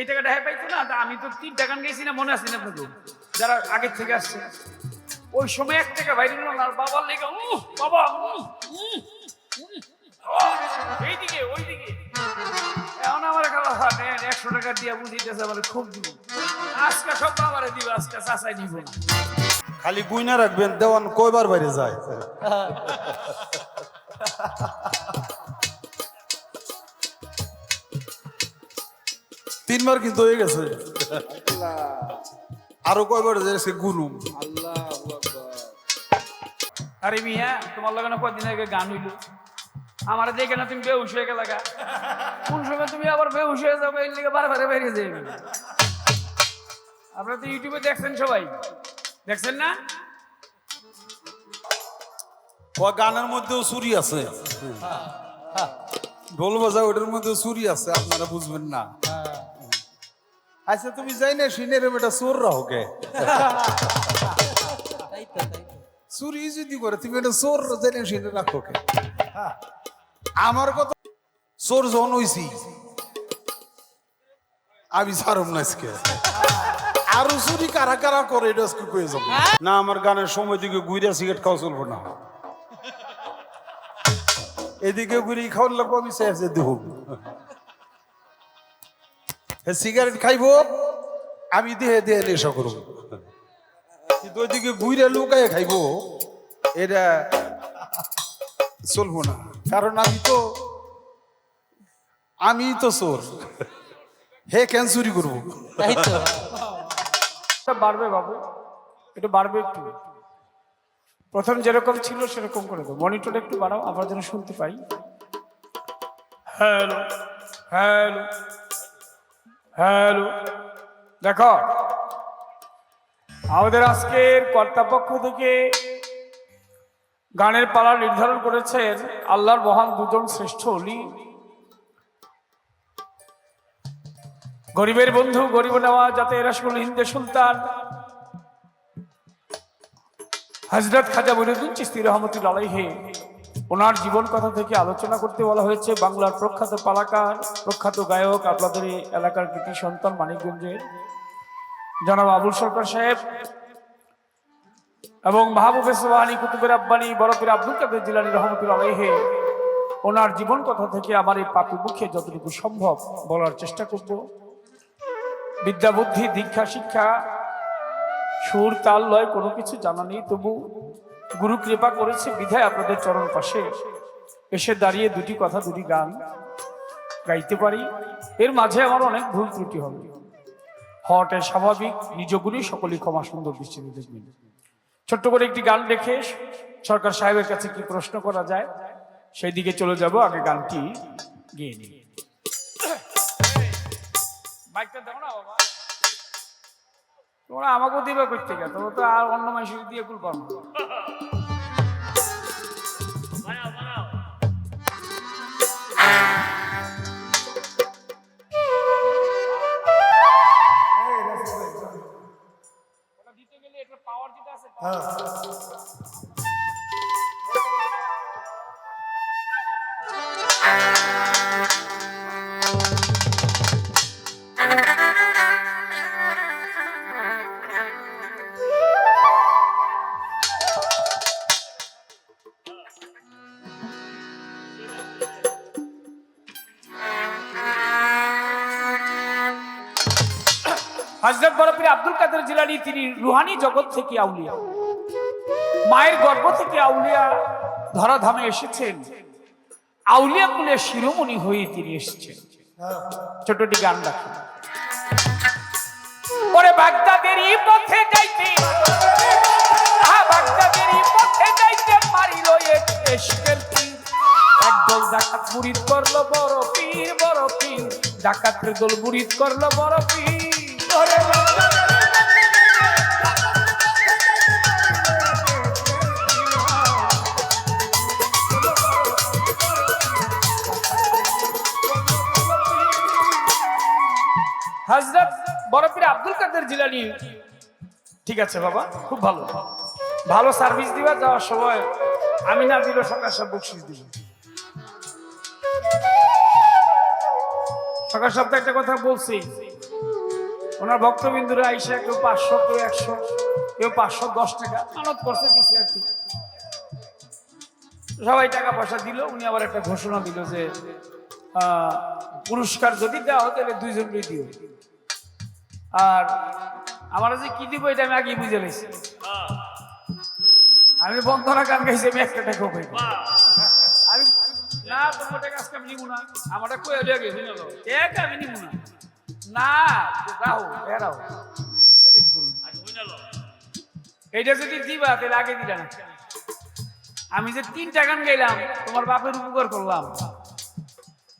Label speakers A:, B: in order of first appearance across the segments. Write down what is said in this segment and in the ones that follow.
A: এই টাকাটা হ্যাঁ পাইতো না, তা আমি তো 3টা গান গাইছি না, মনে আছে না আপনাদের যারা আগের থেকে আসছে? ওই সময় 1 টাকা বাইরে নিল আর বাবার লেগে বাবা এইদিকে ওইদিকে। এখন আমার 100 টাকা দিয়ে বুঝিতেছে আমার খুব দিব, আজকে সব বাবারে দিব, আজকে চাচাই নিব না।
B: খালি গুইনা রাখবেন দেওয়ান কয়বার বাইরে যায়। 3বার কিন্তু হয়ে গেছে, আরো কয়বার যাচ্ছে গুনুম।
A: আরে মিয়া, তোমার লাগানো কদিন আগে গান হইল, আমার দেখে না তুমি বেহুশ হয়ে গেলা। কোন সময় তুমি আবার বেহুশ হয়ে যাবে, এর লিগে বারবার বাইরে যাবে। আপনারা তো ইউটিউবে দেখছেন, সবাই দেখছেন না?
B: গানের মধ্যেও চুরি আছে, ঢোল বাজা ওটার মধ্যেও চুরি আছে, আপনারা বুঝবেন না। আচ্ছা তুমি যাই না শুনে এটা চোর রাহকে চুরি যদি করে তুমি এটা চোর যাই না শুনে রাখো কে? আমার কথা চোর জন হইছি আমি ছাড়ম না আজকে। আরো চুরি কারা কারা করে এটা আজকে কয়ে যাবো না। আমার গানের সময় দিকে গুইরা সিগারেট খাওয়া চলবো না, এদিকে ঘুরি খাওয়ার লাগবো। আমি চেয়েছে দেহ সিগারেট খাইবো, আমি দেহে দেহে নেশা করবো, কিন্তু ওইদিকে ঘুরে লুকায় খাইবো, এটা চলবো না। কারণ আমি তো চোর, হে কেন চুরি করবো?
A: বাড়বে বাবু, এটা বাড়বে একটু। প্রথম যেরকম ছিল সেরকম করে দাও, মনিটর একটু বাড়াও, আমরা যেন শুনতে পাই। Hello hello hello. দেখো, আমাদের আজকের কর্তাপক্ষ থেকে গানের পালা নির্ধারণ করেছেন আল্লাহর মহান দুজন শ্রেষ্ঠ ওলি, গরিবের বন্ধু গরিব নেওয়া যাতে রাসূল হিন্দে সুলতান হযরত খাজা মঈনুদ্দিন চিশতি রহমাতুল্লাহ আলাইহি, ওনার জীবন কথা থেকে আলোচনা করতে বলা হয়েছে। বাংলার প্রখ্যাত পালাকার, প্রখ্যাত গায়ক, আপনাদের এই এলাকার কৃতি সন্তান মানিকগঞ্জের জনাব আবুল সরকার সাহেব এবং মাহবুবে সুবহানী কুতুবের আব্বানি বড় পীর আব্দুল কাদের জিলানী রহমাতুল্লাহ আলাইহি, ওনার জীবন কথা থেকে আমার এই পাপী মুখে যতটুকু সম্ভব বলার চেষ্টা করব। বিদ্যা বুদ্ধি দীক্ষা শিক্ষা সুর তাল লয় কোনো কিছু জানা নেই, তবু গুরু কৃপা করেছে বিধায় আপনাদের চরণ পাশে এসে দাঁড়িয়ে দুটি কথা দুটি গান গাইতে পারি। এর মাঝে আমার অনেক ভুল ত্রুটি হবে, হওয়াটাই স্বাভাবিক, নিজ গুণই সকলেই ক্ষমা সুন্দর দৃষ্টিতে দেখবেন। ছোট্ট করে একটি গান রেখে সরকার সাহেবের কাছে কি প্রশ্ন করা যায় সেই দিকে চলে যাব। আগে গানটি গেয়ে নিই। বাইকটা দাও না বাবা, তোমরা আমাকেও দিবে করতে গেছে, তোমরা তো আর অন্য মানুষের দিয়ে কুল পাবো। দিতে গেলে এটা পাওয়ার যেটা আছে, হযরত বড় পীর আব্দুল কাদের জিলানী, তিনি রুহানি জগৎ থেকে আউলিয়া, মায়ের গর্ভ থেকে আউলিয়া ধরাধামে এসেছেন, আউলিয়া কুলের শিরোমণি হয়ে তিনি এসেছেন। ছোটটি গান রাখেন। ওরে বাগদাদেরই পথে যাইতে, বাগদাদেরই পথে যাইতে মারিল ইশকের তীর, একদল ডাকাত মুরিদ করলো বড় পীর, বড় পীর ডাকাতের দল মুরিদ করলো বড় পীর। হযরত বড় পীর আব্দুল কাদের জিলানী, ঠিক আছে বাবা, খুব ভালো ভালো সার্ভিস দিবা, যাওয়ার সময় আমি না দিল সকাল সব বকশিস দিব। সকাল সপ্তাহে একটা কথা বলছি, ওনার ভক্তবিন্দুরা আইসা কেউ 500, কেউ 100, কেউ 510 টাকা মানত করছে, দিছে আর কি। সবাই টাকা পয়সা দিল। উনি আবার একটা ঘোষণা দিল যে পুরস্কার যদি দেওয়া হয় তাহলে 2 জনকে দিও। আর আমার যে কি দিব এটা আমি আগেই বুঝে গেছি। আমি বন্ধনা গান গাইছি, আমি 1 টাকাও পাই আমি না, তোমার টাকা আজকে আমি নিব না, আমারটা কয়ে দিয়ে গেছি না, টাকা আমি নিব না। না রাও এরাও এইটা যদি দিবা তাহলে আগে দিলা না। আমি যে 3টা গান গাইলাম, তোমার বাপের উপকার করলাম,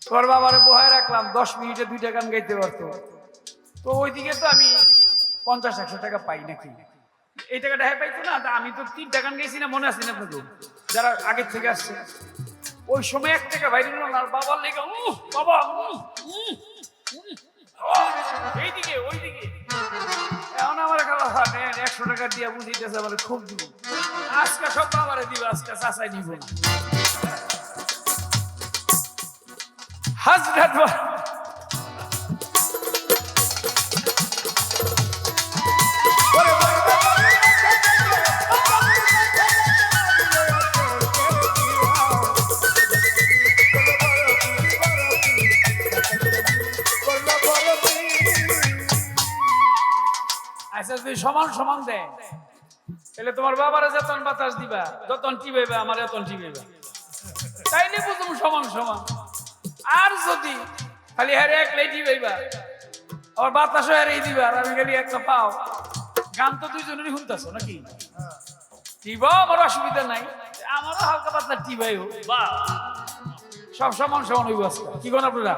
A: তোর বাবারে বহায় রাখলাম, 10 মিনিটে 2টা গান গাইতে পারতো, তো ওইদিকে তো আমি 50-100 টাকা পাই নাকি? এই টাকাটা হ্যাঁ পাইতো না। আমি তো 3টা গান গাইছি না, মনে আছে না আপনাদের যারা আগের থেকে আসছে? ওই সময় 1 টাকা বাইরে নিল না, আর বাবার লেগে বাবা এইদিকে ওইদিকে। এখন আমার 100 টাকা দিয়া বুঝিতেছে আমার খুব দিব, আজকে সব বাবারে দিব, আজকে চাচাই নিব না। হাজরাত আচ্ছা, যদি সমান সমান দেয় তাহলে তোমার বাবারে যতন বাতাস দিবা, যতন টিপাইবা, আমার এতন টিপাইবা, তাইলে বুঝুম সমান সমান। আর যদি খালি হারে 1 লাইটি পাইবা, আবার বাতাসও হারেই দিবা, আর আমি খালি একটা পাও, গান তো 2 জনেরই শুনতেছো নাকি? টিবা আমার অসুবিধা নাই, আমারও হালকা পাতলা টিবাইও, সব সমান সমান হইব আজকে। কি কোন আপনারা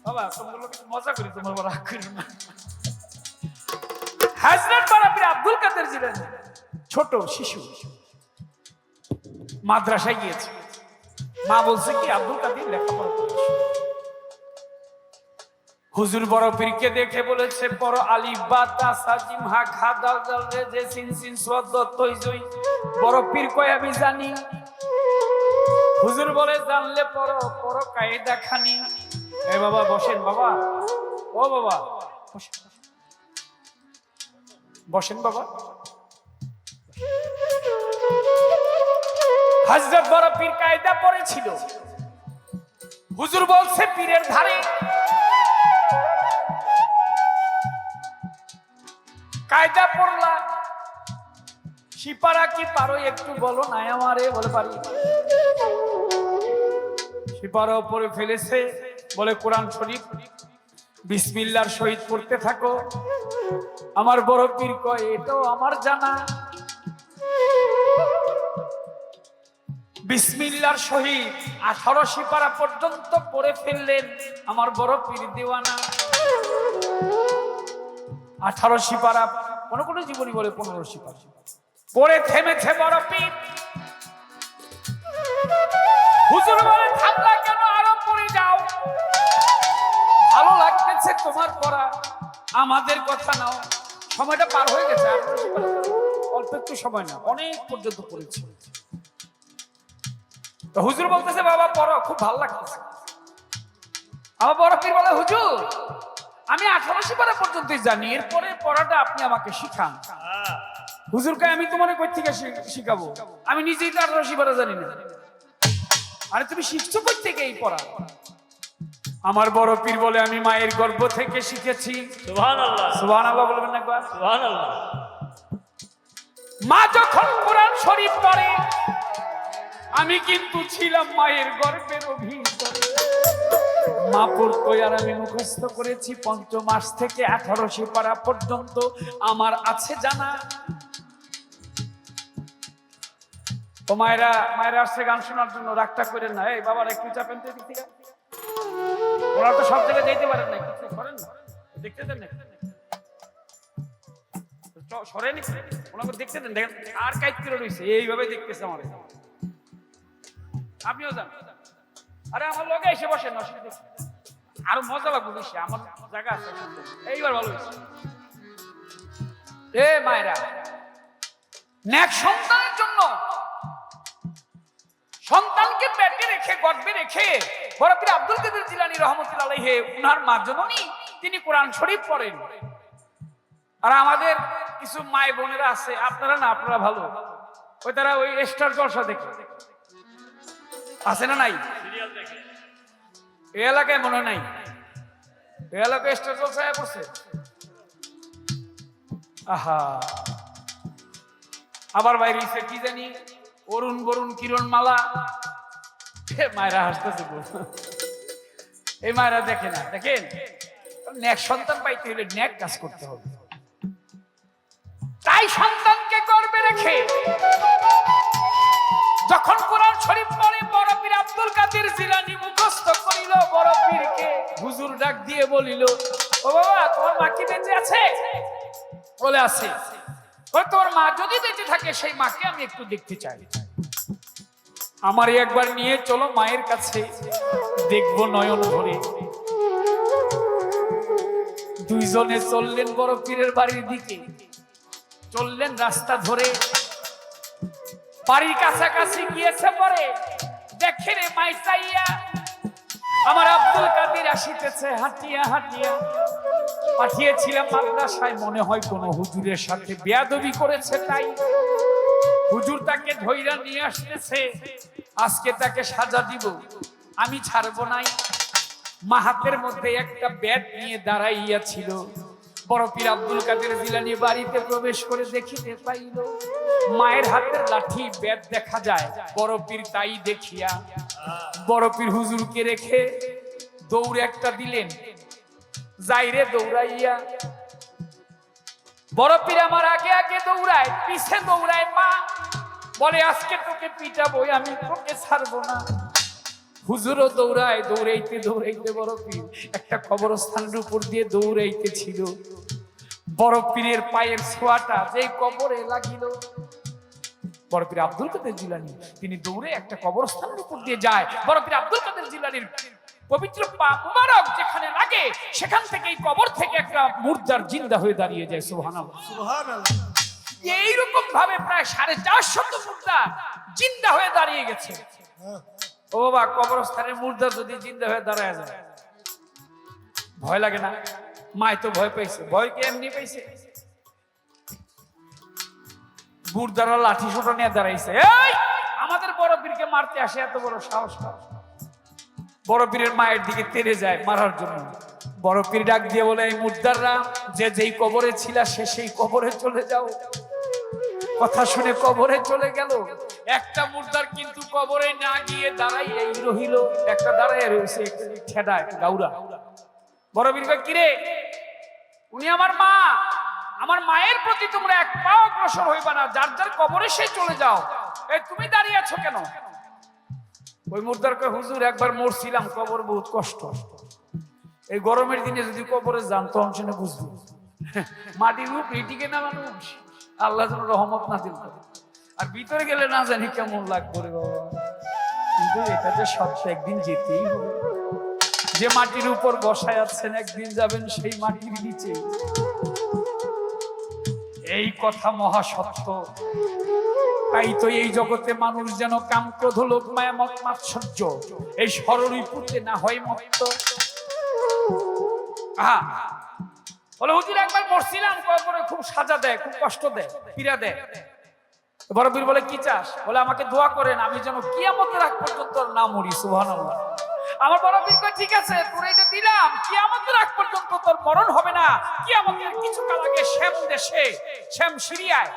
A: বাবা? তোমার মজা করি, তোমার বড় রাগ করি না। হযরত বারাপীর আব্দুল কাদের জিলানী ছোট শিশু, মাদ্রাসায় গিয়েছে। মা বলছে কি, আব্দুল কাদের লেখাপড়া করেছে। হুজুর বড় পীরকে দেখে বলেছে, পড়ো আলিফ বা তা সা জিম হা খা দাল দাল রে জে সিন সিন সাদ দ তই জই। বড় পীর কয় আমি জানি। হুজুর বলে, জানলে পড়ো, পড়ো কায়দা খানি। এ বাবা বসেন, বাবা ও বাবা বসেন বাবা। হযরত বড় পীর কায়দা পড়েছিল। হুজুর বলছে, পীরের ধারে কায়দা পড়লা, সিপারা কি পারো একটু বলো না আমারে? বলে পারি। সিপারা পড়ে ফেলেছে, বলে কোরআন শরীফ বিসমিল্লাহর সহিত পড়তে থাকো। আমার বড় পীর কয়, এটাও আমার জানা। বিসমিল্লাহর সহিত 18 সিপারা পর্যন্ত পড়ে ফেললেন আমার বড় পীর দিওয়ানা। 18 সিপারা, কোন কোন জীবনী বলে 15 সিপারা পড়ে থেমেছে বড় পীর। হুজুর বলে, থামলা কেন? আরো পড়ে যাও, ভালো লাগতেছে তোমার পড়া, আমাদের কথা নাও। সময়টা পার হয়ে গেছে, অল্প একটু সময় না, অনেক পর্যন্ত পড়েছে। তো হুজুর বলতেছে, বাবা পড়ো, খুব ভালো লাগতেছে। আমার বড় পীর বলে, হুজুর আমি 18 সিপারা পর্যন্তই জানি, এরপরে পড়াটা আপনি আমাকে শিখান। হুজুর কয়, আমি তোমার কই থেকে শিখাবো? আমি নিজেই তো 18 সিপারা জানি না। আরে তুমি শিখছো কই থেকে এই পড়া? আমার বড় পীর বলে, আমি মায়ের গর্ভ থেকে শিখেছি। সুবহানাল্লাহ, সুবহানাল্লাহ বলবেন না একবার? সুবহানাল্লাহ। মা যখন কোরআন শরীফ পড়ে, আমি কিন্তু ছিলাম মায়ের গর্ভের ভিতরে। মা পড়তো আর আমি মুখস্থ করেছি। 5 মাস থেকে 18 সিপারা পর্যন্ত আমার আছে জানা। ও মায়েরা, মায়েরা আসছে গান শোনার জন্য, রাগটা করেন না। এই বাবার একটু চাপেন তো দিকে, ওরা তো সব জায়গায় যেতে পারেন না, কিছু করেন না, দেখতে দেন না, সরেন ওনাকে দেখতে দেন। দেখেন আর কাইট করে রয়েছে, এইভাবে দেখতেছে আমার। আপনিও যান, আরে আমার লগে এসে বসেন, অসুবিধা আরো মজা লাগবে বেশি, আমার জায়গা আছে। এইবার ভালো হয়েছে। এ মায়েরা, নেক সন্তানের জন্য সন্তানকে পেটে রেখে, গর্ভে রেখে বড় পীর আব্দুল কাদের জিলানী রহমতুল্লাহ আলাইহি উনার মা জননী তিনি কোরআন শরীফ পড়েন। আর আমাদের কিছু মায় বোনেরা আছে, আপনারা না, আপনারা ভালো, ওই তারা ওই স্টার জলসা দেখে আছে না নাই? এই এলাকায় মনে নাই, এই এলাকায় স্টার জলসা পড়ছে। আহা, আবার বাইরে কি জানি অরুণ বরুণ কিরণ মালা, মায়েরা হাসতেছে। এই মায়েরা দেখে না, দেখেন ন্যাক সন্তান পাইতে হলে ন্যাক কাজ করতে হবে। তাই সন্তানকে গর্বে রেখে যখন কোরআন শরীফ পড়ে বড় পীর আব্দুল কাদের জিলানী মুখস্থ করিল, বড় পীরকে হুজুর ডাক দিয়ে বলিল, ও বাবা তোমার মা কি বেঁচে আছে? বলে আছে। তোর মা যদি বেঁচে থাকে সেই মাকে আমি একটু দেখতে চাই, আমারই একবার নিয়ে চলো মায়ের কাছে, দেখবো নয়ন ভরে। দুইজনে চললেন বড় পীরের বাড়ির দিকে, চললেন রাস্তা ধরে। বাড়ির কাছাকাছি গিয়েছে পরে দেখে রে মাই চাইয়া আমার আব্দুল কাদের আসিতেছে হাঁটিয়া হাঁটিয়া। পাঠিয়েছিলাম মাদ্রাসায়, মনে হয় কোন হুজুরের সাথে বেয়াদবি করেছে, তাই হুজুর তাকে ধইরা নিয়ে আসতেছে। আজকে তাকে সাজা দিব, আমি ছাড়বো নাই। মা হাতের মধ্যে একটা ব্যাট নিয়ে দাঁড়াইয়া ছিল। বড় পীর আব্দুল কাদের জিলানী বাড়িতে প্রবেশ করে দেখিতে পাইল মায়ের হাতের লাঠি ব্যাট দেখা যায়। বড় পীর তাই দেখিয়া বড় পীর হুজুরকে রেখে দৌড় একটা দিলেন, যাইরে দৌড়াইয়া। বড় পীর আমার আগে আগে দৌড়ায়, পিছে দৌড়ায় মা, বলে আজকে তোকে পিটাবই, আমি তোকে ছাড়বো না। হুজুরও দৌড়ায়, দৌড়াইতে দৌড়াইতে বড় পীর একটা কবরস্থানের উপর দিয়ে দৌড়াইতে ছিল। বড় পীরের পায়ের ছোঁয়াটা যেই কবরে লাগিল, বড় পীর আব্দুল কাদের জিলানী তিনি দৌড়ে একটা কবরস্থানের উপর দিয়ে যায়। বড় পীর আব্দুল কাদের জিলানীর পবিত্র পা মুবারক যেখানে লাগে সেখান থেকে এই কবর থেকে একটা মুর্দার জিন্দা হয়ে দাঁড়িয়ে যায়। সুবহানাল্লাহ, সুবহানাল্লাহ। এইরকম ভাবে প্রায় 450 মুর্দা জিন্দা হয়ে দাঁড়িয়ে গেছে। ও বাবা, কবরস্থানের মুর্দা যদি জিন্দা হয়ে দাঁড়ায় যায় ভয় লাগে না? মায় তো ভয় পাইছে, ভয় কি এমনি পাইছে? মুর্দারা লাঠি সোটা নিয়ে দাঁড়াইছে। এই আমাদের বড় পীরকে মারতে আসে, এত বড় সাহস! বড় পীরের মায়ের দিকে তেড়ে যায় মারার জন্য। বড় পীর ডাক দিয়ে বলে, এই মুর্দাররা যে যেই কবরে ছিল সে সেই কবরে চলে যাও। কথা শুনে কবরে চলে গেল। একটা মুর্দার কিন্তু কবরে না গিয়ে দাঁড়াই এই রহিল, একটা দাঁড়ায় রয়েছে ঠেডা গাউরা। বড় পীর কয়, কিরে উনি আমার মা, আমার মায়ের প্রতি তোমরা এক পাও অগ্রসর হইবা না, যার যার কবরে সে চলে যাও। এই তুমি দাঁড়িয়ে আছো কেন? ওই মুর্দার কয়, হুজুর একবার মরছিলাম, কবর বহুত কষ্ট, এই গরমের দিনে যদি কবরে যান তখন শুনে বুঝবো মাটির রূপ টিকে না মানুষ, আল্লাহ যেন রহমত নাজিল করে। আর ভিতরে গেলে না জানি কেমন লাগবে রে বাবা, কিন্তু এটা যে সত্য, একদিন যেতেই হবে। যে মাটির উপর বসায় আছেন একদিন যাবেন সেই মাটির নিচে, এই কথা মহা সত্য। তাই তো এই জগতে মানুষ যেন কাম ক্রোধ লোভ মায়া মত মাৎসর্য এই ষড়রিপুতে না হয় মত্ত। বলে হুজুর একবার মরছিলাম, কবরে খুব সাজা দেয়, খুব কষ্ট দেয়, পীড়া দেয়। বড় পীর বলে, কি চাস? বলে আমাকে দোয়া করেন আমি যেন কিয়ামতের আগ পর্যন্ত না মরি। সুবহানাল্লাহ। আমার বড় পীর কয়, ঠিক আছে তোর এটা দিলাম, কিয়ামতের আগ পর্যন্ত তোর মরণ হবে না। কিয়ামতের কিছুকাল আগে শ্যাম দেশে, শ্যাম সিরিয়ায়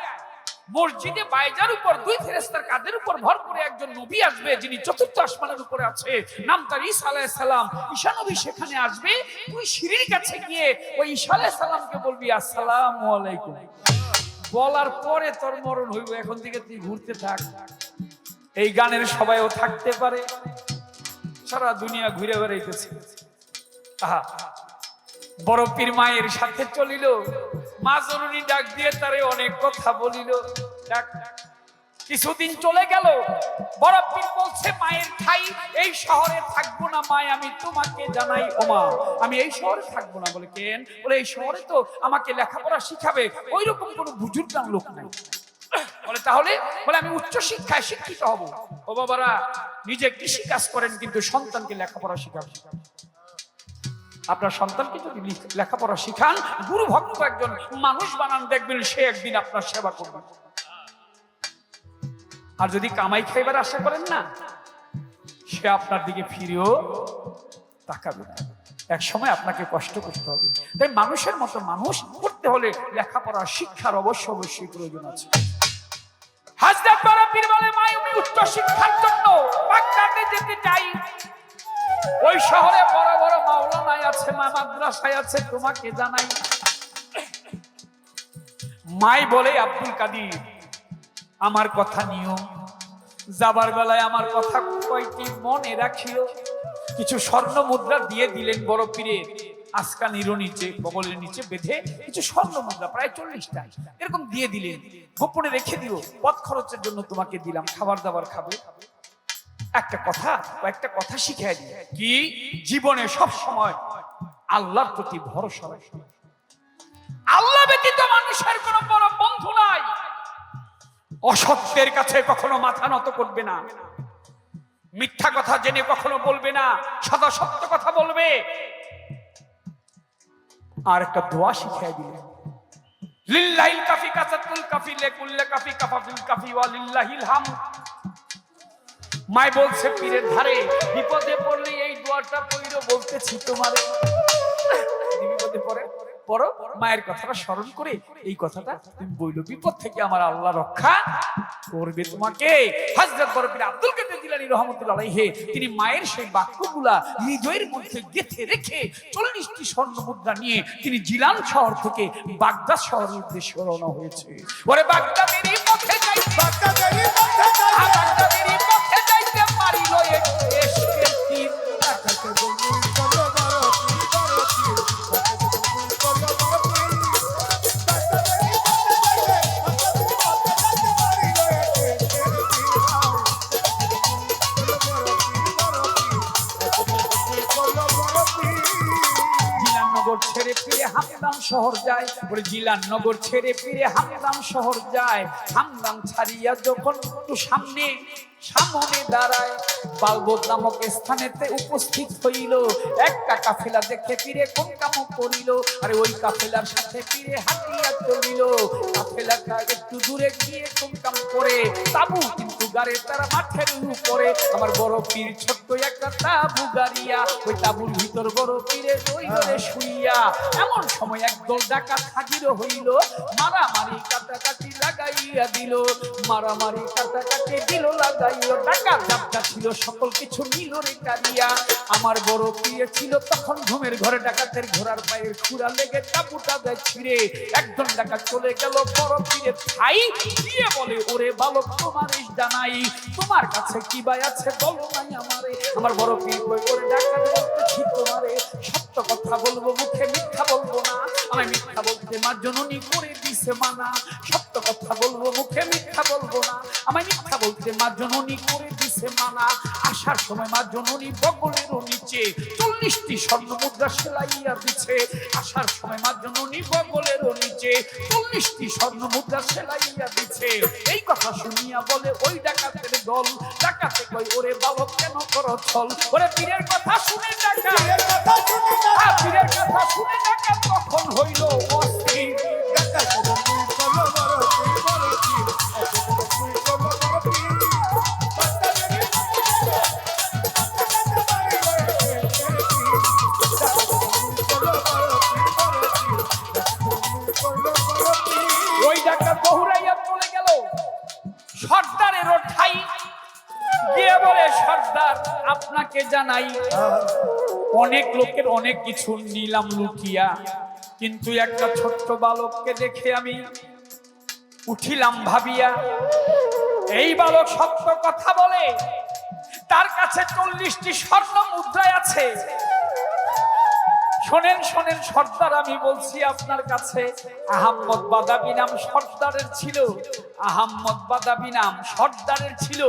A: মসজিদে বাইজার উপর দুই ফেরেশতার কাঁধের উপর ভর করে একজন নবী আসবে, যিনি চতুর্থ আসমানের উপরে আছে, নাম তার ঈসা আলাইহিস সালাম। ঈসা নবী সেখানে আসবে, তুই সিঁড়ির কাছে গিয়ে ওই ঈসা আলাইহিস সালামকে বলবি আসসালামু আলাইকুম। বলার পরে তোর মরণ হইব, এখন থেকে তুই ঘুরতে থাক। এই গানের সবাইও থাকতে পারে, সারা দুনিয়া ঘুরে বেড়াইতেছে। আহা, বড় পীর মায়ের সাথে চলিল, মা জননী ডাক দিয়ে তারে অনেক কথা বলিল। কিছুদিন চলে গেল, বড় পীর বলছে, মায়ের ঠাই এই শহরে থাকবো না মায়, আমি তোমাকে জানাই ও মা, আমি এই শহরে থাকবো না। বলে কেন? বলে এই শহরে তো আমাকে লেখাপড়া শিখাবে ওই রকম কোনো বুজুর্গান লোক নাই। বলে তাহলে? বলে আমি উচ্চ শিক্ষায় শিক্ষিত হব। ও বাবারা, নিজে কৃষি কাজ করেন কিন্তু সন্তানকে লেখাপড়া শিখান। আপনার সন্তানকে যদি লেখাপড়া শিখান, গুরু ভক্ত একজন মানুষ বানান, দেখবেন সে একদিন আপনার সেবা করবে। আর যদি কামাই খাইবার আশা করেন না, সে আপনার দিকে ফিরেও তাকাবে না। এক সময় আপনাকে কষ্ট করতে হবে। তাই মানুষের মতো মানুষ করতে হলে লেখাপড়া শিক্ষার অবশ্যই প্রয়োজন আছে। হযরত বড় পীর বলে, মাই আমি উচ্চ শিক্ষার জন্য বাগদাদে যেতে চাই। ওই শহরে বড় বড় মাওলানা আছে, মাদ্রাসায় আছে, তোমাকে জানাই। মাই বলে, আব্দুল কাদের আমার কথা নিও, যাবার বেলায় আমার কথা কয়টি মনে রাখিও। কিছু স্বর্ণ মুদ্রা দিয়ে দিলেন বড় পীরের আসকানির নিচে, বগলের নিচে বেঁধে কিছু স্বর্ণ মুদ্রা, প্রায় 40টা এরকম দিয়ে দিলেন। গোপনে রেখে দিও, পথ খরচের জন্য তোমাকে দিলাম, খাবার দাবার খাবে। একটা কথা শিখিয়ে দিই, কি জীবনে সব সময় আল্লাহর প্রতি ভরসা রাখো। আল্লাহ ব্যতীত মানুষের কোনো বড় বন্ধু নাই। অসত্যের কাছে কখনো মাথা নত করবে না, মিথ্যা কথা জেনে কখনো বলবে না, সদা সত্য কথা বলবে। আর একটা দোয়া শিখিয়ে দিলেন, লিল্লাহিল কাফি কাসাতুল কাফি লিকুল্লি কাফি কাফাফিল কাফি ওয়া লিল্লাহিল হামদ। মাই বলছে, পীরের ধারে বিপদে পড়লে এই দোয়াটা পড়ো, বলতেছি তোমারে। বিপদে পড়ো, মায়ের কথাটা স্মরণ করে এই কথাটা তুমি বইলো, বিপদ থেকে আমার আল্লাহ রক্ষা করবে তোমাকে। হযরত বড় পীর আব্দুল কাদের জিলানী রাহমাতুল্লাহ আলাইহি তিনি মায়ের সেই বাক্যগুলা হৃদয়ের মধ্যে গেঁথে রেখে 40টি স্বর্ণ মুদ্রা নিয়ে তিনি জিলান শহর থেকে বাগদাদ শহরের উদ্দেশ্যে রওনা হয়েছে। ওরে বাগদাদেরই পথে যাই, বাগদাদেরই পথে যাই, বাগদাদেরই পথে যাইতে পারিল এশকের তীর। ছেড়ে ফিরে হামদাম শহর যায়, ওরে জিলাননগর ছেড়ে ফিরে হামদাম শহর যায়। হামদাম ছাড়িয়া যখন একটু সামনে দাঁড়ায়, বালবোদ নামক স্থানেতে উপস্থিত হইল। একটা কাফেলা দেখে ফিরে কোন কাম করিল, আরে ওই কাফেলার সাথে ফিরে হাঁটিয়া চলিল। কাফেলাটা একটু দূরে গিয়ে কোন কাম করে, তাবু কিন্তু গাড়ে তারা মাঠের উপরে। আমার বড় পীর ছোট্ট একটা তাবু গাড়িয়া, ওই তাবুর ভিতর বড় পীরে রইলে শুইয়া। এমন সময় একদল ডাকাত হাজির হইল, মারামারি কাটাকাটি লাগাইয়া দিল, মারামারি কাটাকাটি দিল লাগাইয়া। ডাকাত জাপটা ছিল, সকল কিছু নিল রে কারিয়া। আমার বড় পীর ছিল তখন ঘুমের ঘরে, ডাকাতের ঘোড়ার পায়ের খুঁড়া লেগে তাবুটা দেয় ছিঁড়ে। একজন ডাকাত চলে গেল বড় পীরের ঠাই দিয়ে বলে, ওরে বালক তোমার জানাই, তোমার কাছে কি বাই আছে বলো নাই আমারে। আমার বড় পীর কই, ওরে ডাকাত বলতেছি তোমারে, সত্য কথা বলবো মুখে মিথ্যা বলবো না। আমি মিথ্যা বলতে মা জননী করে দিছে মানা, সত্য কথা বলবো মুখে মিথ্যা বলবো না। আমি মিথ্যা বলতে মা জননী করে দিছে মানা। আসার সময় মা জননী বগলের নিচে 40টি স্বর্ণ মুদ্রা সেলাইয়া দিছে। আসার সময় মা জননী বগলের নিচে 40টি স্বর্ণ মুদ্রা সেলাইয়া দিছে। এই কথা শুনিয়া বলে ওই ডাকাতের দল, ডাকাতে কই, ওরে বালক কেন করো ছল। ওরে পীরের কথা শুনে ডাকাত, পীরের কথা শুনে ডাকাত তখন হইল অস্থির। ওই ডাকাত বহুরাইয়া চলে গেল সর্দারের ঠাই গিয়ে বলে, সর্দার আপনাকে জানাই, অনেক লোকের অনেক কিছু নিলাম লুকিয়া, কিন্তু একটা ছোট্ট বালককে দেখে আমি উঠিলাম ভাবিয়া। এই বালক সত্য কথা বলে, তার কাছে 40টি স্বর্ণ মুদ্রায় আছে। শোনেন শোনেন সর্দার, আমি বলছি আপনার কাছে। আহম্মদ বাদাবি নাম সর্দারের ছিল, আহম্মদ বাদাবি নাম সর্দারের ছিল।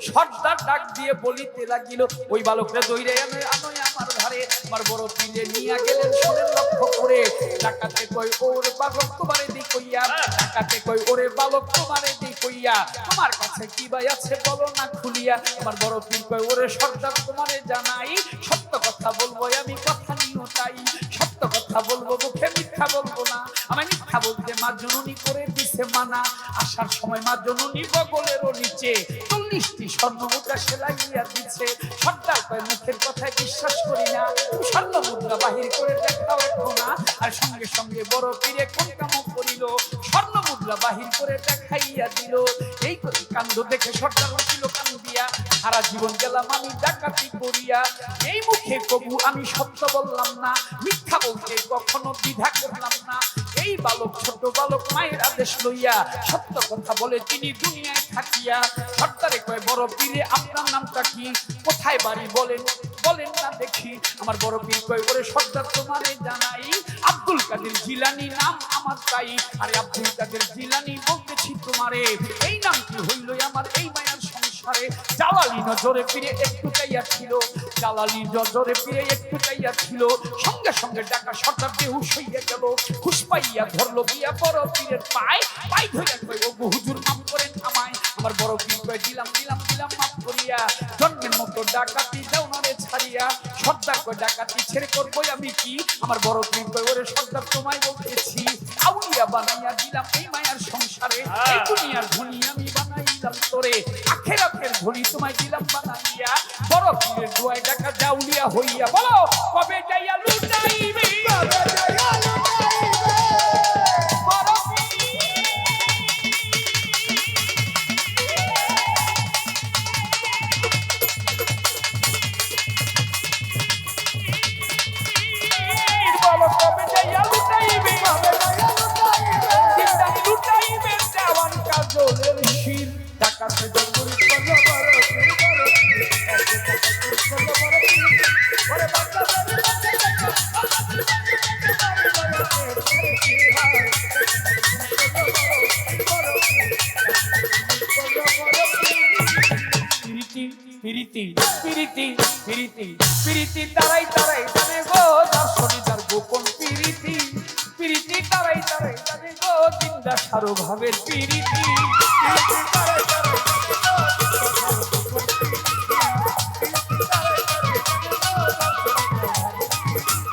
A: সর্দার ডাক দিয়ে বলিতে লাগিল, ওই বালকরা দৌড়ে আনো আমার ধারে। সংসারে আমার বড় পীরে নিয়ে গেলেন শোনেন লক্ষ্য করে। ডাকাতে কই ওরে বালক তোমারে দি কইয়া, ডাকাতে কই ওরে বালক তোমারে দি কইয়া, তোমার কাছে কি ভাই আছে বলো না খুলিয়া। আমার বড় পীর কই ওরে সর্দার তোমারে জানাই, সত্য কথা বলবো আমি কথা নিও তাই, সত্য কথা বলবো মুখে মিথ্যা বলবো না। আমি মিথ্যা বলতে মা জননী করে দিছে মানা। আসার সময় মা জননী বগলেরও নিচে 40টি স্বর্ণ মুদ্রা সেলাইয়া দিচ্ছে। সর্দার কয় মুখের কথায় বিশ্বাস করি না, স্বর্ণ মুদ্রা বাহির করে দেখাও এখন না। আর সঙ্গে সঙ্গে বড় পীরে কোন কাম করিল, স্বর্ণ মুদ্রা বাহির করে দেখাইয়া দিল। এই কাণ্ড দেখে সর্দার উঠিল কান দিয়া, সারা জীবন গেলাম আমি ডাকাতি করিয়া। এই মুখে কবু আমি সত্য বললাম না, মিথ্যা বলতে কখনো দ্বিধা করলাম না। এই বালক ছোট বালক মায়ের আদেশ লইয়া সত্য কথা বলে তিনি দুনিয়ায় থাকিয়া। সর্দারে কয় বড় পীরে আপনার নামটা কি, কোথায় বাড়ি বলেন বলেন না দেখি। আমার বড় পীর কয় ওরে সর্দার তোমারে জানাই, আব্দুল কাদের জিলানী নাম আমার তাই। আরে আব্দুল কাদের জিলানী বলতেছি তোমারে, এই নামটি হইল আমার এই মায়ার সংসারে। জালালি নজরে পীরে একটু চাইয়া ছিল, জালালি নজরে পীরে একটু চাইয়া ছিল। সঙ্গে সঙ্গে ডাকা সর্দার বেহুশ হইয়া গেল, হুশ পাইয়া ধরলো গিয়া বড় পীরের পায়। পাই ধরে কয় ও হুজুর মাফ করেন আমায়। আমার বড় পীর কয় দিলাম দিলাম দিলাম মাফ করিয়া, জন্মের মতো ডাকাতি দাও না রে ছাড়িয়া। সর্দার কয় ডাকাতি ছেড়ে করবো আমি কি। আমার বড় পীর কয় ওরে সর্দার তোমায় বলতেছি, আউলিয়া বানাইয়া দিলাম এই মায়ার সংসারে। এই দুনিয়ার ধনী আমি বানাইলাম তোরে, আখেরাতের ধনী তোমায় দিলাম বানাইয়া। বড় পীরের দোয়ায় ডাকা জাউলিয়া হইয়া, বলো কবে যাইয়া লুটাইবে বড় পীর, বলো কবে যাইয়া লুটাইবে, জিন্দানি লুটাইবে দেওয়ান কাজলের শির। ডাকাতে জঙ্গলি করলো বড় পীর, বড় পীর, একে টাকা চুরি করলো বড় পীর। ওরে বাচ্চা বড় প্রীতি প্রীতি প্রীতি প্রীতি তারাই তারাই জানে গো দর্শনে যার গোপন প্রীতি। প্রীতি তারাই তারাই জানে গো জিন্দা সারো ভাবের প্রীতি। প্রীতি তারাই তারাই জানে গো জিন্দা সারো গোপন প্রীতি। প্রীতি তারাই তারাই জানে গো দর্শনে যার ভাবের প্রীতি।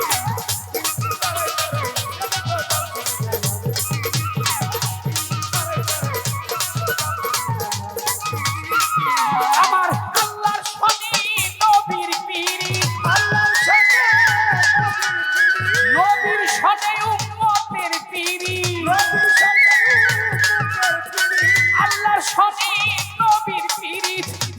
A: প্রীতি তারাই তারাই জানে গো দর্শনে যার ভাবের প্রীতি। আমার আল্লাহর শনি নবীর পীরি, আল্লাহর শনি নবীর শনি উম্মতের পীরি, নবীর শনি উম্মতের পীরি। আল্লাহর শনি নবীর পীরি,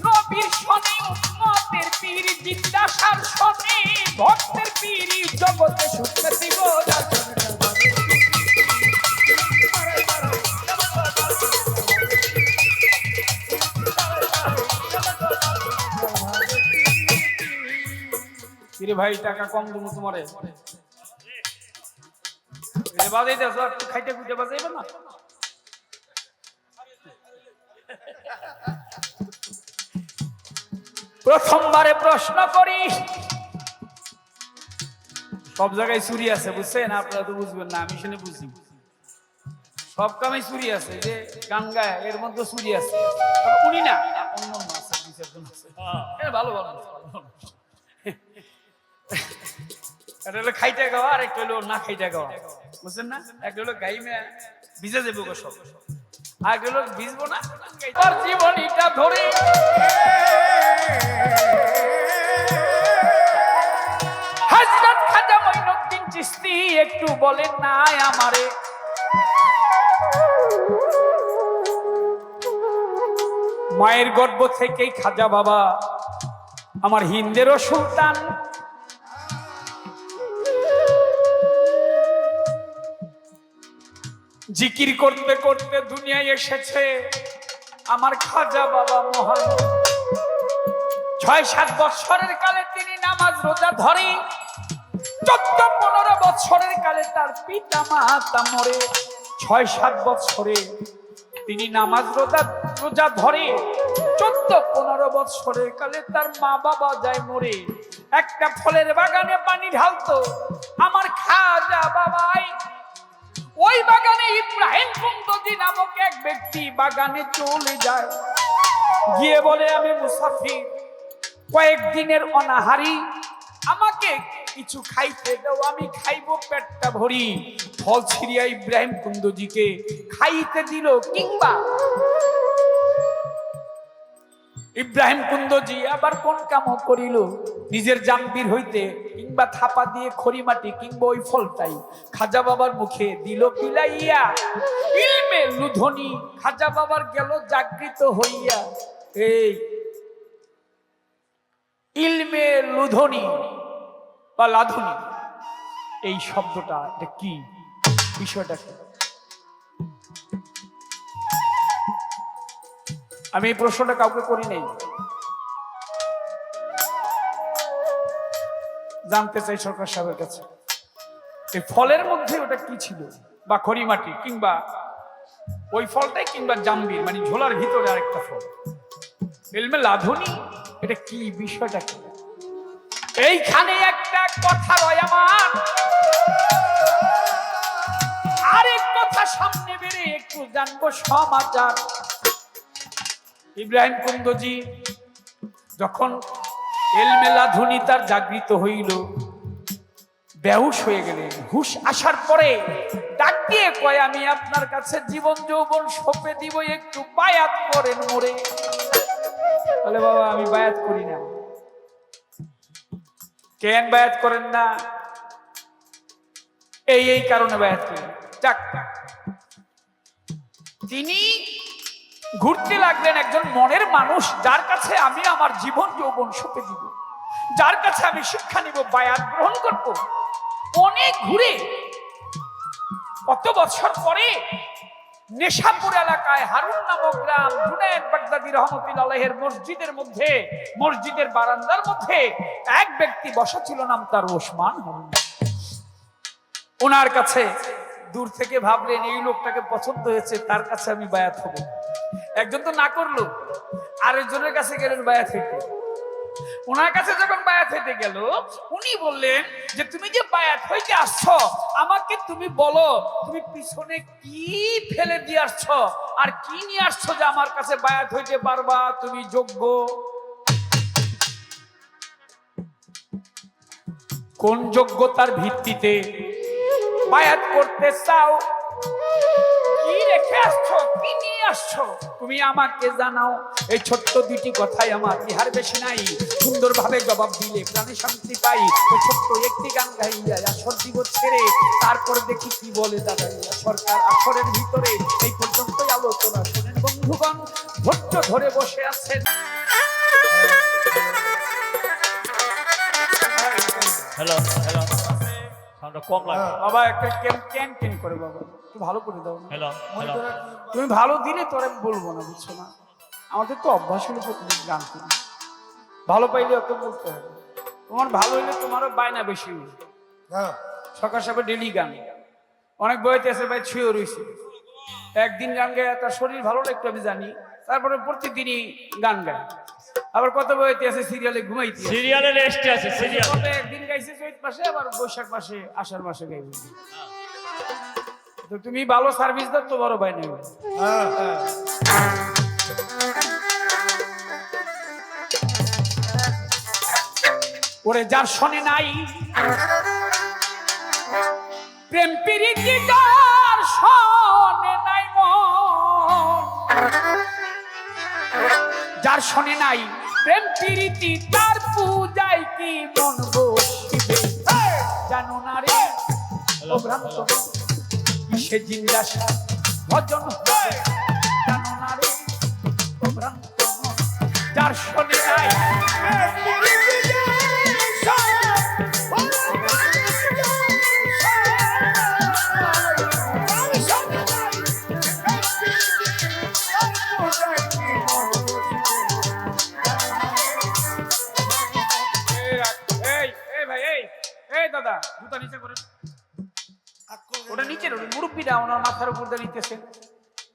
A: নবীর শনি উম্মতের পীরি। জিন্দাসার শনি ভক্তের পীরি, জগতে সুখে দিব দর্শনের ভাবের পীরি। তারাই তারাই জানে গো দর্শনের ভাবের পীরি। কিরে ভাই টাকা কম দেবো তোমারে, বাজাই দেছ একটু খাইতে খুঁজে বাজাইবে না। প্রথমবারে প্রশ্ন করি, সব জায়গায় চুরি আছে বুঝছেন, আপনারা তো বুঝবেন না, আমি শুনে বুঝি। সব কামে চুরি আছে, যে গান গায় এর মধ্যে চুরি আছে। উনি না, অন্য আছে, দুই চারজন আছে, ভালো ভালো একটা হলো খাইটা গাওয়া, আর একটা হলো না খাইটা গাওয়া, বুঝছেন না। একটা হলো গাইমে ভিজে যাবো সব, আর একটা হলো ভিজবো না। জীবনীটা ধরে হযরত খাজা মঈনুদ্দিন চিশতি একটু বলেন না আমারে, মায়ের গর্ভ থেকেই খাজা বাবা আমার হিন্দেরও সুলতান। জিকির করতে করতে দুনিয়ায় এসেছে আমার খাজা বাবা মহান। ৬-৭ বৎসরের কালে তিনি নামাজ রোজা ধরে, ১৪-১৫ বৎসরের কালে তার পিতা মাতা মরে। ৬-৭ বৎসরে তিনি নামাজ রোজা ধরে, ১৪ 15 বছরের কালে তার মা বাবা যায় মরে, একটা ফলের বাগানে পানি ঢালতো আমার খাজা বাবাই। ওই বাগানে ইব্রাহিম কুন্দজি নামক এক ব্যক্তি বাগানে চলে যায়, গিয়ে বলে আমি মুসাফির, কয়েকদিনের অনাহারি, আমাকে কিছু খাইতে দাও, আমি খাইবো পেটটা ভরি। ফল ছিঁড়িয়া ইব্রাহিম কুন্দজিকে খাইতে দিল, কিংবা ইব্রাহিম কুন্দজি আবার কোন কাম করিল, নিজের জাম্বির হইতে কিংবা থাপা দিয়ে খড়ি মাটি কিংবা ওই ফলটাই খাজা বাবার মুখে দিল পিলাইয়া। ইলমে লুধনি খাজা বাবার গেল জাগৃত হইয়া। এই ইলমে লুধনি বা লাধুনি, এই শব্দটা এটা কি, বিষয়টা কি? আমি এই প্রশ্নটা কাউকে করি নাই, জানতে চাই সরকার সাহেবের কাছে। এই ফলের মধ্যে ওটা কি ছিল, বা খড়িমাটি কিংবা ওই ফলটাই কিংবা জাম্বির মানে ঝোলার ভিতরে আরেকটা ফল, এলমে লাধুনি, এটা কি, বিষয়টা কি? এইখানে একটা কথা রয় আমার, আরেক কথা সামনে বেড়ে একটু জানবো সমাচার। ইব্রাহিম কুন্দজি যখন এলমে লাধুনি তার জাগৃত হইল, বেহুশ হয়ে গেলেন। হুশ আসার পরে ডাক দিয়ে কয়, আমি আপনার কাছে জীবন যৌবন সঁপে দিব, একটু বায়াত করেন মোরে। বলে বাবা আমি বায়াত করি না। কেন বায়াত করেন না? এই কারণে বায়াত করি। যাক, তিনি ঘুরতে লাগলেন একজন মনের মানুষ, যার কাছে আমি আমার জীবন যৌবন সঁপে দিব, যার কাছে আমি শিক্ষা নিব, বায়াত গ্রহণ করব। অনেক ঘুরে কত বছর পরে নেশাপুর এলাকায় হারুন নামক গ্রাম, জুনায়েদ বাগদাদী রহমতুল্লাহ আলাইহির মসজিদের মধ্যে, মসজিদের বারান্দার মধ্যে এক ব্যক্তি বসা ছিল, নাম তার ওসমান হারুন। ওনার কাছে দূর থেকে ভাবলেন এই লোকটাকে পছন্দ হয়েছে, তার কাছে আমি বায়াত হব। একজন তো না করলো, আরেকজনের কাছে গেলেন বায়াত হইতে। ওনার কাছে যখন বায়াত হইতে গেল, উনি বললেন যে তুমি যে বায়াত হইতে আসছো, আমাকে তুমি বলো তুমি পিছনে কি ফেলে দিয়ে আসছো আর কি নিয়ে আসছো যে আমার কাছে বায়াত হইতে পারবা, তুমি যোগ্য। কোন যোগ্যতার ভিত্তিতে বায়াত করতে চাও, কি রেখে আসছো, কি নিয়ে আসছো, তুমি আমাকে জানাও। এই ছোট্ট দুটি কথাই আমার, ইহার বেশি নাই। সুন্দরভাবে জবাব দিলে প্রাণে শান্তি পাই। ওই ছোট্ট একটি গান গাইয়া আসর দিব ছেড়ে, তারপর দেখি কি বলে দাঁড়াইয়া সরকার। আসরের ভিতরে এই পর্যন্তই আলোচনা, শোনেন বন্ধুগণ, ধৈর্য ধরে বসে আছেন।
C: হ্যালো হ্যালো, সাউন্ডটা কম লাগে।
A: বাবা একটা ক্যান করে বাবা, একটু ভালো করে দাও না।
C: হ্যালো হ্যালো,
A: তুমি ভালো দিলে তোর আমি বলবো না, বুঝছো না? আমাদের তো অভ্যাস হলো প্রতিদিন গান করি, ভালো পাইলে অত বলতে হবে। তোমার ভালো হইলে তোমারও বায়না বেশি হইবে। সকাল সকাল ডেলি গান, অনেক বইতে আছে ভাই ছুঁয়ে রয়েছে, একদিন গান গায় তার শরীর ভালো একটু আমি জানি, তারপরে প্রতিদিনই গান গায়। আবার কত বইতে আছে সিরিয়ালে ঘুমাইতে,
C: সিরিয়ালে রেস্ট আছে, সিরিয়াল
A: একদিন গাইছে চৈত মাসে, আবার বৈশাখ মাসে, আষাঢ় মাসে গাইবে। তো তুমি ভালো সার্ভিস দাও তো বড় বাই নেই। ওরে যার শোনে নাই প্রেম প্রীতি, যার শোনে নাই মন, যার শোনে নাই প্রেম প্রীতি, তার পূজায় কি মন বসিবে। জানো না রে ও ভ্রান্ত, সে জিন্দা ভজন হয়, জানো না রে ও ভ্রান্ত, যার শোনে নাই দাদা, জুতা নিচে করেন, ওটা নিচে মুরব্বীরা ওনার মাথার উপর দিয়ে নিতেছেন,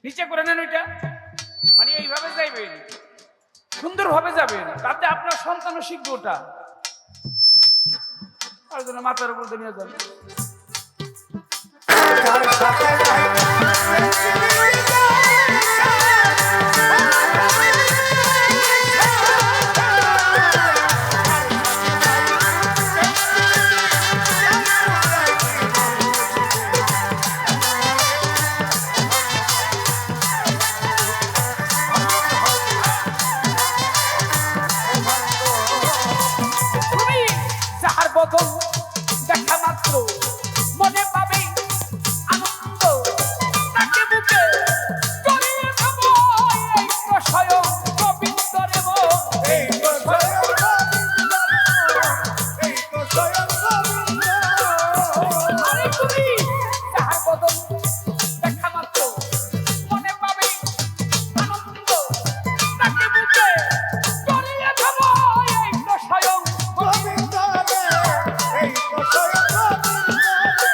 A: নিচে করে নেন ওইটা, মানে এইভাবে যাইবে। সুন্দরভাবে যাবেন, তাতে আপনার সন্তানও শিখবে ওটা। আর জন্য মাথার উপর দিয়ে নিয়ে যাবেন। তুমি যাহার বদন দেখা মাত্র মনে পাবে আনন্দ, তাকে বুকে জড়িয়ে নেব, এই তো স্বয়ং গোবিন্দ রে মন, এই তো স্বয়ং গোবিন্দ রে মন, এই তো স্বয়ং গোবিন্দ। আরে তুমি যাহার বদন দেখা মাত্র মনে পাবে আনন্দ, তাকে বুকে জড়িয়ে নেব, এই তো স্বয়ং গোবিন্দ রে, এই তো স্বয়ং গোবিন্দ রে,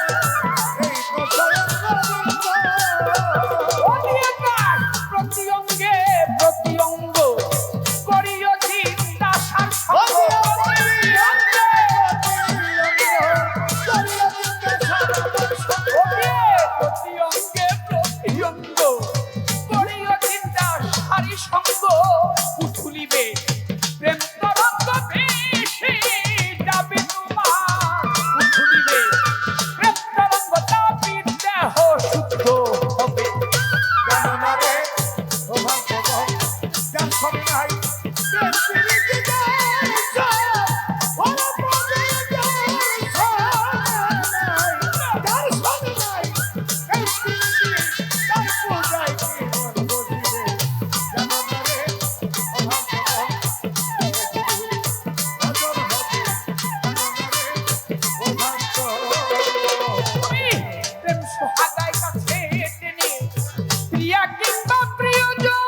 A: এই তো স্বয়ং গোবিন্দ। ওদিকে প্রতি অঙ্গে প্রতি অঙ্গ করিও চিন্তা সার সঙ্গ, প্রতি অঙ্গে প্রতি অঙ্গ করিও চিন্তা সারি সঙ্গ, উঠুলিবে প্রেম তরঙ্গ ভেসে যাবে তোমার, উঠুলিবে প্রেম তরঙ্গ তাপি দেহ শুদ্ধ হবে। জানো না রে ও ভগবান, যার সঙ্গে নাই প্রেম প্রীতি গাইছে, ওরে প্রেমে গাইছে নাই, যার সঙ্গে নাই এই প্রীতি তার পূজায় কি মন বসিবে। জানো না রে ও ভগবান, তুমি প্রেম সোহাগায় কাছে টেনে প্রিয়া কিংবা প্রিয়জন,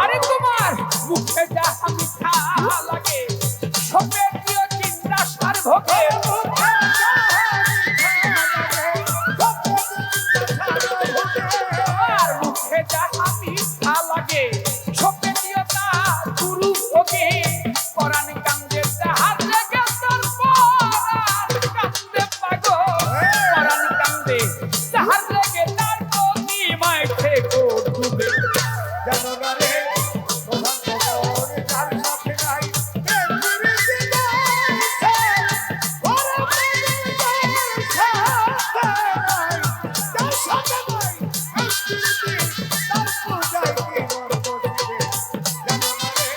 A: আরে তোমার মুখে যাহা মিঠা লাগে সবে প্রিয় চিন্তা সার ভোগে, তোমার মুখে যাহা মিঠা লাগে সবে প্রিয় তা গুরু ভোগে, পরাণ কান্দে যাহার লেগে তোর পরাণ কান্দে পাগল, পরাণ কান্দে যাহার লেগে তার প্রতিমায় থেকো ডুবে। জানো না রে ও ভগবান, যার সাথে নাই প্রেম প্রীতি গাইছে, ওরে প্রেমে গাইছে নাই, যার সাথে নাই এই প্রীতি তার পূজায় কি মন বসিবে। জানো না রে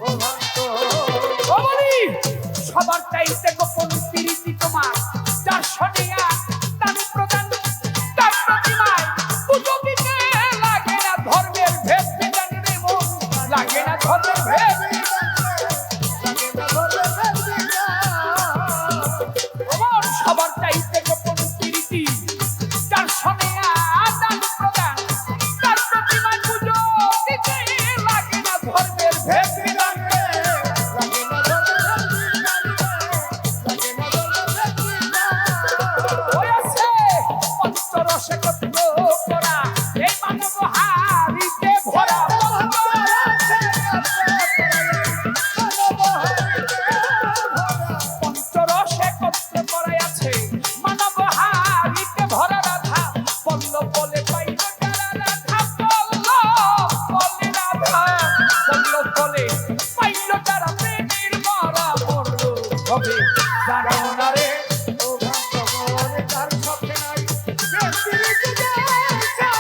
A: ও ভগবান, ও বলি সবার চাইতে গোপন প্রীতি তোমার, যার সনিয়া দান প্রদান তার প্রতিমায় পুজো দিতে লাগে না ধর্মের ভেদ বিধান রে মন, লাগে না ধর্মের ভেদ বিধান, লাগে না ধর্মের ভেদ বিধান। সবার চাইতে গোপন প্রীতি, যার সনিয়া দান প্রদান তার প্রতিমায় পুজো দিতে লাগে না ধর্মের ভেদ বিধান, লাগে না ধর্মের ভেদ বিধান, লাগে না ধর্মের ভেদ বিধান। ওই আছে পঞ্চরসে কত করা এই মানব হারিতে ভরা, পঞ্চরসে কত করা আছে মানব হারিতে ভরা, রাধা পল্লব বলে পাইল যারা, রাধা পল্লব বলে রাধা পল্লব বলে পাইল যারা, প্রেমের মরা মরল হবে। জানো না রে ও ভগবান, যার সাথে নাই প্রেম প্রীতি গাইছে,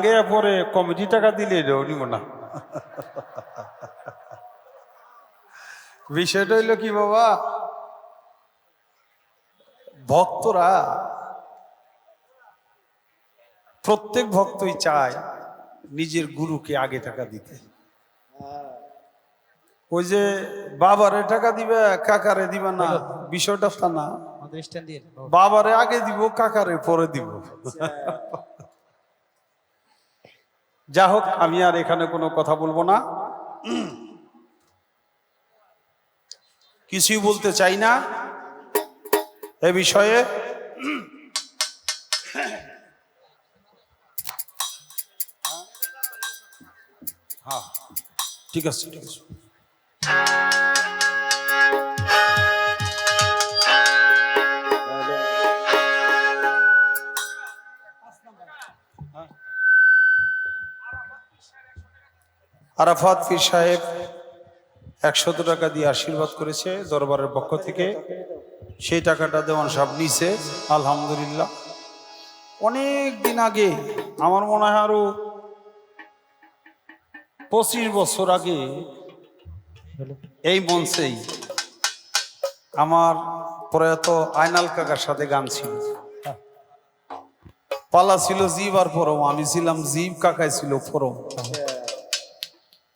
B: ভাঙ্গে পরে কমিটি টাকা দিলে এটাও নিব না। বিষয়টা হইল কি বাবা, ভক্তরা প্রত্যেক ভক্তই চায় নিজের গুরুকে আগে টাকা দিতে। ওই যে বাবারে টাকা দিবে কাকারে দিবে না, বিষয়টা তা না। বাবারে আগে দিব, কাকারে পরে দিব। যা হোক, আমি আর এখানে কোনো কথা বলবো না, কিছুই বলতে চাই না এ বিষয়ে। হ্যাঁ, ঠিক আছে, ঠিক আছে। আরাফাত পীর সাহেব 100 টাকা দিয়ে আশীর্বাদ করেছে দরবারের পক্ষ থেকে। সেই টাকাটা দেওয়ান সাহেব নিছে, আলহামদুলিল্লাহ। অনেক দিন আগে, আমার মনে হয় আরো 25 বছর আগে, এই মঞ্চেই আমার প্রয়াত আয়নাল কাকার সাথে গান ছিল। পালা ছিল জীব আর ফরম, আমি ছিলাম জীব, কাকাই ছিল ফরম।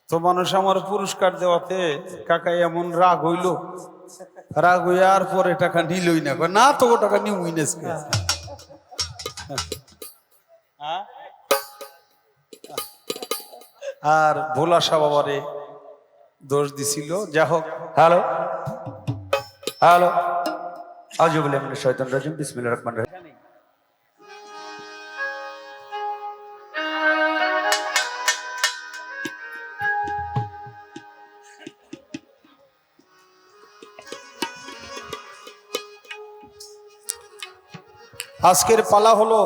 B: তো মানুষ আমার পুরস্কার দেওয়াতে কাকাই এমন রাগ হইল, রাগ হইয়ার পরে টাকা নিলই না, না তো টাকা নিউই না। আর ভোলা শাহ বাবারে দোষ দিছিল। যা হোক,
C: হ্যালো হ্যালো, আউযু বিল্লাহি মিনাশ শাইতানির রাজিম, বিসমিল্লাহির রহমানির রহিম।
B: আজকের পালা হলো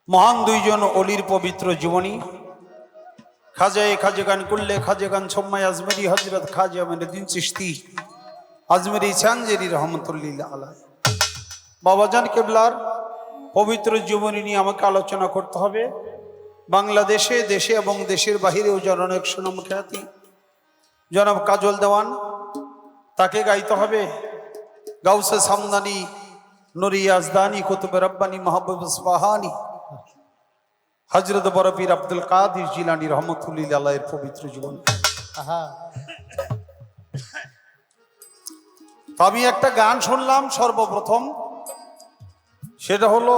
B: মহান দুইজন অলির পবিত্র জীবনী। খাজায়ে খাজগান কুল্লে খাজগান ছম্মাই আজমেরি হযরত খাজা মঈনুদ্দিন চিশতি আজমেরি চানজেরি রহমাতুল্লাহ আলাইহি। বাবাজান কেবলার পবিত্র জীবনী নিয়ে আমাকে আলোচনা করতে হবে। বাংলাদেশে, দেশে এবং দেশের বাহিরেও যার অনেক সুনাম খ্যাতি, জনাব কাজল দেওয়ান, তাকে গাইতে হবে। গাউসে সামদানি, নুরি ইয়াজদানি, কুতুব রব্বানি, মাহবুব ইসফাহানি, হযরত বড় পীর আব্দুল কাদির জিলানী রহমাতুল্লাহ আলাইহির পবিত্র জীবন। আমি একটা গান শুনলাম সর্বপ্রথম, সেটা হলো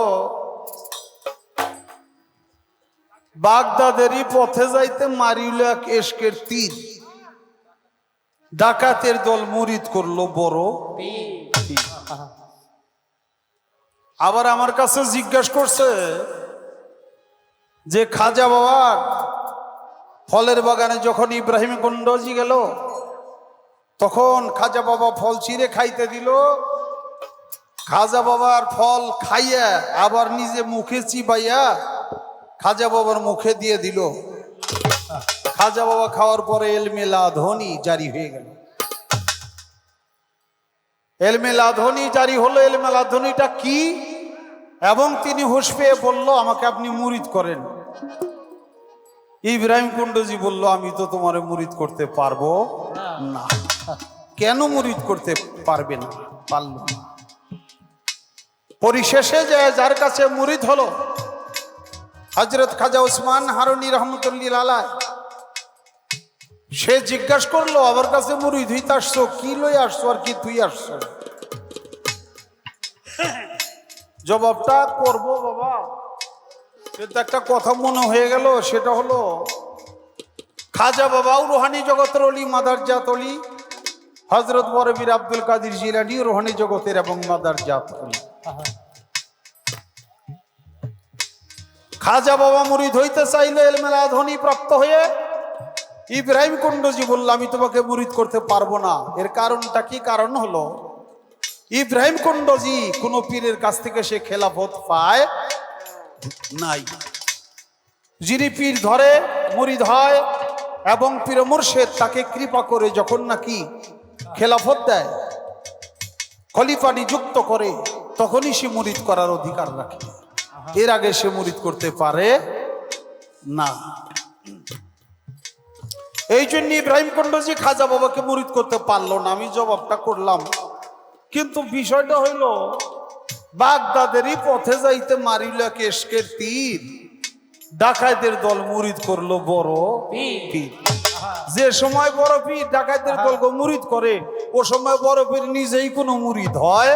B: বাগদাদেরই পথে যাইতে মারিল এক এশকের তীর, ডাকাতের দল মুরিদ করলো বড় পীর। আবার আমার কাছে জিজ্ঞাসা করছে যে খাজা বাবার ফলের বাগানে যখন ইব্রাহিম কুণ্ডজি গেল, তখন খাজা বাবা ফল ছিঁড়ে খাইতে দিল। খাজা বাবার ফল খাইয়া আবার নিজে মুখে চিবাইয়া খাজা বাবার মুখে দিয়ে দিল। খাজা বাবা খাওয়ার পরে এলমে লাধনী জারি হয়ে গেল। এলমে লাধনী জারি হলো। এলমে লাধনীটা কি? এবং তিনি হুঁশ পেয়ে বলল, আমাকে আপনি মুরিদ করেন। ইব্রাহিম কুণ্ডজি বলল, আমি তো তোমারে মুরিদ করতে পারবো না। কেন মুরিদ করতে পারবে না? পারল না। পরিশেষে যার কাছে মুরিদ হলো হযরত খাজা ওসমান হারুনি রহমতুল্লাহ আলাইহি, সে জিজ্ঞাসা করলো, আমার কাছে মুরিদ হইতে আসছো, কি লই আসছো আর কি তুই আসছো? জবাবটা করবো বাবা, কিন্তু একটা কথা মনে হয়ে গেল, সেটা হলো খাজা বাবাও রুহানি জগতের অলি, মাদারজাত অলি। হযরত বড় পীর আব্দুল কাদির জিলানী রুহানি জগতের এবং মাদারজাত অলি। খাজা বাবা মুরিদ হইতে চাইলে এলমে লাধনী প্রাপ্ত হয়ে ইব্রাহিম কুণ্ডজি বলল, আমি তোমাকে মুরিদ করতে পারবো না। এর কারণটা কি? কারণ হলো ইব্রাহিম কুণ্ডজি কোন পীরের কাছ থেকে সে খেলাফত পায় নাই। যিনি পীর ধরে মুরিদ হয় এবং পীর মুর্শিদ তাকে কৃপা করে যখন নাকি খেলাফত দেয়, খলিফা নিযুক্ত করে, তখনই সে মুরিদ করার অধিকার রাখে। এর আগে সে মুরিদ করতে পারে না। এই জন্য ইব্রাহিম কন্ডজি খাজা বাবাকে মুরিদ করতে পারলো না। আমি জবাবটা করলাম, কিন্তু বিষয়টা হইল বাগদাদেরই পথে যাইতে মারিল কেশকের তীর, ডাকাইতের দল মুরিদ করলো বড় পীর। যে সময় বড় পীর ডাকাইতের দলকে মুরিদ করে, ও সময় বড় পীর নিজেই কোনো মুরিদ হয়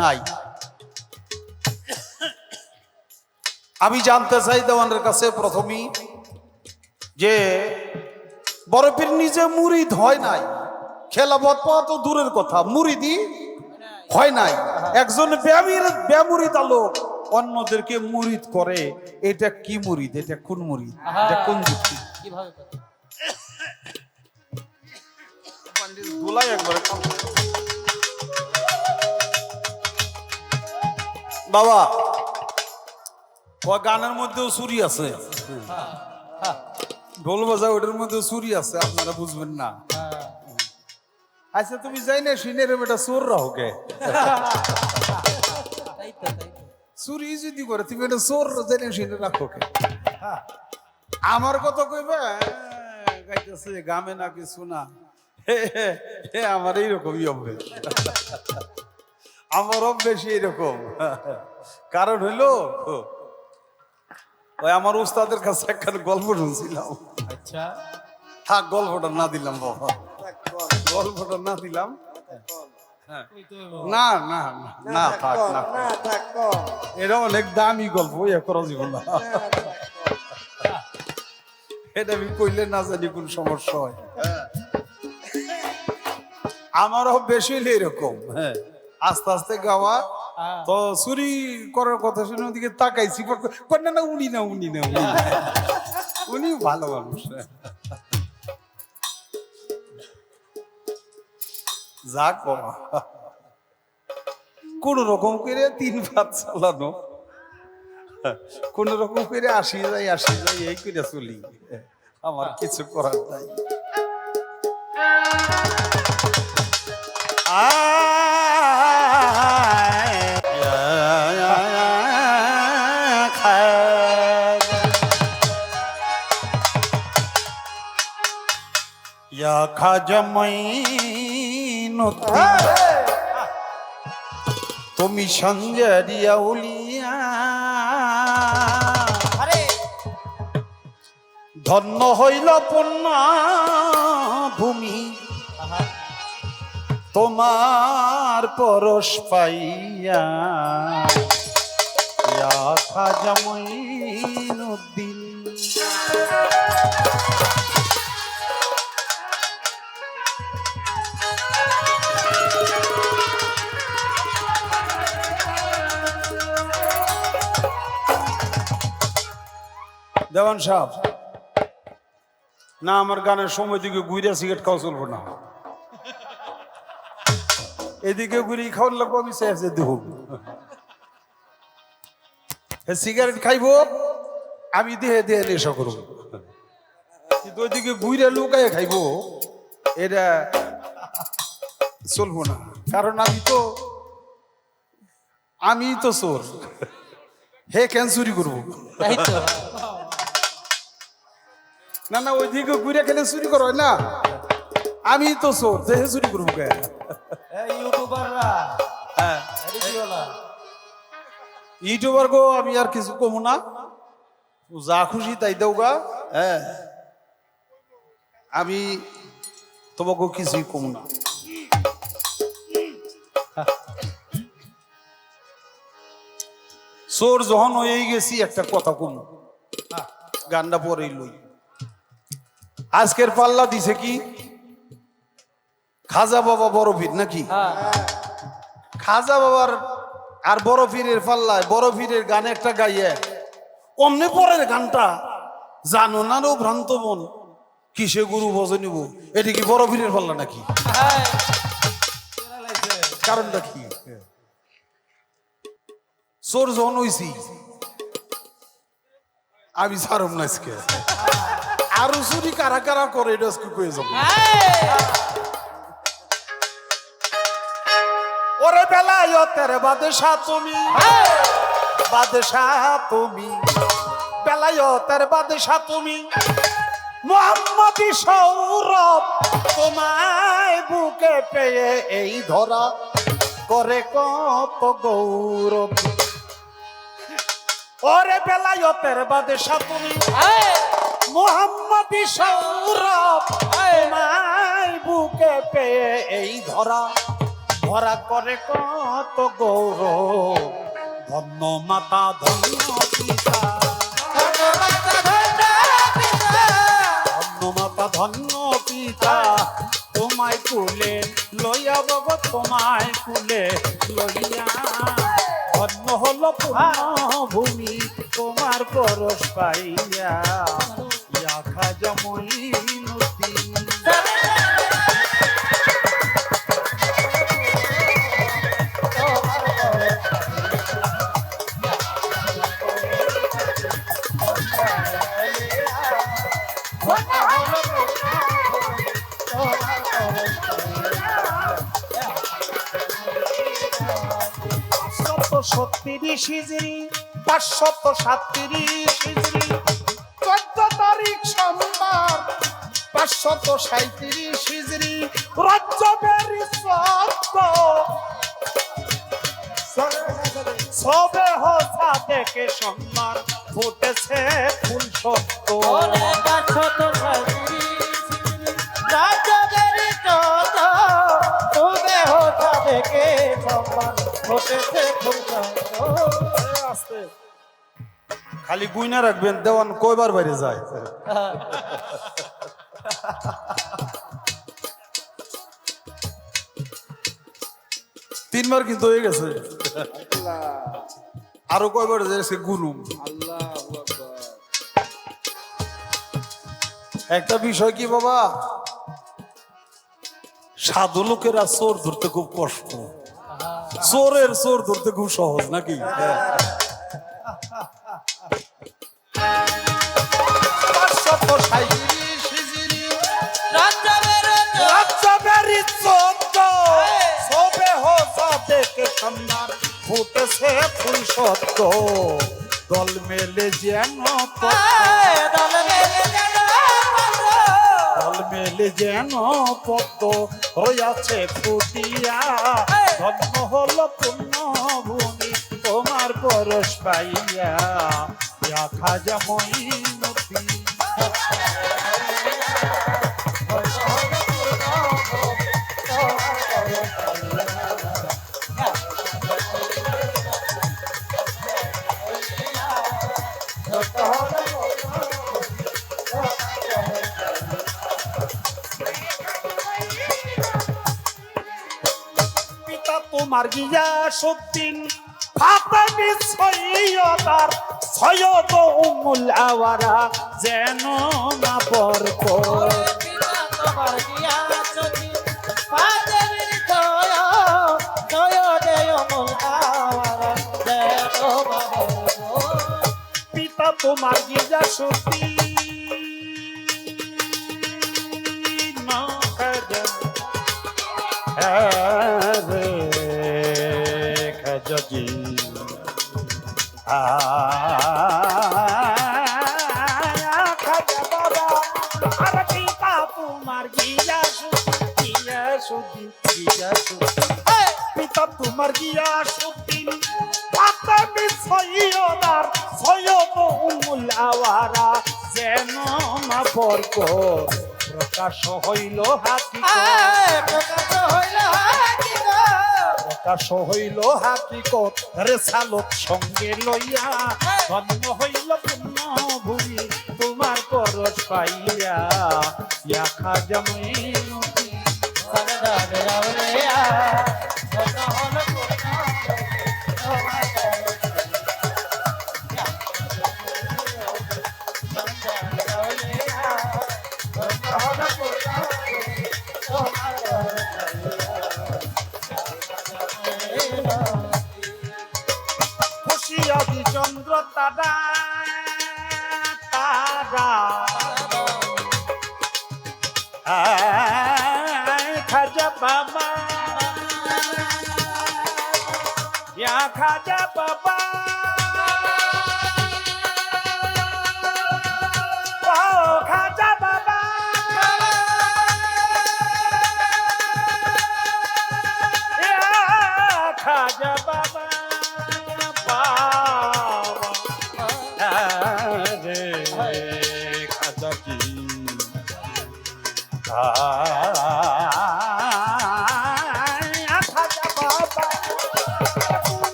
B: নাই। আমি জানতে চাই দেওয়ানের কাছে প্রথমেই যে বড় পীর নিজে মুরিদ হয় নাই, খেলাফত পাওয়া তো দূরের কথা, মুরিদই হয় নাই। একজন বেমুরিদ লোক অন্যদেরকে মুরিদ করে, এটা কি মুরিদ? এটা কোন মুরিদ? এটা কোন যুক্তি? বাবা, গানের মধ্যেও চুরি আছে, ঢোল বাজা ওটার মধ্যেও চুরি আছে, আপনারা বুঝবেন না। আচ্ছা তুমি যাই না শুনে রে বেটা চোর রাহকে, চুরি যদি করে তুমি এটা চোর যাই না শুনে রাখো কে? আমার কথা কইবে গাইতেছে গামে না কিছু না, আমার এইরকমই অভ্যেস, আমার অভ্যেস এইরকম। কারণ হইলো ওই আমার উস্তাদের কাছে একটা গল্প শুনছিলাম।
A: আচ্ছা,
B: থাক গল্পটা না দিলাম বাবা, গল্পটা না দিলাম। না না না থাক না, এটা অনেক দামি গল্প, ইয়ে করা জীবন না, এটা আমি কইলে না জানি কোন সমস্যা হয়। আমারও বেশি হইলে এরকম, হ্যাঁ আস্তে আস্তে গাওয়া তো চুরি করার কথা শুনে ওদিকে তাকাইছি, না না উনি না উনি না উনি, উনি ভালো মানুষ। যাক বাবা, কোন রকম করে 3 ভাত চালানো, কোন রকম করে আসি যাই এই করে চলি, আমার কিছু করার নাই। খাজা মাইনুদ্দিন তুমি সঞ্জারিয়া উলিয়া, ধন্য হইল পুণ্য ভূমি তোমার পরশ পাইয়া, খাজা মাইনুদ্দিন। দেওয়ান সাহেব, না আমার গানের সময় দিকে গুইরা সিগারেট খাওয়া চলবো না, এদিকে গুড়ি খাওয়ার লাগবো, আমি চেয়েছে দেব সিগারেট খাইবো, আমি দেহে দেহে নেশা করবো, কিন্তু ওইদিকে গুইরা লুকায় খাইবো, এটা চলবো না। কারণ আমি তো চোর, হে কেন চুরি করবো? না না ওইদিকে ঘুরে খেলে চুরি করো না, আমি তো চোর, দেহে চুরি করবো কে? ইউটিউবার গো আমি আর কিছু কমু না, যা খুশি তাই দেও গা, হ্যাঁ আমি তোমাকে কিছুই কমু না। চোর যখন হয়ে গেছি একটা কথা কম, গানটা পরেই লই। আজকের পাল্লা দিছে কি খাজা বাবা বড় পীর নাকি? খাজা বাবার আর বড় পীরের পাল্লায় বড় পীরের গানে একটা গাইয়ে অমনে পরের গানটা জানো না ও ভ্রান্ত মন কিসে গুরু ভজন নিব, এটি কি বড় পীরের পাল্লা নাকি? কারণটা কি? চোর যখন হইছি আমি ছাড়ম না আজকে, আরো চুরি কারা কারা করে এটা আজকে কয়ে যাব। ওরে বেলায়তের বাদশা তুমি, বাদশাহ তুমি, বেলায়েতের বাদশাহ তুমি, মুহাম্মদী সৌরভ তোমায় বুকে পেয়ে এই ধরা করে কত গৌরব। ওরে বেলায়েতের বাদশাহ তুমি, মুহাম্মদী সৌরভ তোমায় বুকে পেয়ে এই ধরা ধরা করে কত গৌরব। ধন্য মাতা ধন্য পিতা, ধন্য মাতা ধন্য পিতা, তোমায় কুলে লইয়া বগ, তোমায় কুলে লইয়া। ধন্য হলো ভূমি তোমার পরশ পাইয়া, ইয়া খাজা মঈনুদ্দিন। সত্তিরিশ হিজরি 537 হিজরি 14 তারিখ সোমবার 537 হিজরি রজবের 14 সবে হোসা দেখে সোমবার ফুটেছে ফুল সত্য। খালি গুইনা রাখবেন, দেওয়ান কয়বার বাইরে যায়। তিনবার কিন্তু হয়ে গেছে, আরো কয়বার যাচ্ছে গুনুম। একটা বিষয় কি বাবা, সাধু লোকেরা চোর ধরতে খুব কষ্ট, চোরের চোর ধরতে খুব সহজ নাকি? ফুটেছে ফুল সত্য, দল মেলে যেন দল মেলে যেন পদ্ম হইয়াছে ফুটিয়া। ধন্য হলো পূর্ণ ভূমি তোমার পরশ পাইয়া, ইয়া খাজা মঈনুদ্দিন। পিতা তোমার গিয়াসউদ্দিন ফাতেমী সৈয়দার সৈয়দ উম্মুল আওয়ারা যেন না বরক। পিতা তোমার গিয়াসউদ্দিন খাজাজি খাজা বাবা, আর পিতা তোমার গিয়াসউদ্দিন পিতা তোমার গিয়াসউদ্দিন ফাতেমী সৈয়দার সৈয়দ উম্মুল আওয়ারা যেন না বরক। প্রকাশ হইল হাকিকত রেসালত সঙ্গে লইয়া। ধন্য হইল পূর্ণ ভূমি তোমার পরশ পাইয়া, ইয়া খাজা মঈনুদ্দিন। খুশিয়াদি চন্দ্র তারা তারা খাজা বাবা, ইয়া খাজা বাবা,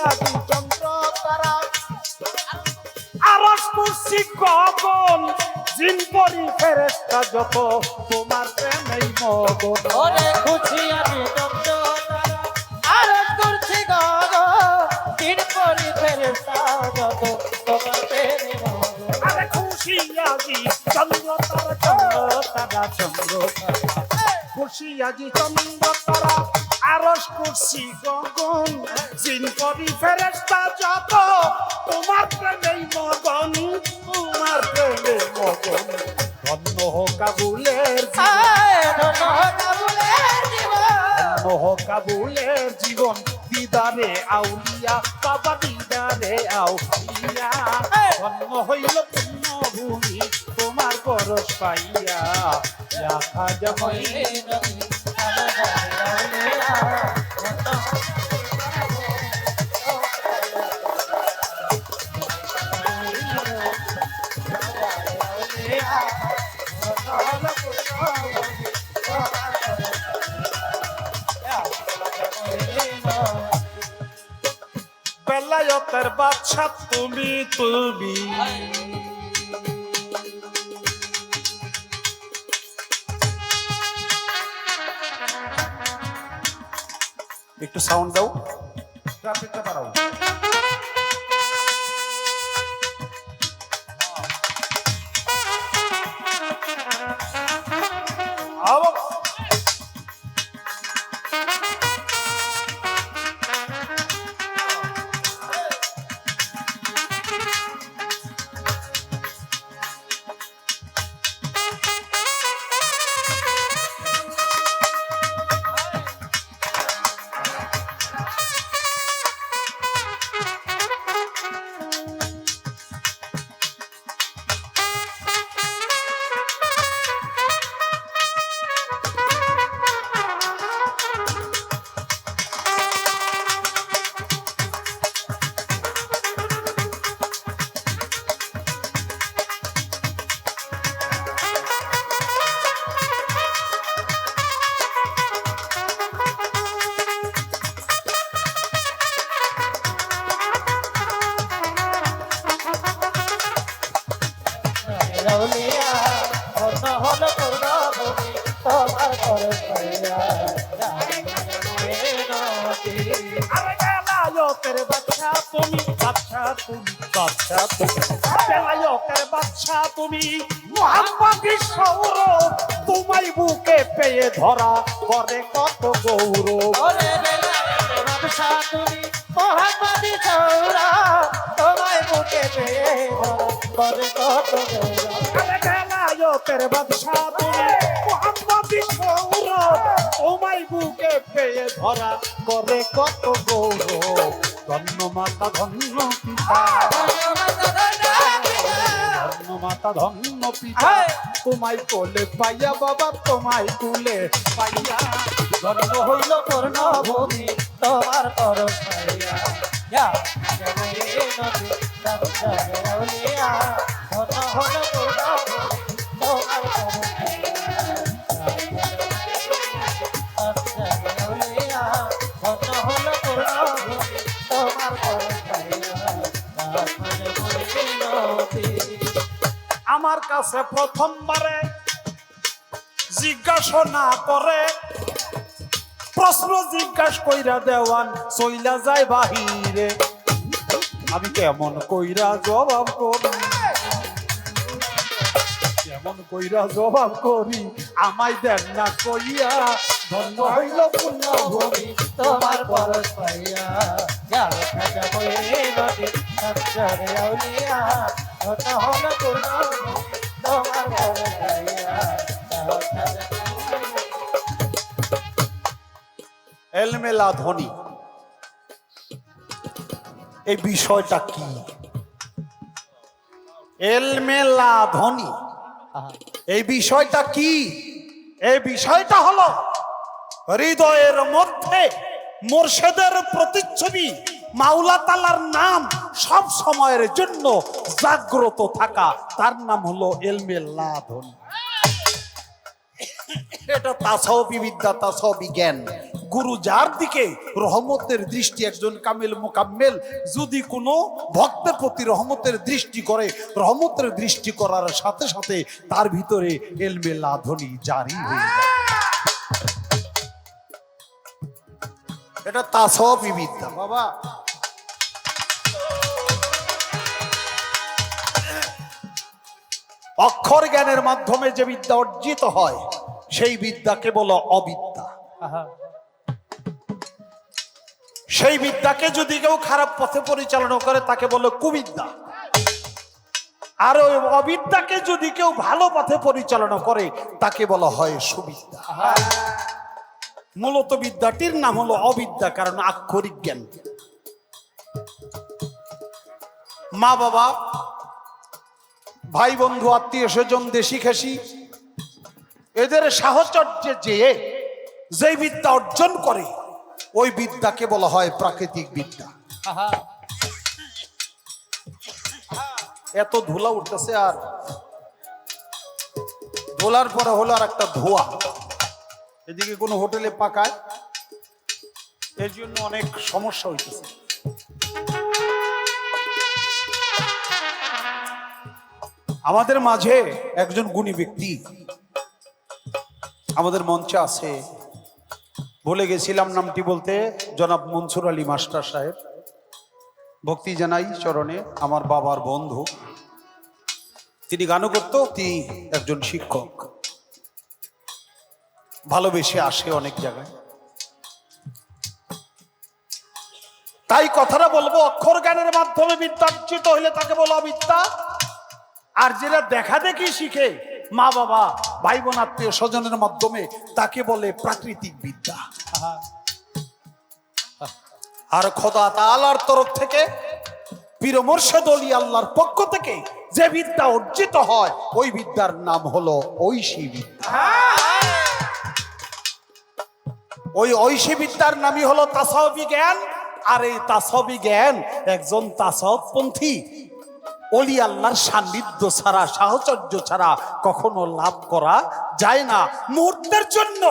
A: আদি চন্দ্র তারা আরশ কুরসি গগন জিন পরি ফেরেশতা যত তোমার প্রেমেই মগন
D: ওরে খুশি আমি চন্দ্র তারা আর করছি গগন দিন পরি ফেরেশতা যত তোমার প্রেমে মগ্ন
A: আরে খুশি আজি চন্দ্র তারা চন্দ্র তারা চন্দ্র তারা খুশি আজি চন্দ্র তারা আরশ কুরসি গগন জিন পরি ফেরেশতা যত তোমার প্রেমেই মগন তোমার প্রেমে মগন ধন্য হোক কাবুলের ধন্য হোক কাবুলের জীবন দিদারে আউলিয়া বাবা দিদারে আউলিয়া ধন্য হইল পূর্ণ ভূমি তোমার পরশ পাইয়া খাজা বেলায়েতের বাদশা তুমি তুমি একটু সাউন্ড দাও ট্রাফিকটা বাড়াও আও
D: রাউলিয়া হল হল করুণা ভূমি তোমার পরশ পাইয়া
A: আরে বেলায়েতের বাদশা তুমি বাদশা তুমি বাদশা তুমি বেলায়েতের বাদশা তুমি মুহাম্মদি সৌরভ তোমায় বুকে পেয়ে ধরা করে কত গৌরব
D: ওরে বেলায়েতের বাদশা তুমি মোহাম্মদি সৌরা তোমায় বুকে পেয়ে করে কত গৌরব
A: আরে বেলায়েতের বাদশা তুমি মুহাম্মদি সৌরভ তোমায় বুকে পেয়ে ধরা করে কত গৌরব ধন্য মাতা ধন্য পিতা ধন্য মাতা ধন্য পিতা তোমায় কোলে পাইয়া বাবা তোমায় কুলে পাইয়া
D: ধন্য হইল পূর্ণ ভূমি তোমার পরশ পাইয়া রাউলিয়া ধন্য হল পূর্ণ ভূমি তোমার পরশ পাইয়া ধন্য হল পূর্ণ ভূমি তোমার পরশ পাইয়া
A: আমার কাছে প্রথমবারে জিজ্ঞাসা না করে প্রশ্ন জিজ্ঞাসা কইরা দেওয়ান চইলা যায় বাহিরে আমি কেমন কইরা জবাব করি কেমন কইরা জবাব করি আমায় দেন না কইয়া ধন্য হইল পূর্ণ ভূমি
D: তোমার পরশ পাইয়া খাজা নদী সঞ্চারে আউলিয়া ধন্য হল পূর্ণ ভূমি তোমার পরশ পাইয়া
B: এলমেলা ধ্বনি এই বিষয়টা কি? এলমেলা ধ্বনি এই বিষয়টা কি? এই বিষয়টা হলো হৃদয়ের মধ্যে মুর্শিদের প্রতিচ্ছবি মাওলা তাআলার নাম সব সময়ের জন্য জাগ্রত থাকা, তার নাম হলো এলমেলা ধ্বনি। এটা তাসাউফি বিদ্যা, তাসাউফি জ্ঞান। গুরু যার দিকে রহমতের দৃষ্টি, একজন কামেল মুকাম্মেল যদি কোনো ভক্তের প্রতি রহমতের দৃষ্টি করে, রহমতের দৃষ্টি করার সাথে সাথে তার ভিতরে এলমে লাধনি জারি হয়ে যায়। এটা তাসাউফি বিদ্যা বাবা। অক্ষর জ্ঞানের মাধ্যমে যে বিদ্যা অর্জিত হয় সেই বিদ্যাকে বলো অবিদ্যা। সেই বিদ্যাকে যদি কেউ খারাপ পথে পরিচালনা করে তাকে বলে কুবিদ্যা। আর ওই অবিদ্যাকে যদি কেউ ভালো পথে পরিচালনা করে তাকে বলা হয় সুবিদ্যা। মূলত বিদ্যাটির নাম হলো অবিদ্যা, কারণ আক্ষরিক জ্ঞান। মা বাবা, ভাই বন্ধু, আত্মীয় স্বজন, দেশি খেসি, এদের সাহচর্যে যে বিদ্যা অর্জন করে ওই বিদ্যাকে বলা হয় প্রাকৃতিক বিদ্যা। এত ধুলা উঠতেছে, আর ধুলার পরে হলো আর একটা ধোয়া। এদিকে কোনো হোটেলে পাকায়, এর জন্য অনেক সমস্যা হইতেছে। আমাদের মাঝে একজন গুণী ব্যক্তি আমাদের মঞ্চে আছে, ভুলে গেছিলাম নামটি বলতে, জনাব মনসুর আলী মাস্টার সাহেব। ভক্তি জানাই চরণে, আমার বাবার বন্ধু। তিনি গানও করতো, তিনি একজন শিক্ষক, ভালোবেসে আসে অনেক জায়গায়। তাই কথাটা বলবো, অক্ষর জ্ঞানের মাধ্যমে বিদ্যা অর্জিত হইলে তাকে বলো অবিদ্যা। আর যেটা দেখা দেখি শিখে মা বাবা, ভাই বোন, আত্মীয় স্বজনের মাধ্যমে তাকে বলে প্রাকৃতিক বিদ্যা। আর খোদা তাআলার তরফ থেকে, পীর মুর্শিদ ওলি আল্লাহর পক্ষ থেকে যে বিদ্যা অর্জিত হয় ওই বিদ্যার নাম হলো ঐশী বিদ্যা। ওই ঐশী বিদ্যার নামই হলো তাসাউফি জ্ঞান। আর এই তাসাউফি জ্ঞান একজন তাসাউফপন্থী ওলি আল্লাহর সান্নিধ্য ছাড়া, সাহচর্য ছাড়া কখনো লাভ করা যায় না। মুহূর্তের জন্য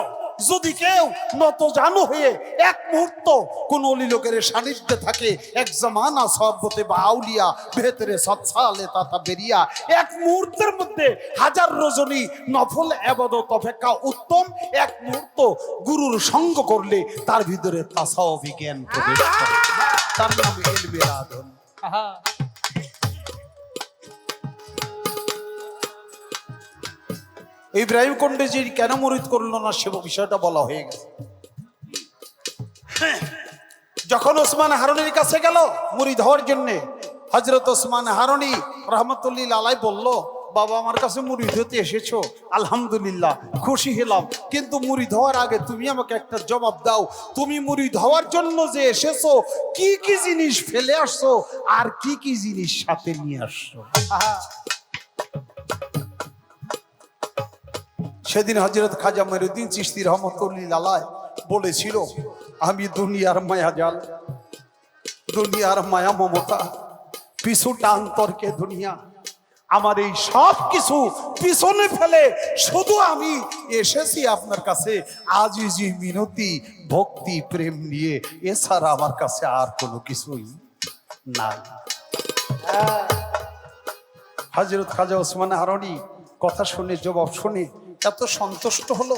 B: যদি কেউ নত জানু হয়ে এক মুহূর্ত কোন অলি লোকের সান্নিধ্যে থাকে, এক জামানা সহবতে বা আউলিয়া ভেতরে সৎসালে তাতা বেরিয়া, এক মুহূর্তের মধ্যে হাজার রজনী নফল ইবাদত অপেক্ষা উত্তম এক মুহূর্ত গুরুর সঙ্গ করলে তার ভিতরে তাসাউফি জ্ঞান প্রবেশ করে। তার নাম ইলমে লাদুন। ইব্রাহিম কন্ডেজি কেন মুরিদ করলো না সে বিষয়টা বলা হয়ে গেছে। যখন ওসমান হারুনির কাছে গেল মুরিদ হওয়ার জন্য, হযরত ওসমান হারুনি রহমতুল্লাহ আলাইহি বলল, বাবা আমার কাছে মুরিদ হতে এসেছো, আলহামদুলিল্লাহ খুশি হলাম, কিন্তু মুরিদ হওয়ার আগে তুমি আমাকে একটা জবাব দাও, তুমি মুরিদ হওয়ার জন্য যে এসেছো কি কি জিনিস ফেলে আসছো আর কি কি জিনিস সাথে নিয়ে আসছো। সেদিন হযরত খাজা মঈনুদ্দিন চিশতি রহমতুল্লাহ আলাইহি বলেছিল, আমি দুনিয়ার মায়াজাল, দুনিয়ার মায়া মমতা, পিছু টান তর্কে দুনিয়া, আমার এই সব কিছু পিছনে ফেলে শুধু আমি এসেছি আপনার কাছে আজিজি মিনতি ভক্তি প্রেম নিয়ে, এছাড়া আমার কাছে আর কোনো কিছুই নাই। হযরত খাজা ওসমান হারুনি কথা শুনে, জবাব শুনে এত সন্তুষ্ট হলো,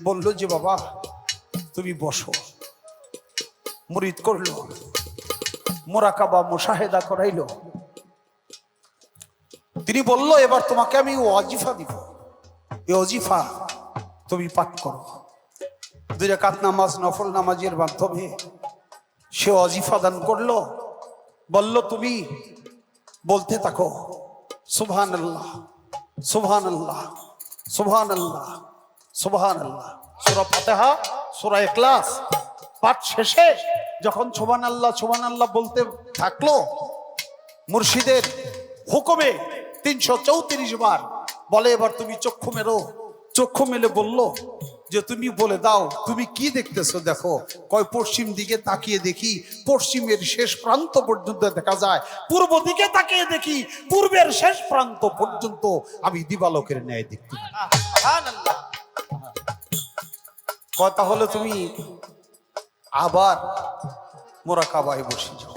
B: বলল যে বাবা তুমি বসো। মুরিদ করলো, মুরাকাবা মুশাহেদা করাইলো। তিনি বলল, এবার তোমাকে আমি ওয়াজিফা দিব, এই ওয়াজিফা তুমি পাঠ করো। 2 রাকাত নামাজ নফল নামাজের মাধ্যমে সে ওয়াজিফা দান করলো। বলল তুমি বলতে থাকো সুবহানাল্লাহ সুবহানাল্লাহ সুবহানাল্লাহ সুবহানাল্লাহ। সূরা ফাতিহা, সূরা ইখলাস পাঠ শেষে যখন সুবহানাল্লাহ সুবহানাল্লাহ বলতে থাকলো, মুর্শিদের হুকুমে 334 বার বলে, এবার তুমি চক্ষু মেলো। চক্ষু মেলে বলল যে তুমি বলে দাও তুমি কি দেখতেছো। দেখো, কয় পশ্চিম দিকে তাকিয়ে দেখি পশ্চিমের শেষ প্রান্ত পর্যন্ত দেখা যায়, পূর্ব দিকে তাকিয়ে দেখি পূর্বের শেষ প্রান্ত পর্যন্ত আমি দিবালোকের ন্যায় দেখতে পাই। কথা হলো তুমি আবার মোরাকাবায় বসে যাও।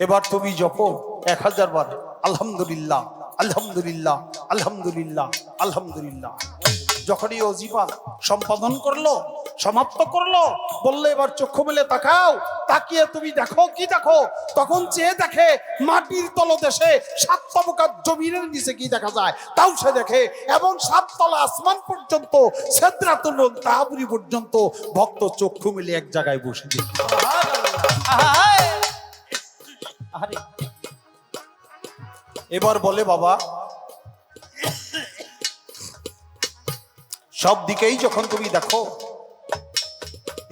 B: এবার তুমি জপো 1000 বার আলহামদুলিল্লাহ আলহামদুলিল্লাহ আলহামদুলিল্লাহ আলহামদুলিল্লাহ। যখনই ওজিফা সম্পাদন করলো, সমাপ্ত করলো, বললে এবার চক্ষু মেলে তাকাও। তাকিয়ে তুমি দেখো, কি দেখো? তখন চেয়ে দেখে মাটির তলদেশে 7 তবকার জমিনের নিচে কি দেখা যায় তাও সে দেখে, এবং 7 তলা আসমান পর্যন্ত, সিদরাতুল মুনতাহা পর্যন্ত ভক্ত চক্ষু মেলে এক জায়গায় বসে দেখে।
D: আরে
B: এবার বলে বাবা, সব দিকেই যখন তুমি দেখো,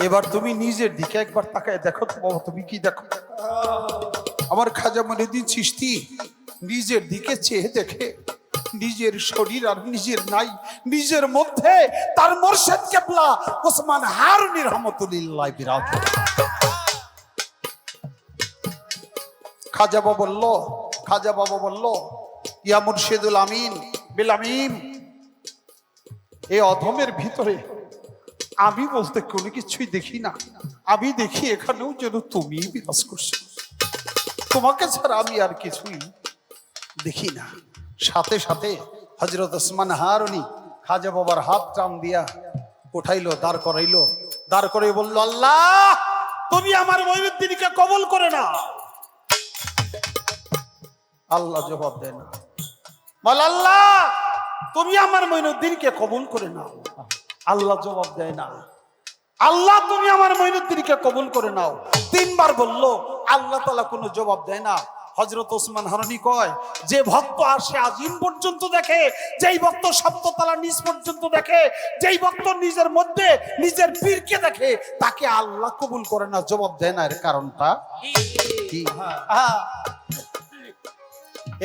B: এবার তুমি নিজের দিকে একবার তাকায় দেখো তো বাবা, তুমি কি দেখো? আমার খাজা মঈনুদ্দিন চিশতি নিজের দিকে চেয়ে দেখে নিজের শরীর আর নিজের নাই, নিজের মধ্যে তার মুর্শিদ কেবলা ওসমান হারুনি রহমতুল্লাহ বিরাজ। খাজা বাবা বলল ইয়া মুর্শিদুল আমিন বিল আমিন, এই অধমের ভিতরে আমি বলতে কোনো কিছুই দেখি না। আমি দেখি এখানেও যেন তুমি বিরাজ করছো, তোমাকে ছাড়া আমি আর কিছুই দেখি না। সাথে সাথে হযরত ওসমান হারুনি খাজা বাবার হাত টান দিয়া উঠাইলো, দাঁড় করাইলো, দাঁড় করে বলল আল্লাহ তুমি আমার মঈনুদ্দিনকে কবুল করে না। আল্লাহ জবাব দেয় না, বল আল্লাহ তুমি আমার মঈনুদ্দিনকে কবুল করে নাও। আল্লাহ জবাব দেয় না, আল্লাহ তুমি আমার মঈনুদ্দিনকে কবুল করে নাও। 3 বার বলল, আল্লাহ তাআলা কোনো জবাব দেয় না। হযরত ওসমান হারুনি কয়, যে ভক্ত আরশে আজিম পর্যন্ত দেখে, যেই ভক্ত সপ্ততলা নিচ পর্যন্ত দেখে, যেই ভক্ত নিজের মধ্যে নিজের পীরকে দেখে, তাকে আল্লাহ কবুল করে না, জবাব দেয় না। এর কারণটা কি?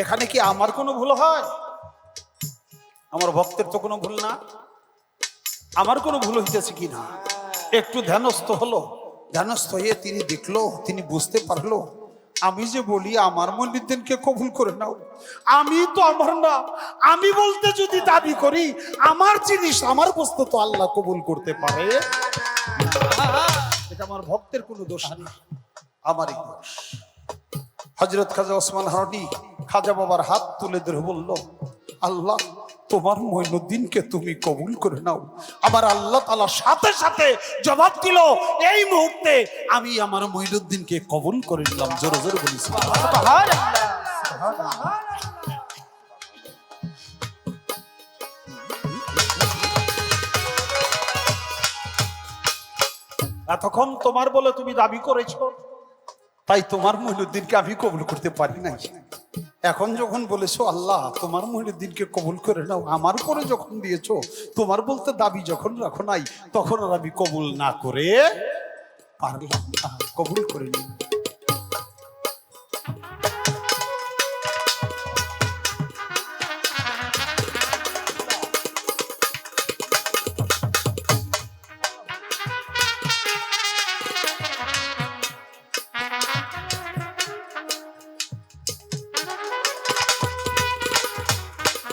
B: এখানে কি আমার কোনো ভুল হয়? আমার ভক্তের তো কোনো ভুল না। আমার কোনো ভুল হইতেছে কি না? একটু ধ্যানস্থ হলো, ধ্যানস্থ হয়ে তিনি দেখলো, তিনি বুঝতে পারলো আমি যে বলি আমার মঈনুদ্দিনকে কবুল করে নাও, আমি তো আমার না। আমি বলতে যদি দাবি করি আমার জিনিস, আমার বস্তু তো আল্লাহ কবুল করতে পারে। এটা আমার ভক্তের কোনো দোষ না, আমারই দোষ। হযরত খাজা ওসমান হারুনি খাজা বাবার হাত তুলে ধরে বলল, আল্লাহ তোমার মঈনুদ্দিনকে তুমি কবুল করে নাও। আমার আল্লাহ তাআলা সাথে সাথে জবাব দিল, এই মুহূর্তে আমি আমার মঈনুদ্দিনকে কবুল করে নিলাম। জোরে জোরে বলি সুবহানাল্লাহ। এতক্ষণ তোমার বলে তুমি দাবি করেছো, তাই তোমার মঈনুদ্দিনকে আমি কবুল করতে পারি নাই। এখন যখন বলেছো আল্লাহ তোমার মঈনুদ্দিনকে কবুল করে নাও, আমার পরে যখন দিয়েছো, তোমার বলতে দাবি যখন রাখো নাই, তখন আর আমি কবুল না করে পারলাম না, কবুল করে নিই।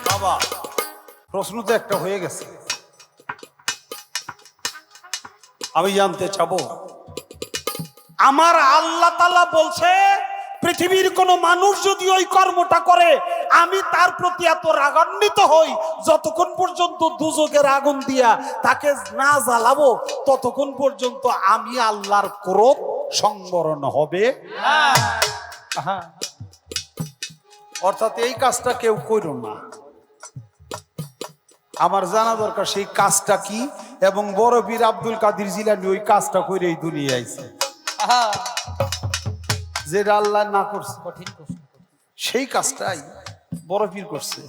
B: বাবা প্রশ্ন তো একটা হয়ে গেছে, আমি জানতে চাবো, আমার আল্লাহ তাআলা বলছে পৃথিবীর কোন মানুষ যদি ওই কর্মটা করে আমি তার প্রতি এত রাগান্বিত হই, যতক্ষণ পর্যন্ত দুজকের আগুন দিয়া তাকে না জ্বালাবো ততক্ষণ পর্যন্ত আমি আল্লাহর ক্রোধ সংবরণ হবে না। অর্থাৎ এই কাজটা কেউ করো না। আমার জানা দরকার সেই কাজটা কি, এবং বড় পীর আব্দুল কাদের জিলানী ওই কাজটা করে এই দুনিয়ায় আইছে, যেটা আল্লাহ না করছে, সেই কাজটাই বড় পীর করছে।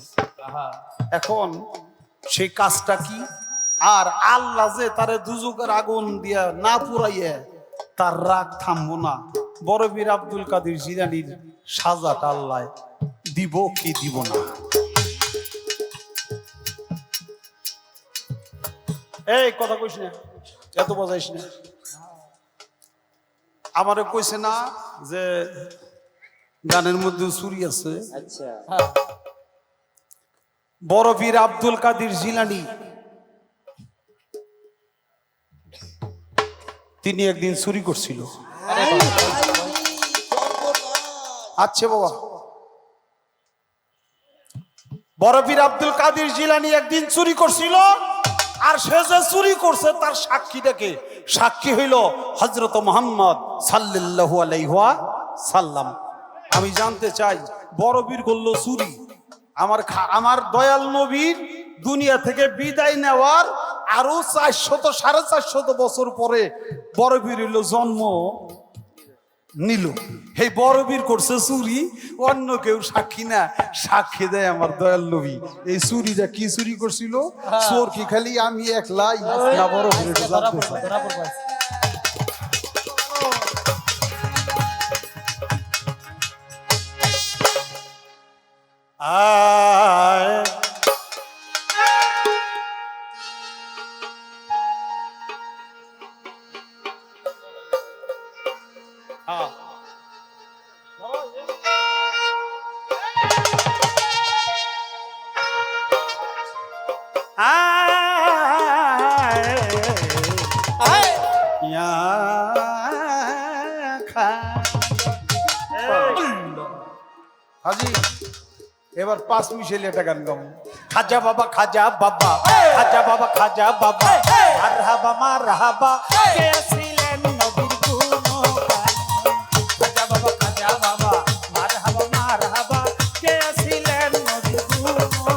B: এখন সেই কাজটা কি, আর আল্লাহ যে তারে দুজকের আগুন দিয়া না পুরাইয়ে তার রাগ থামবো না, বড় পীর আব্দুল কাদের জিলানীর সাজাটা আল্লাহ দিব কি দিব না? এই কথা কইস না, এত বোঝাইস না। আমারে কইছে না যে গানের মধ্যে চুরি আছে।
D: আচ্ছা
B: বড় পীর আব্দুল কাদের জিলানী তিনি একদিন চুরি করছিল। আচ্ছা বাবা, বড় পীর আব্দুল কাদের জিলানী একদিন চুরি করছিল, আর সে যে চুরি করছে তার সাক্ষীটাকে সাক্ষী হইল হযরত মুহাম্মদ সাল্লাল্লাহু আলাইহি সাল্লাম। আমি জানতে চাই, বড় পীর করলো চুরি, আমার দয়াল নবীর দুনিয়া থেকে বিদায় নেওয়ার আরো 400-450 বছর পরে বড় পীর হইল জন্ম নিল। এই বড় পীর করছে চুরি, অন্য কেউ সাক্ষী না, সাক্ষী দেয় আমার দয়াল নবী। এই চুরিটা কি চুরি করছিল? চোর কি খালি আমি একলাই না বড় পীর? আয় হাজি, এবার 5 মিশাইলে একটা গান গাবো। খাজা বাবা, খাজা বাবা, খাজা বাবা, খাজা বাবা, মারহাবা মারহাবা, কে ছিলেন নবীর গুণগান। খাজা বাবা, খাজা বাবা, মারহাবা মারহাবা, কে ছিলেন নবীর গুণগান।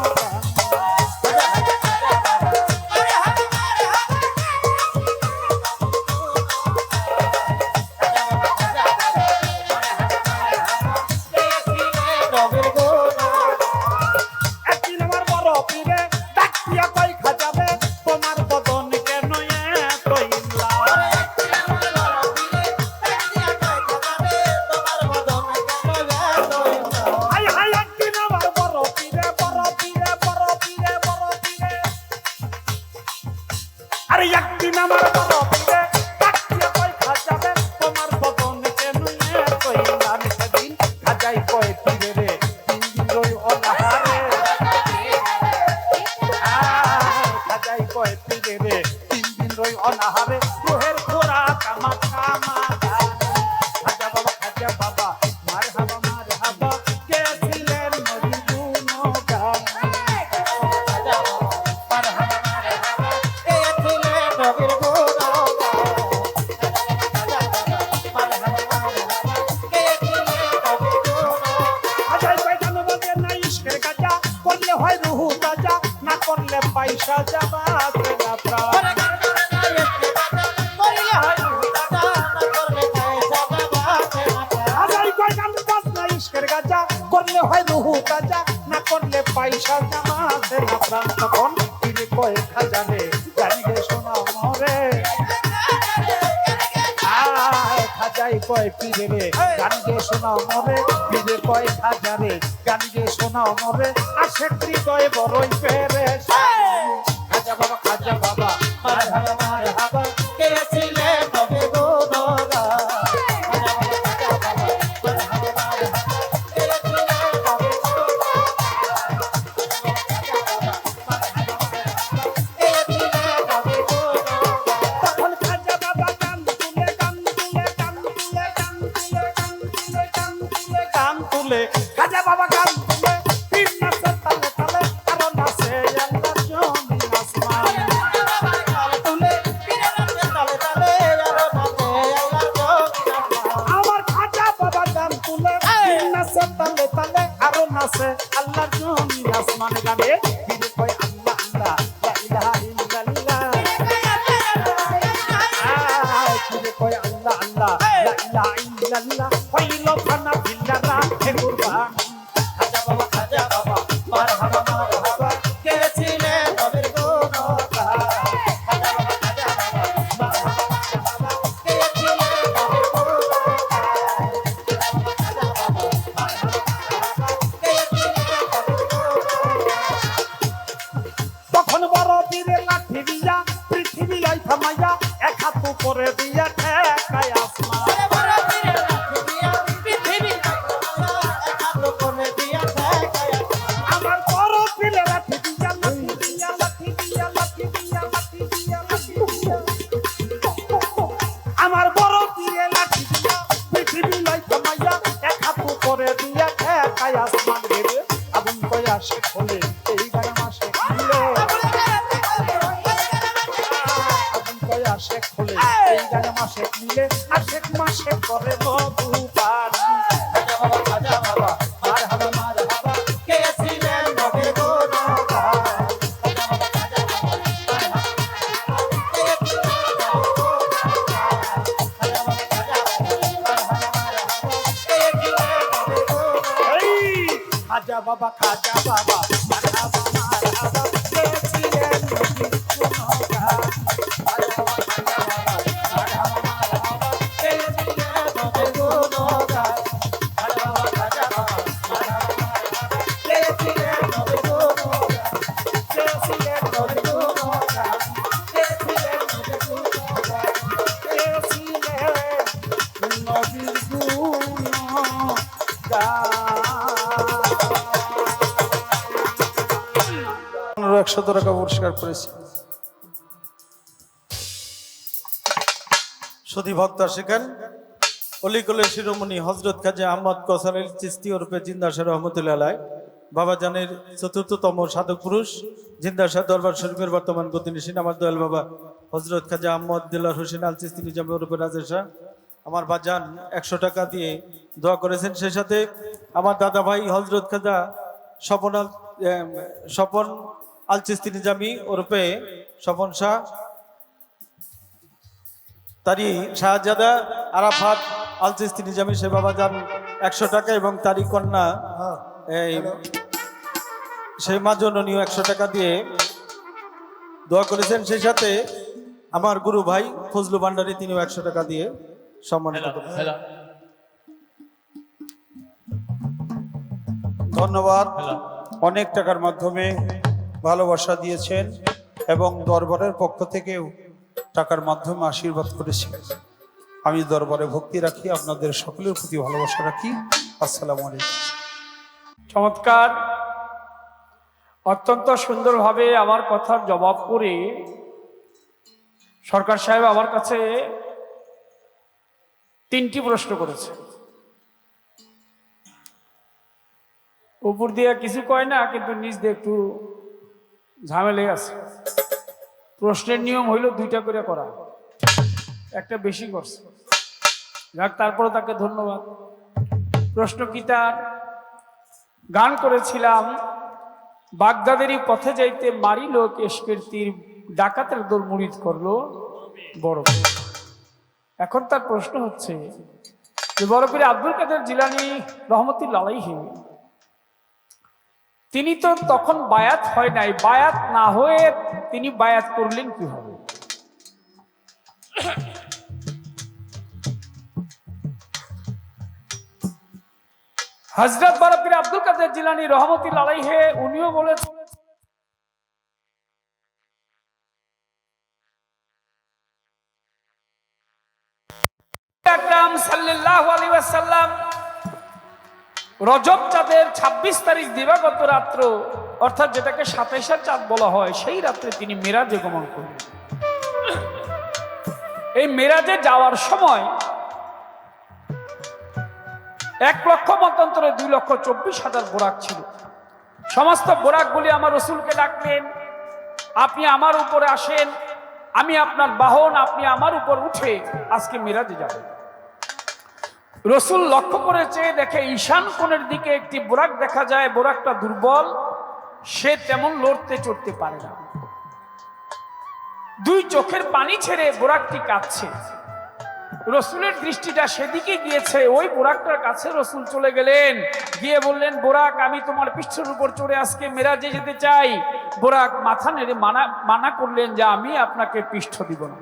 B: একদিন আমার বড় পীরে ডাক দিয়া কই, খাজাবে তোমার বদন কেন এত ইমলা? হাই হাই, একদিন আমার বড় পীরে, বড় পীরে, বড় পীরে, বড় পীরে, আরে একদিন আমার বড় পীরে ডাক দিয়া কই, খাজাবে তোমার বদন কেন এত ইমলা? সেদিন খাজাই কয়, পীরে রে 3 দিন রই অনাহারে। খাজাই কয়, পীরে রে 3 দিন রই অনাহারে, রুহের খোরাক আমার খামা। খাজা বাবা, খাজা বাবা, মারহাবা মারহাবা, কে ছিলেন নবীর গুণগান। খাজা বাবা, মারহাবা মারহাবা, কে ছিলেন নবীর গুণগান। খাজা বাবা, মারহাবা মারহাবা, কে ছিলেন নবীর গুণগান। খাজাই কয়, জানো বলে না ইশকের গাজা, করলে হয় রুহু তাজা, না করলে পয়সা যাবা না প্রাণ। খাজাই কয়, জানো না ইশকের গাজা, করলে হয় রুহু তাজা, না করলে পয়সা যাবা না প্রাণ। তখন পীরে কয়, খাজা রে জানিয়ে শোনা মরে। খাজাই কয়, পীরে রে জানিয়ে শোনা মরে। পীরে কয়, খাজা রে জানিয়ে শোনা মরে, আশেক হৃদয় বড়ই পেরেশান। খাজা বাবা, খাজা বাবা, মারহাবা মারহাবা, কে ছিলেন নবীর গুণগান। খাজা বাবা, খাজা বাবা, মারহাবা মারহাবা, কে ছিলেন নবীর গুণগান। খাজা বাবা, খাজা বাবা, মারহাবা মারহাবা, কে ছিলেন নবীর গুণগান। তখন খাজা বাবা গান তুলে, গান তুলে, গান তুলে, গান তুলে, গান তুলে, গান তুলে, গান তুলে, খাজা বাবা গান তুলে, পীর নাচে তালে তালে, আরো নাচে আল্লাহর জমিন আসমান। আমার খাজা বাবা গান তুলে, পীর নাচে তালে তালে, আরো নাচে আল্লাহর জমিন আসমান। গানে পীরে কয়, আল্লাহ আল্লাহ, লা ইলাহা ইল্লাল্লাহ। পীরে কয়, আল্লাহ আল্লাহ, লা ইলাহা ইল্লাল্লাহ, হইল ফানা বিল্লাহ রাখে কুরবান। খাজা বাবা, খাজা বাবা, মারহাবা মারহাবা, কে ছিলেন নবীর গুণগান। খাজা বাবা, খাজা বাবা, মারহাবা মারহাবা, কে ছিলেন নবীর গুণগান। খাজা বাবা, খাজা বাবা, মারহাবা মারহাবা, কে ছিলেন নবীর গুণগান।
A: মাসে খোলে এই গানে মাসে খুলে আগুন কয় আসে খোলে এই গানে মাসে খুলে আশেক মাসে করে মধু পানি
D: খাজা বাবা মার হাবা কে ছিলেন নবীর গুণগান খাজা বাবা মার হাবা কে ছিলেন নবীর গুণগান
A: এই খাজা বাবা মারহাবা মারহাবা কে ছিলেন নবীর গুণগান নবীর গুণগান
B: 100 টাকা পুরস্কার করেছি। সুধী ভক্ত শিখেন অলিকুলের শিরোমণি হজরত খাজা আহমদ কসার চিস্তি ওরফে জিন্দা শাহ রহমতুল্লাহ আলাইহ বাবাজানের চতুর্থতম সাধক পুরুষ জিন্দা শাহ দরবার শরীফের বর্তমান গতিনিসীন আমার দয়াল বাবা হজরত খাজা আহমদ দিল্লার হোসেন আল চিস্তি নিজামী ওরফে রাজের শাহ আমার বাজান 100 টাকা দিয়ে দোয়া করেছেন। সেই সাথে আমার দাদা ভাই হজরত খাজা স্বপন আল চিস্তি নিজামী ওরফে স্বপন শাহ তারই শাহজাদা আরাফাত আল চিস্তি নিজামী সে বাবা যান 100 টাকা এবং তারই কন্যা এই সেই মাজননীয় 100 টাকা দিয়ে দোয়া করেছেন। সেই সাথে আমার গুরু ভাই ফজলু ভান্ডারী তিনিও 100 টাকা দিয়ে সম্মানিত করেছেন। ধন্যবাদ। অনেক টাকার মাধ্যমে ভালোবাসা দিয়েছেন এবং দরবারের পক্ষ থেকেও টাকার মাধ্যমে আশীর্বাদ করেছেন। আমি দরবারে ভক্তি রাখি, আপনাদের সকলের প্রতি ভালোবাসা রাখি। আসসালামু আলাইকুম।
A: চমৎকার, অত্যন্ত সুন্দরভাবে আমার কথার জবাব করে সরকার সাহেব আমার কাছে 3টি প্রশ্ন করেছে। উপর দিয়ে কিছু কয় না, কিন্তু নিচ দিয়ে একটু ঝামেলাই আছে। প্রশ্নের নিয়ম হইল 2টা করে করা, একটা বেশি করছে। যাক, তারপরে তাকে ধন্যবাদ। প্রশ্ন কি তার? গান করেছিলাম, বাগদাদেরই পথে যাইতে মারিল কেশকের তীর, ডাকাতের দল মুরিদ করলো বড়। এখন তার প্রশ্ন হচ্ছে যে বড় পীর আব্দুল কাদের জিলানী রহমতুল্লাহ আলাইহি তিনি তো তখন বায়াত হয় নাই, বায়াত না হয়ে তিনি বায়াত করলেন কিভাবে? হযরত বড় পীর আব্দুল কাদের জিলানী রহমতুল্লাহ আলাইহি উনিও বলেছেন আকরাম সাল্লাল্লাহু আলাইহি ওয়াসাল্লাম রজব চাঁদের 26 তারিখ দিবাগত রাত্র, অর্থাৎ যেটাকে 27 চাঁদ বলা হয়, সেই রাত্রে তিনি মেরাজে গমন করলেন। এই মেরাজে যাওয়ার সময় 1 লক্ষ মতান্তরে 2,24,000 বোরাক ছিল। সমস্ত বোরাকগুলি আমার রসুলকে ডাকলেন, আপনি আমার উপরে আসেন, আমি আপনার বাহন, আপনি আমার উপর উঠে আজকে মেরাজে যাবেন। রসুল লক্ষ্য করে চেয়ে দেখে ঈশান কোণের দিকে একটি বোরাক দেখা যায়। বোরাকটা দুর্বল, সে তেমন লড়তে চড়তে পারে না। 2 চোখের পানি ছেড়ে বোরাকটি কাঁদছে। রসুলের দৃষ্টিটা সেদিকে গিয়েছে। ওই বোরাকটার কাছে রসুল চলে গেলেন, গিয়ে বললেন, বোরাক, আমি তোমার পৃষ্ঠের উপর চড়ে আজকে মেরাজে যেতে চাই। বোরাক মাথা নেড়ে মানা করলেন যে আমি আপনাকে পৃষ্ঠ দিব না।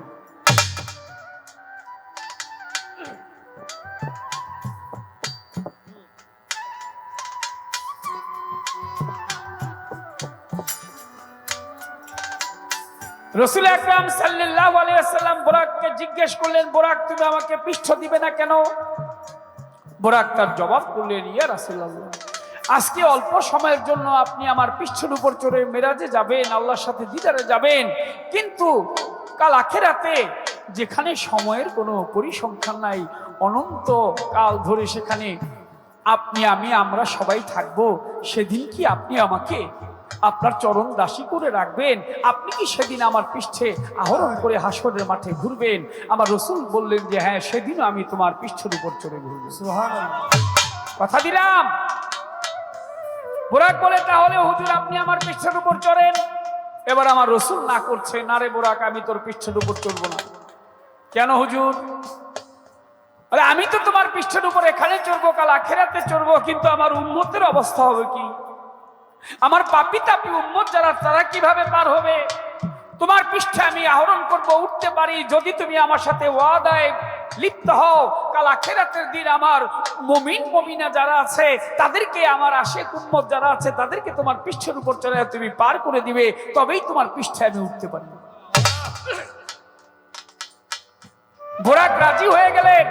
A: রসুল আকরাম সাল্লাল্লাহু আলাইহি ওয়াসাল্লাম বোরাককে জিজ্ঞেস করলেন, বোরাক, তুমি আমাকে পৃষ্ঠ দিবে না কেন? বোরাক তার জবাব করলেন, ইয়া রাসূলুল্লাহ, আজকে অল্প সময়ের জন্য আপনি আমার পৃষ্ঠের উপর চড়ে মেরাজে যাবেন, আল্লাহর সাথে দিদারে যাবেন, কিন্তু কাল আখিরাতে যেখানে সময়ের কোনো পরিসংখ্যান নাই, অনন্ত কাল ধরে সেখানে আপনি আমি আমরা সবাই থাকবো, সেদিন কি আপনি আমাকে আপনার চরণ দাসী করে রাখবেন? আপনি কি সেদিন আমার পৃষ্ঠে আহরণ করে হাসরের মাঠে ঘুরবেন? আমার রসুল বললেন যে হ্যাঁ, সেদিনও আমি তোমার পৃষ্ঠের উপর চড়ে ঘুরবো। কথা দিলাম। বোরাক বলে, তাহলে হুজুর আপনি আমার পৃষ্ঠের উপর চড়েন। এবার আমার রসুল না করছে, না রে বোরাক, আমি তোর পৃষ্ঠের উপর চড়বো না। কেন হুজুর? আরে আমি তো তোমার পৃষ্ঠের উপর এখানে চড়বো, কাল আখিরাতে চড়বো, কিন্তু আমার উম্মতের অবস্থা হবে কি? আমার পাপী তাপী উম্মত যারা, তারা কিভাবে পার হবে? তোমার পৃষ্ঠে আমি আহরণ করব, উঠতে পারি যদি তুমি আমার সাথে ওয়াদায় লিপ্ত হও। কাল আখিরাতের দিন আমার মুমিন মুমিনা যারা আছে তাদেরকে, আমার আশিক উম্মত যারা আছে তাদেরকে তোমার পৃষ্ঠের উপর চড়ে তুমি পার করে দিবে, তবেই তোমার পৃষ্ঠে আমি উঠতে পারি। বোরাক রাজি হয়ে গেলেন।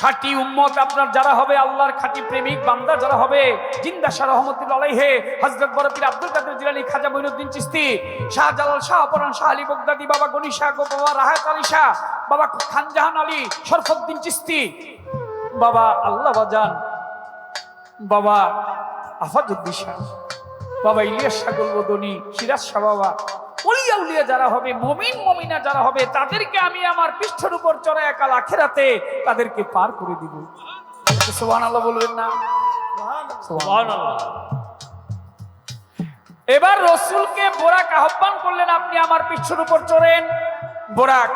A: খাঁটি উম্মত আপনার যারা হবে, আল্লাহর খাঁটি প্রেমিক বান্দা যারা হবে, জিন্দা শাহ রহমতুল্লাহ আলাইহি, হযরত বড় পীর আব্দুল কাদের জিলানী, খাজা মঈনুদ্দিন চিশতি, শাহ জালাল, শাহ পরান, শাহ আলী বগদাদি, বাবা গনি শাহ, বাবা রাহাত আলী শাহ, বাবা খানজাহান আলী, শরফুদ্দিন চিশতি, বাবা আল্লাহ বাজান, বাবা আফাদুদ্দিন শাহ, বাবা ইলিয়াস শাহ গোলবদনী, সিরাজ শাহ, বাবা ওলিয়া উলিয়া যারা হবে, মুমিন মুমিনা যারা হবে, তাদেরকে আমি আমার পৃষ্ঠের উপর চড়ায় কাল আখিরাতে তাদেরকে পার করে দিব। সুবহানাল্লাহ বলবেন না? সুবহানাল্লাহ। এবার রসুলকে বোরাক আহ্বান করলেন, আপনি আমার পৃষ্ঠের উপর চড়েন। বোরাক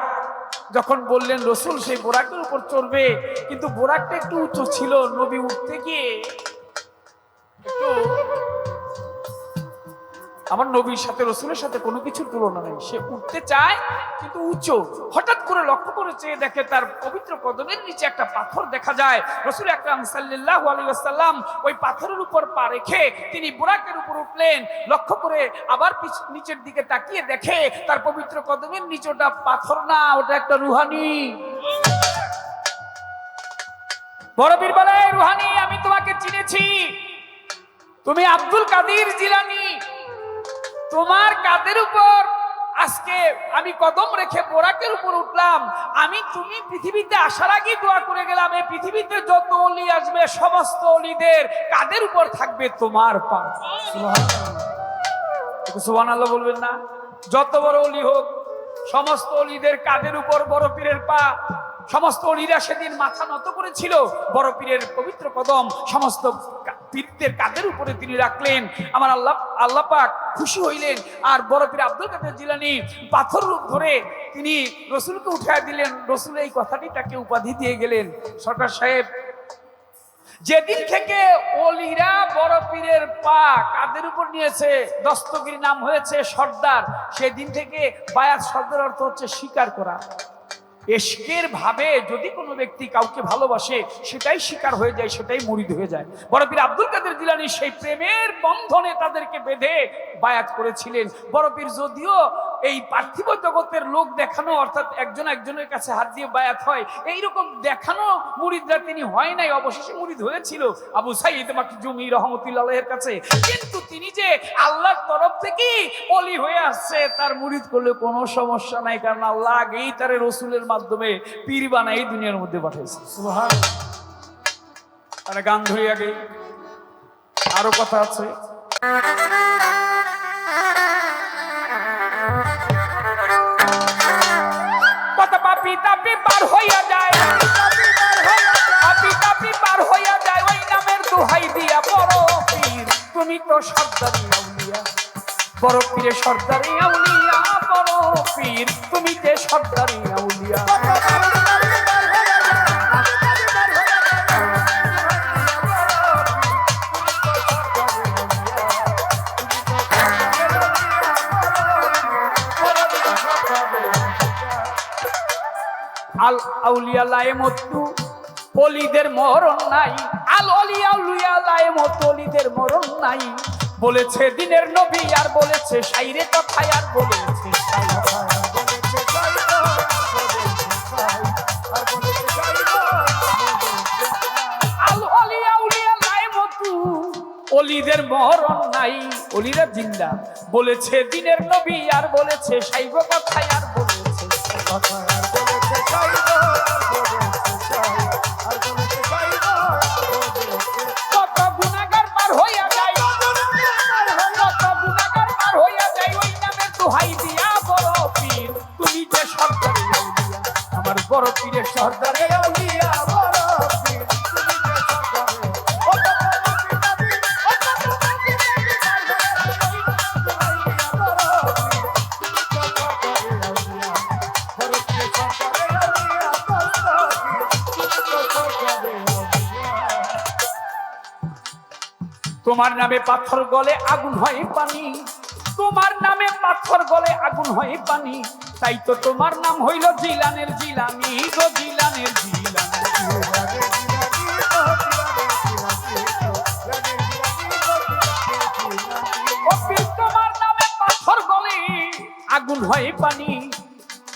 A: যখন বললেন, রসুল সেই বোরাকের উপর চড়বে, কিন্তু বোরাকটা একটু উঁচু ছিল। নবী উঠতে গিয়ে একটু, আমার নবীর সাথে রসুলের সাথে কোনো কিছুর তুলনা নেই। সে উঠতে চায় কিন্তু উঁচু। হঠাৎ করে লক্ষ্য করে চেয়ে দেখে তার পবিত্র কদমের নিচে একটা পাথর দেখা যায়। রসুল আকরাম সাল্লাল্লাহু আলাইহি ওয়াসাল্লাম ওই পাথরের উপর পা রেখে তিনি বুরাকের উপর উঠলেন। লক্ষ্য করে আবার নিচের দিকে তাকিয়ে দেখে তার পবিত্র কদমের নিচে ওটা পাথর না, ওটা একটা রুহানি। বড় পীর বলে, রুহানি আমি তোমাকে চিনেছি, তুমি আব্দুল কাদের জিলানী। তোমার কাদের উপর আজকে আমি কদম রেখে বোরাকের উপর উঠলাম। তুমি পৃথিবীতে আসার আগে দোয়া করে গেলাম, এই পৃথিবীতে যত ওলি আসবে সমস্ত ওলিদের কাদের উপর থাকবে তোমার পা। সুবহানাল্লাহ বলবেন না? যত বড় ওলি হোক, সমস্ত ওলিদের কাদের উপর বড় পীরের পা। সমস্ত ওলিরা সেদিন মাথা নত করেছিল, বড় পীরের পবিত্র কদম সমস্ত পীরদের কাদের উপরে তিনি রাখলেন। আমার আল্লাহ পাক খুশি হইলেন। আর বড় পীর আব্দুল কাদের জিলানী পাথর রূপ ধরে তিনি রসুলকে উঠায় দিলেন। রসুল এই কথাটি তাকে উপাধি দিয়ে গেলেন, সরকার সাহেব, যেদিন থেকে ওলিরা বড় পীরের পা কাদের উপর নিয়েছে, দস্তগির নাম হয়েছে সর্দার। সেদিন থেকে বায়াত শব্দের অর্থ হচ্ছে স্বীকার করা। এশকের ভাবে যদি কোনো ব্যক্তি কাউকে ভালোবাসে, সেটাই শিকার হয়ে যায়, সেটাই মুরিদ হয়ে যায়। বড় পীর আব্দুল কাদের জিলানী সেই প্রেমের বন্ধনে তাদেরকে বেঁধে বায়াত করেছিলেন। বড় পীর যদিও এই পার্থিব জগতের লোক দেখানো, অর্থাৎ একজন একজনের কাছে হাত দিয়ে বায়াত হয়, এইরকম দেখানো মুরিদরা তিনি হয় নাই। অবশেষে মুরিদ হয়েছিল আবু সাইদ মাকজুমি রহমতুল্লাহ আলাইহির কাছে, কিন্তু তিনি যে আল্লাহর তরফ থেকে ওলি হয়ে আসছে, তার মুরিদ করলে কোনো সমস্যা নাই, কারণ আল্লাহ আগেই তার রসুলের মাধ্যমে পীর বানাই দুনিয়ার মধ্যে পাঠাইছে। সুবহানাল্লাহ। গান ধরে আগে আরো কথা আছে। কত পাপী তাপী পার হইয়া যায়, পাপী তাপী পার হইয়া যায়, ওই নামের দোহাই দিয়া বড় পীর তুমি তো সর্দারি আউলিয়া। বড় পীরে সর্দারি আউলিয়া, বড় পীর তুমি যে সর্দারি আউলিয়া। আল আউলিয়া লায়েমতু, ওলিদের মরণ নাই। আল আউলিয়া আউলিয়া লায়েমতু, ওলিদের মরণ নাই। বলেছে দিনের নবী, আর বলেছে শাইরে কথায়, আর বলেছে আল আউলিয়া আউলিয়া লায়েমতু, ওলিদের মরণ নাই, ওলিরা জিন্দা। বলেছে দিনের নবী, আর বলেছে শাইব কথায়, আর বলেছে কথায়, আর বলেছে শাইব, আর বলেছে শাইব, আর বলেছে শাইব। তোমার নামে পাথর গলে আগুন হয় পানি, তোমার নামে পাথর গলে আগুন হয় পানি, তাই তো তোমার নাম হইল জিলানের জিলানি গো জিলানের জিলানি। ও পীর তোমার নামে পাথর গলে আগুন হয় পানি,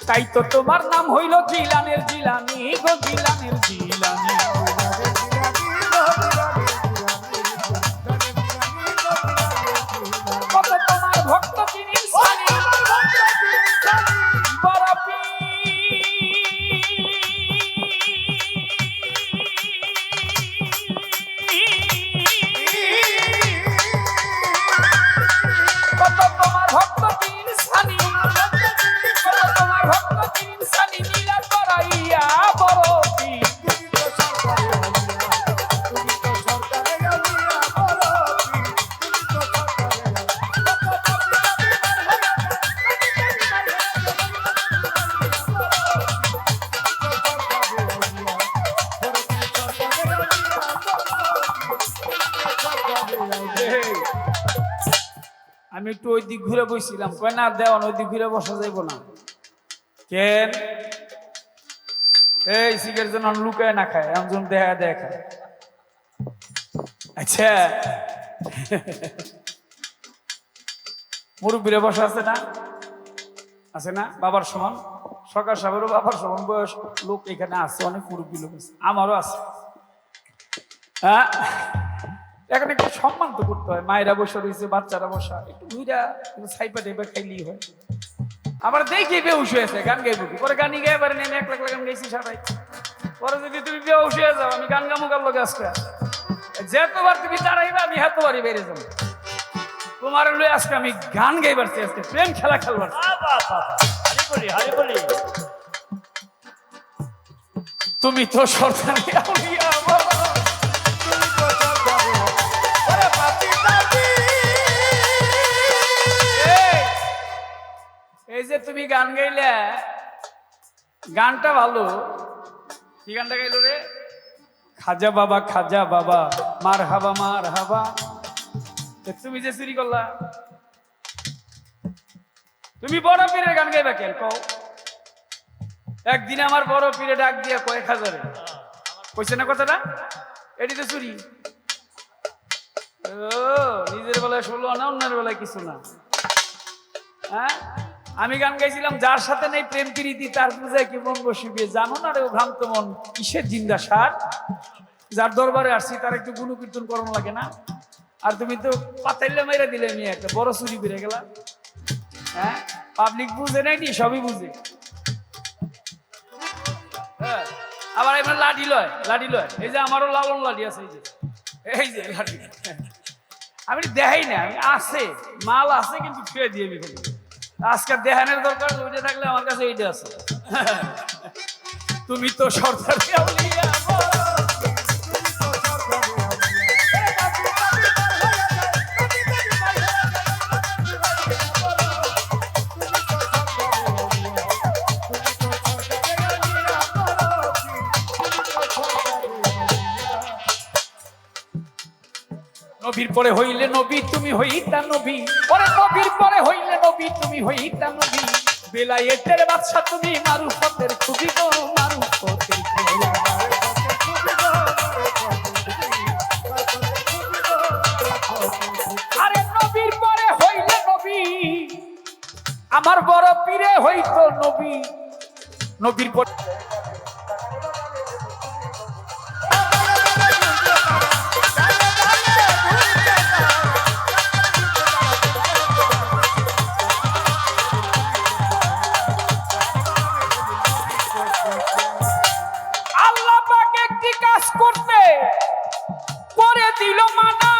A: তাই তো তোমার নাম হইল জিলানের জিলানি গো জিলানের জিলানি। কত তোমার ভক্ত চিনির সানি বড় কত তোমার ভক্ত চিনির সানি, কত তোমার ভক্ত চিনির সানি নীলা করাইয়া বড় পীর। আমি একটু ওই দিক ঘুরে বসছিলাম, কয় না দেওয়ান ওই দিক ঘুরে বসা যাইব না। কেন এই সিগারেট যেন লুকায় না খায়, এমন দেখা দেখা। আচ্ছা মুরব্বীরা বসা আছে না, আছে না? বাবার সমান, সকাল সাহেবেরও বাবার সমান বয়স লোক এখানে আছে, অনেক মুরব্বী লোক আছে, আমারও আছে। হ্যাঁ, এখানে একটু সম্মান তো করতে হয়। মায়েরা বসে রয়েছে, বাচ্চারা বসা, একটু ঘুরা সাইপা টাইপা খাইলেই হয়। আবার দেখি বেউস হয়েছে, গান গাইব কি পরে? গানই গাই পারেন, আমি 1 লাখ গান গাইছি সবাই। পরে যদি তুমি বেউস হয়ে যাও, আমি গান গামো গাল লোক আজকে যেতবার তুমি দাঁড়াইবে আমি হেতবারই বেড়ে যাবো। তোমার লই আজকে আমি গান গাইবার চাই, আজকে প্রেম খেলা খেলবার। তুমি তো সরকারি আউলিয়া বাবা, এই যে তুমি গান গাইলে, গানটা ভালো। কি গানটা গাইলো রে? খাজা বাবা খাজা বাবা মার হাবা মার হাবা। তুমি যে চুরি করলা, তুমি বড় পীরের গান গাইবা কেন কও? একদিন আমার বড় পীরে ডাক দিয়া কয়েক হাজারে কইছে না কথাটা, এটি তো চুরি। ও নিজের বেলায় 16 আনা, অন্যের বেলায় কিছু না। হ্যাঁ, আমি গান গাইছিলাম যার সাথে নেই প্রেম প্রীতি তার পূজায় কি মন বসিবে, জানো না রে ভ্রান্ত মন কিসের জিন্দা সার। যার দরবারে আসছি তার একটু গুণ কীর্তন করানো লাগে না? আর তুমি তো পাতাইলে মেরে দিলে, মেয়ে একটা বড় চুরি করে গেলা। হ্যাঁ, পাবলিক বুঝে নাই, সবই বুঝে। হ্যাঁ, আবার এবার লাঠি লয়, লাঠি লয়। এই যে আমারও লালন লাঠি আছে, এই যে লাঠি। আমি দেখাই না, আমি আছে মাল আছে কিন্তু ছুঁয়ে দিয়ে আমি ফেলি। আজকে দেহানের দরকার, ওইটা থাকলে আমার কাছে এইটা আছে। তুমি তো সরকারি আউলিয়া নবীর পরে হইলে নবী তুমি হইতা নবী, পরে নবীর পরে হইলে নবী তুমি হইতা নবী। বেলায়েতের বাদশা তুমি, মারুফতের খুবই গো মারুফতের খুবই। আরে নবীর পরে হইলে নবী, আমার বড় পীরে হইতো নবী। নবীর পরে দিল মানা,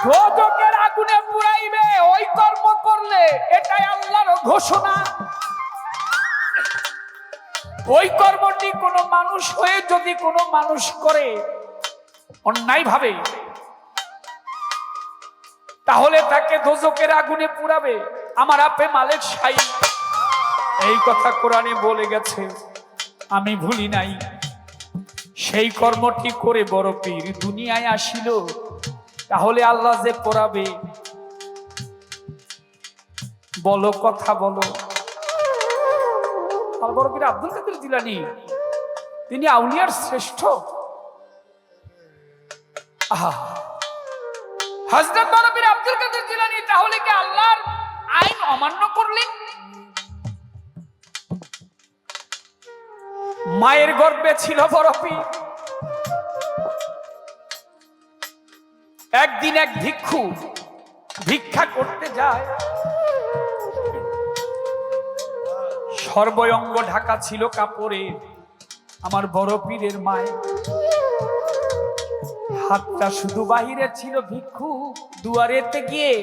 A: দোজখের আগুনে পুরাইবে ওই কর্ম করলে, এটাই আল্লাহর ঘোষণা। ওই কর্মটি কোনো মানুষ হয়ে যদি কোনো মানুষ করে অন্যায় ভাবে, তাহলে তাকে দোজকের আগুনে পুড়াবে। আমার আপে মালিক সাই এই কথা কোরআনে বলে গেছে, আমি ভুলি নাই। সেই কর্মটি করে বড় পীর দুনিয়ায় আসিল, তাহলে আল্লাহ যে পড়াবে। বলো কথা বলো। বড় পীর আব্দুল কাদের জিলানী তিনি আউলিয়ার শ্রেষ্ঠ। হযরত বড় পীর আব্দুল কাদের জিলানী তাহলে কি আল্লাহর আইন অমান্য করলেন? মায়ের গর্ভে ছিল বড় পীর। একদিন এক ভিক্ষু ভিক্ষা করতে যায়, সর্বঙ্গ ঢাকা ছিল কাপড়ে। আমার বড় পীরের মায়ের হাতটা শুধু বাহিরে ছিল। ভিক্ষু দুয়ারেতে গিয়ে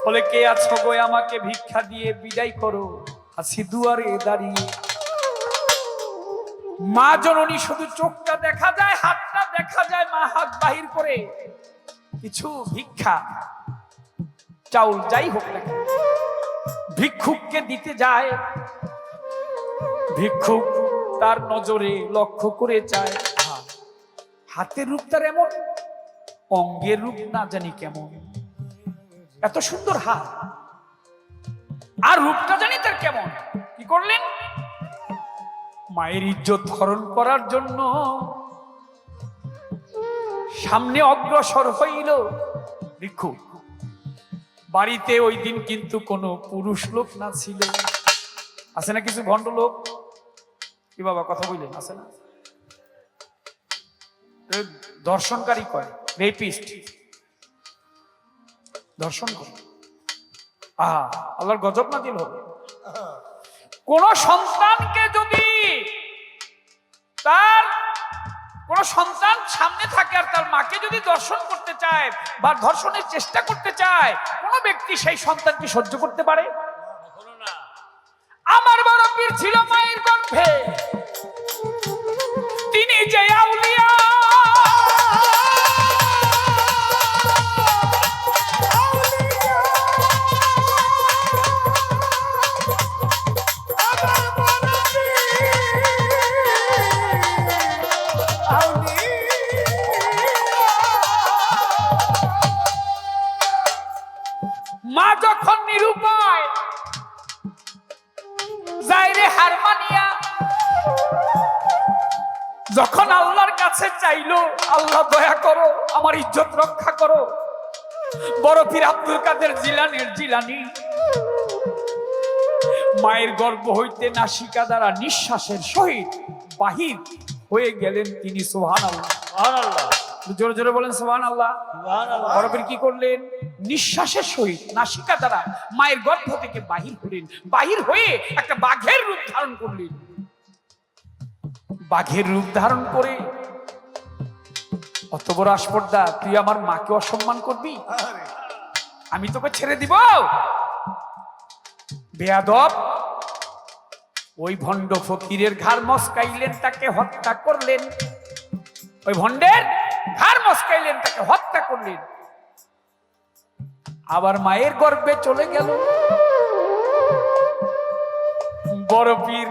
A: বলে, কে আছো গো, আমাকে ভিক্ষা দিয়ে বিদায় করো। আছি দুয়ারে দাঁড়িয়ে। মা জননী শুধু চোখটা দেখা যায়, হাতটা দেখা যায়। মা হাত বাহির করে কিছু ভিক্ষা, চাউল যাই হোক না কেন, ভিক্ষুককে দিতে যায়। ভিক্ষুক তার নজরে লক্ষ্য করে চায়, হাতের রূপ তার এমন, অঙ্গের রূপ না জানি কেমন, এত সুন্দর হাত, আর রূপটা জানি তার কেমন। কি করলেন? মায়ের ইজ্জত হরণ করার জন্য সামনে অগ্রসর হইল ভিক্ষুক। বাড়িতে ওই দিন কিন্তু কোনো পুরুষ লোক না ছিল। আছে না কিছু ভণ্ড লোক? কি বাবা কথা বললেন? আছে না? দর্শনকারী কয়, রেপিস্ট, দর্শন করে। আল্লাহর গজব নাজিল হবে। কোন সন্তানকে যদি তার কোন সন্তান সামনে থাকে আর তার মাকে যদি দর্শন করতে চায় বা ধর্ষণের চেষ্টা করতে চায়, কোন ব্যক্তি সেই সন্তানকে সহ্য করতে পারে? আমার বড় পীর ছিল মায়ের গর্ভে, তিনি যে আউলিয়া। মা যখন নিরুপায় যাইরে হারমানিয়া, যখন আল্লাহর কাছে চাইলো, আল্লাহ দয়া করো, আমার ইজ্জত রক্ষা করো। বড় পীর আব্দুল কাদের জিলানী মায়ের গর্ভ হইতে নাসিকা দ্বারা নিঃশ্বাসের সহিত বাহির হয়ে গেলেন তিনি। সুবহানাল্লাহ, সুবহানাল্লাহ, জোরে জোরে বলেন সুবহানাল্লাহ। বড় পীর কি করলেন? নিঃশ্বাসের সহিত নাসিকা দ্বারা মায়ের গর্ভ থেকে বাহির হলেন। বাহির হয়ে একটা বাঘের রূপ ধারণ করলেন। বাঘের রূপ ধারণ করে, অত বড় আসপর্দা, তুই আমার মাকে অসম্মান করবি? আমি তোকে ছেড়ে দিব? বেয়াদব! ওই ভণ্ড ফকিরের ঘাড় মস্কাইলেন, তাকে হত্যা করলেন। ওই ভণ্ডের ঘাড় মস্কাইলেন, তাকে হত্যা করলেন। আবার মায়ের গর্ভে চলে গেল। বড় পীর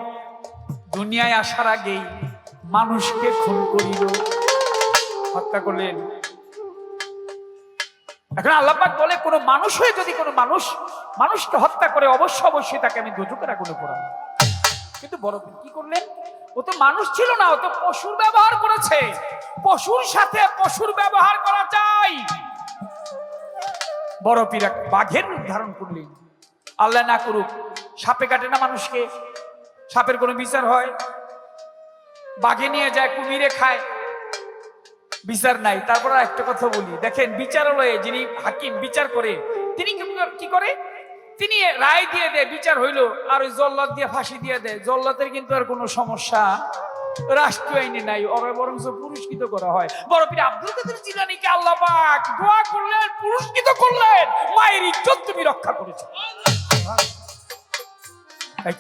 A: দুনিয়ায় আসার আগেই মানুষকে খুন করিল, হত্যা করলেন। এখন আল্লাহ পাক বলে, কোন মানুষ হয়ে যদি কোনো মানুষকে হত্যা করে, অবশ্যই তাকে আমি দোজখের আগুনে পোড়াবো। কিন্তু বড় পীর কি করলেন? ও তো মানুষ ছিল না, ও তো পশুর ব্যবহার করেছে। পশুর সাথে পশুর ব্যবহার করা চাই। বড় পীর এক বাঘের রূপ ধারণ করলেন। আল্লাহ না করুক, সাপে কাটে না মানুষকে, সাপের কোনো বিচার হয়? বাঘে নিয়ে যায়, কুমিরে খায়, বিচার নাই। তারপর একটা কথা বলি, দেখেন বিচারালয়ে যিনি হাকিম বিচার করে, তিনি কি করে? তিনি রায় দিয়ে দেয়, বিচার হইলো, আর ওই জল্লাদ দিয়ে ফাঁসি দিয়ে দেয়। জল্লাদের কিন্তু আর কোনো সমস্যা রাষ্ট্রীয় আইনে নাই, ওরা বরং পুরস্কৃত করা হয়। বড় পীর আব্দুল কাদের জিলানীকে আল্লাহ পাক দোয়া করলেন, পুরস্কৃত করলেন, মায়ের ইজ্জত তুমি রক্ষা করেছো।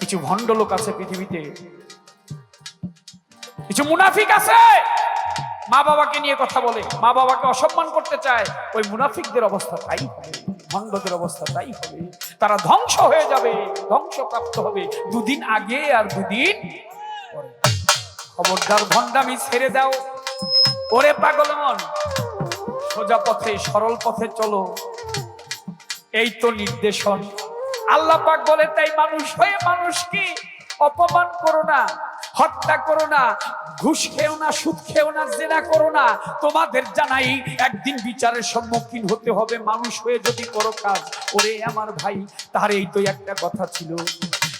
A: কিছু ভণ্ড লোক আছে পৃথিবীতে, কিছু মুনাফিক আছে মা বাবাকে নিয়ে কথা বলে, মা বাবাকে অসম্মান করতে চায়। ওই মুনাফিকদের অবস্থা তাই হবে, ভণ্ডদের অবস্থা তাই হবে। তারা ধ্বংস হয়ে যাবে, ধ্বংসপ্রাপ্ত হবে দুদিন আগে আর দুদিন পরে। খবরদার ভণ্ডামি ছেড়ে দাও। ওরে পাগল মন, সোজা পথে সরল পথে চলো, এই তো নির্দেশন। আল্লাহ পাক বলে, তাই মানুষ হয়ে মানুষকে অপমান করো না, হত্যা করো না, ঘুষ খেও না, সুদ খেও না, জেনা করো না। তোমাদের জানাই একদিন বিচারের সম্মুখীন হতে হবে মানুষ হয়ে যদি করো কাজ। ওরে আমার ভাই, তার এই তো একটা কথা ছিল।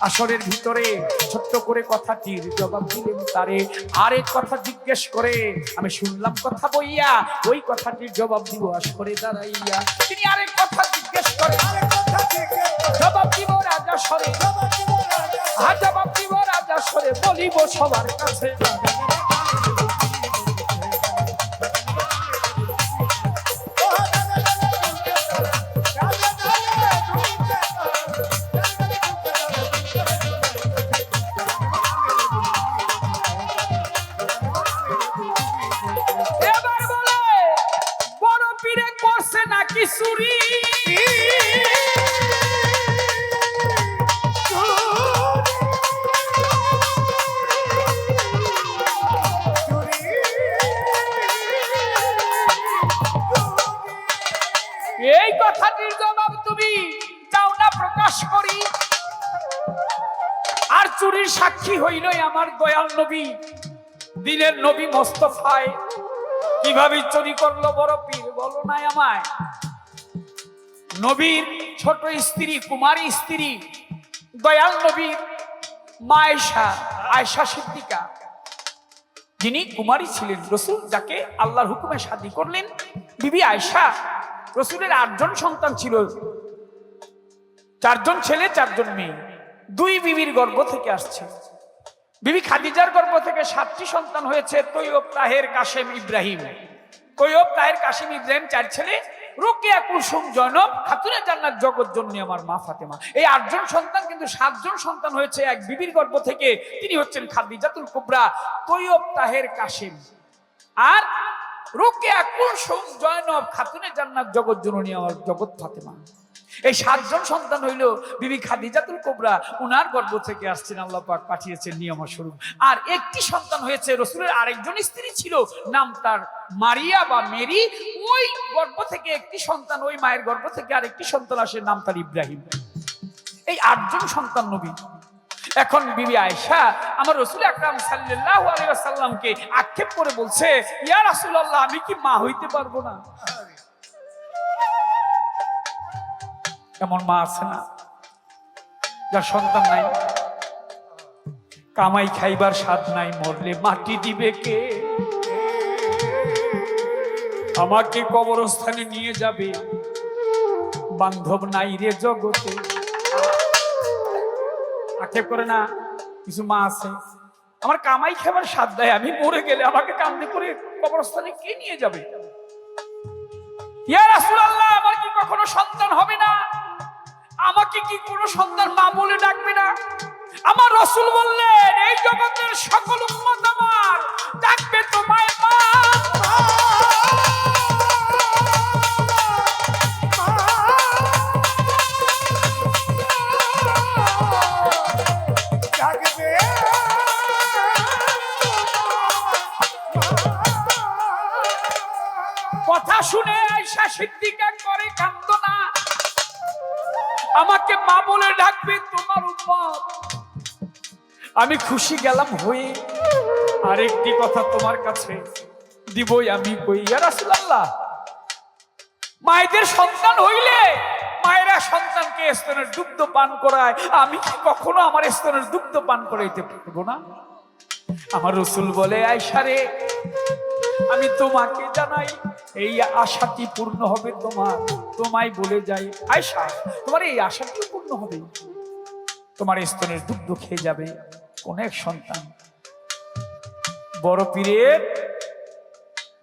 A: আসরের ভিতরে ছোট্ট করে কথাটির জবাব দিলেন তারে। আরেক কথা জিজ্ঞেস করে আমি শুনলাম কথা বইয়া, ওই কথাটির জবাব দিব আসরে দাঁড়াইয়া। তিনি আরেক কথা জিজ্ঞেস করে, জবাব দিব রাজা সরে, জবাব দিব রাজা সরে, বলিব সবার কাছে। এবার বলে, বড় পীরে করছে নাকি চুরি? এই কথাটির জবাব তুমি চাও না প্রকাশ করি। আর চুরির সাক্ষী হইল আমার দয়াল নবী, দিনের নবী মোস্তফায়। কিভাবে চুরি করলো বড় পীর, বলো না আমায়। নবীর ছোট স্ত্রী, কুমারী স্ত্রী, দয়াল নবীর মা আয়েশা, আয়েশা সিদ্দিকা, যিনি কুমারী ছিলেন। রসুল যাকে আল্লাহর হুকুমে শাদী করলেন, বিবি আয়েশা। রসুলের 8 জন সন্তান ছিল, 4 জন ছেলে 4 জন মেয়ে। 2 বিবির গর্ভ থেকে আসছে। বিবি খাদিজার গর্ভ থেকে 7টি সন্তান হয়েছে। তৈয়ব, তাহের, কাশেম, ইব্রাহিম। তৈয়ব, তাহের, কাশেম, ইব্রাহিম 4 ছেলে। রোকেয়া, কুলসুম, জয়নব, খাতুনে জান্নাত, জগৎ জননী আমার মা ফাতেমা। এই 8 জন সন্তান, কিন্তু 7 জন সন্তান হয়েছে এক বিবির গর্ভ থেকে। তিনি হচ্ছেন খাদিজাতুল কুবরা, তৈয়ব, তাহের, কাশেম। আর রোকেয়া, কুলসুম, জয়নব, খাতুনে জান্নাত, জগৎ জননী আমার জগৎ ফাতেমা। এই 7 জন সন্তান হইল বিবি খাদিজাতুল কুবরা, উনার গর্ভ থেকে আসছেন, আল্লাহ পাক পাঠিয়েছেন নিয়মস্বরূপ। আর একটি সন্তান হয়েছে, রসুলের আরেকজন স্ত্রী ছিল, নাম তার মারিয়া বা মেরি। ওই গর্ভ থেকে একটি সন্তান, ওই মায়ের গর্ভ থেকে আরেকটি সন্তান আসে, নাম তার ইব্রাহিম। এই 8 জন সন্তান নবী। এখন বিবি আয়েশা আমার রাসূল আকরাম সাল্লাল্লাহু আলাইহি ওয়াসাল্লামকে আক্ষেপ করে বলছে, ইয়া রাসূলুল্লাহ, আমি কি মা হইতে পারবো না? এমন মা আছে না যার সন্তান নাই, কামাই খাইবার স্বাদ নাই, মরলে মাটি দিবে কে? আমাকে কবরস্থানে নিয়ে যাবে, বান্ধব নাই রে জগতে। আক্ষেপ করে না কিছু মা আছে, আমার কামাই খাবার স্বাদ দেয়, আমি মরে গেলে আমাকে কান্দে করে কবরস্থানে কে নিয়ে যাবে? ইয়া রাসূলুল্লাহ, আমার কি কখনো সন্তান হবে না? আমাকে কি কোনো সন্তান মা বলে ডাকবে না? আমার রাসূল বললেন, এই জগতের সকল উম্মত আমার ডাকবে তোমায় মা। কথা শুনে আয়েশা সিদ্দিকা করে কাঁদতো না, আমাকে মা বলে ডাকবে তোমার উম্মত। আমি খুশি গেলাম হয়ে। আরেকটি কথা তোমার কাছে দিবই আমি কই, ইয়া রাসূলুল্লাহ, মায়েদের সন্তান হইলে মায়েরা সন্তানকে স্তনের দুগ্ধ পান করায়, আমি কি কখনো আমার স্তনের দুগ্ধ পান করাইতে পারবো না? আমার রাসূল বলে, আয়েশা রে, আমি তোমাকে জানাই এই আশাটি পূর্ণ হবে তোমার। তোমায় বলে যাই আয়েশা, তোমার এই আশাটি পূর্ণ হবে, তোমার স্তনের দুগ্ধ খেয়ে যাবে কোন এক সন্তান। বড় পীরের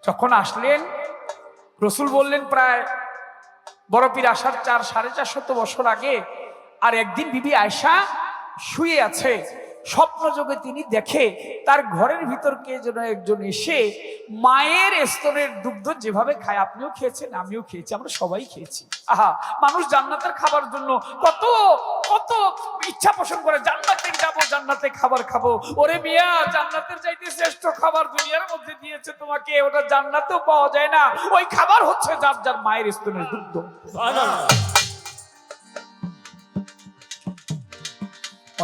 A: যখন আসলেন, রাসূল বললেন প্রায় বড় পীর আসার 400-450 বছর আগে। আর একদিন বিবি আয়েশা শুয়ে আছে, স্বপ্নযোগে তিনি দেখে তার ঘরের ভিতর কে যেন একজন এসে মায়ের স্তনের দুগ্ধ যেভাবে খায়, আপনিও খেয়েছেন, আমিও খেয়েছি, আমরা সবাই খেয়েছি। আহা, মানুষ জান্নাতের খাবার জন্য কত কত ইচ্ছা পোষণ করে, জান্নাতে যাবো, জান্নাতে খাবার খাবো। ওরে মিয়া, জান্নাতের চাইতে শ্রেষ্ঠ খাবার দুনিয়ার মধ্যে দিয়েছে তোমাকে, ওটা জান্নাতেও পাওয়া যায় না। ওই খাবার হচ্ছে যার যার মায়ের স্তনের দুগ্ধ।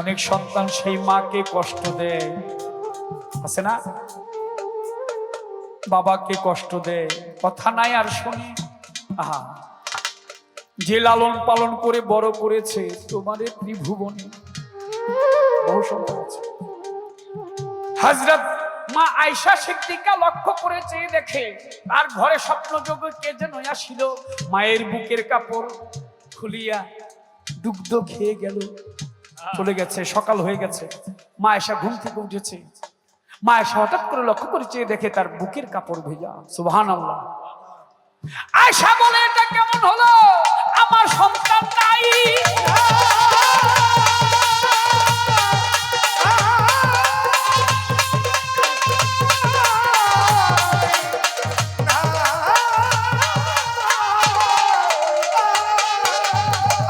A: অনেক সন্তান সেই মাকে কষ্ট দেয়, আছে না, বাবাকে কষ্ট দেয়, কথা নাই আর শুনি। আহা, যে লালন পালন করে বড় করেছে তোমারে ত্রিভুবনে, বহু সন্তান আছে। হযরত মা আয়েশা সিদ্দিকা লক্ষ্য করেছে, দেখে তার ঘরে স্বপ্নযোগে কে যেন আসিল, মায়ের বুকের কাপড় খুলিয়া দুগ্ধ খেয়ে গেল, চলে গেছে, সকাল হয়ে গেছে। মা আয়েশা ঘুম থেকে উঠেছে, মা আয়েশা হঠাৎ করে লক্ষ্য করেছে, দেখে তার বুকের কাপড় ভেজা। সুবহানাল্লাহ। আয়েশা বলে, এটা কেমন হলো, আমার সন্তান নাই।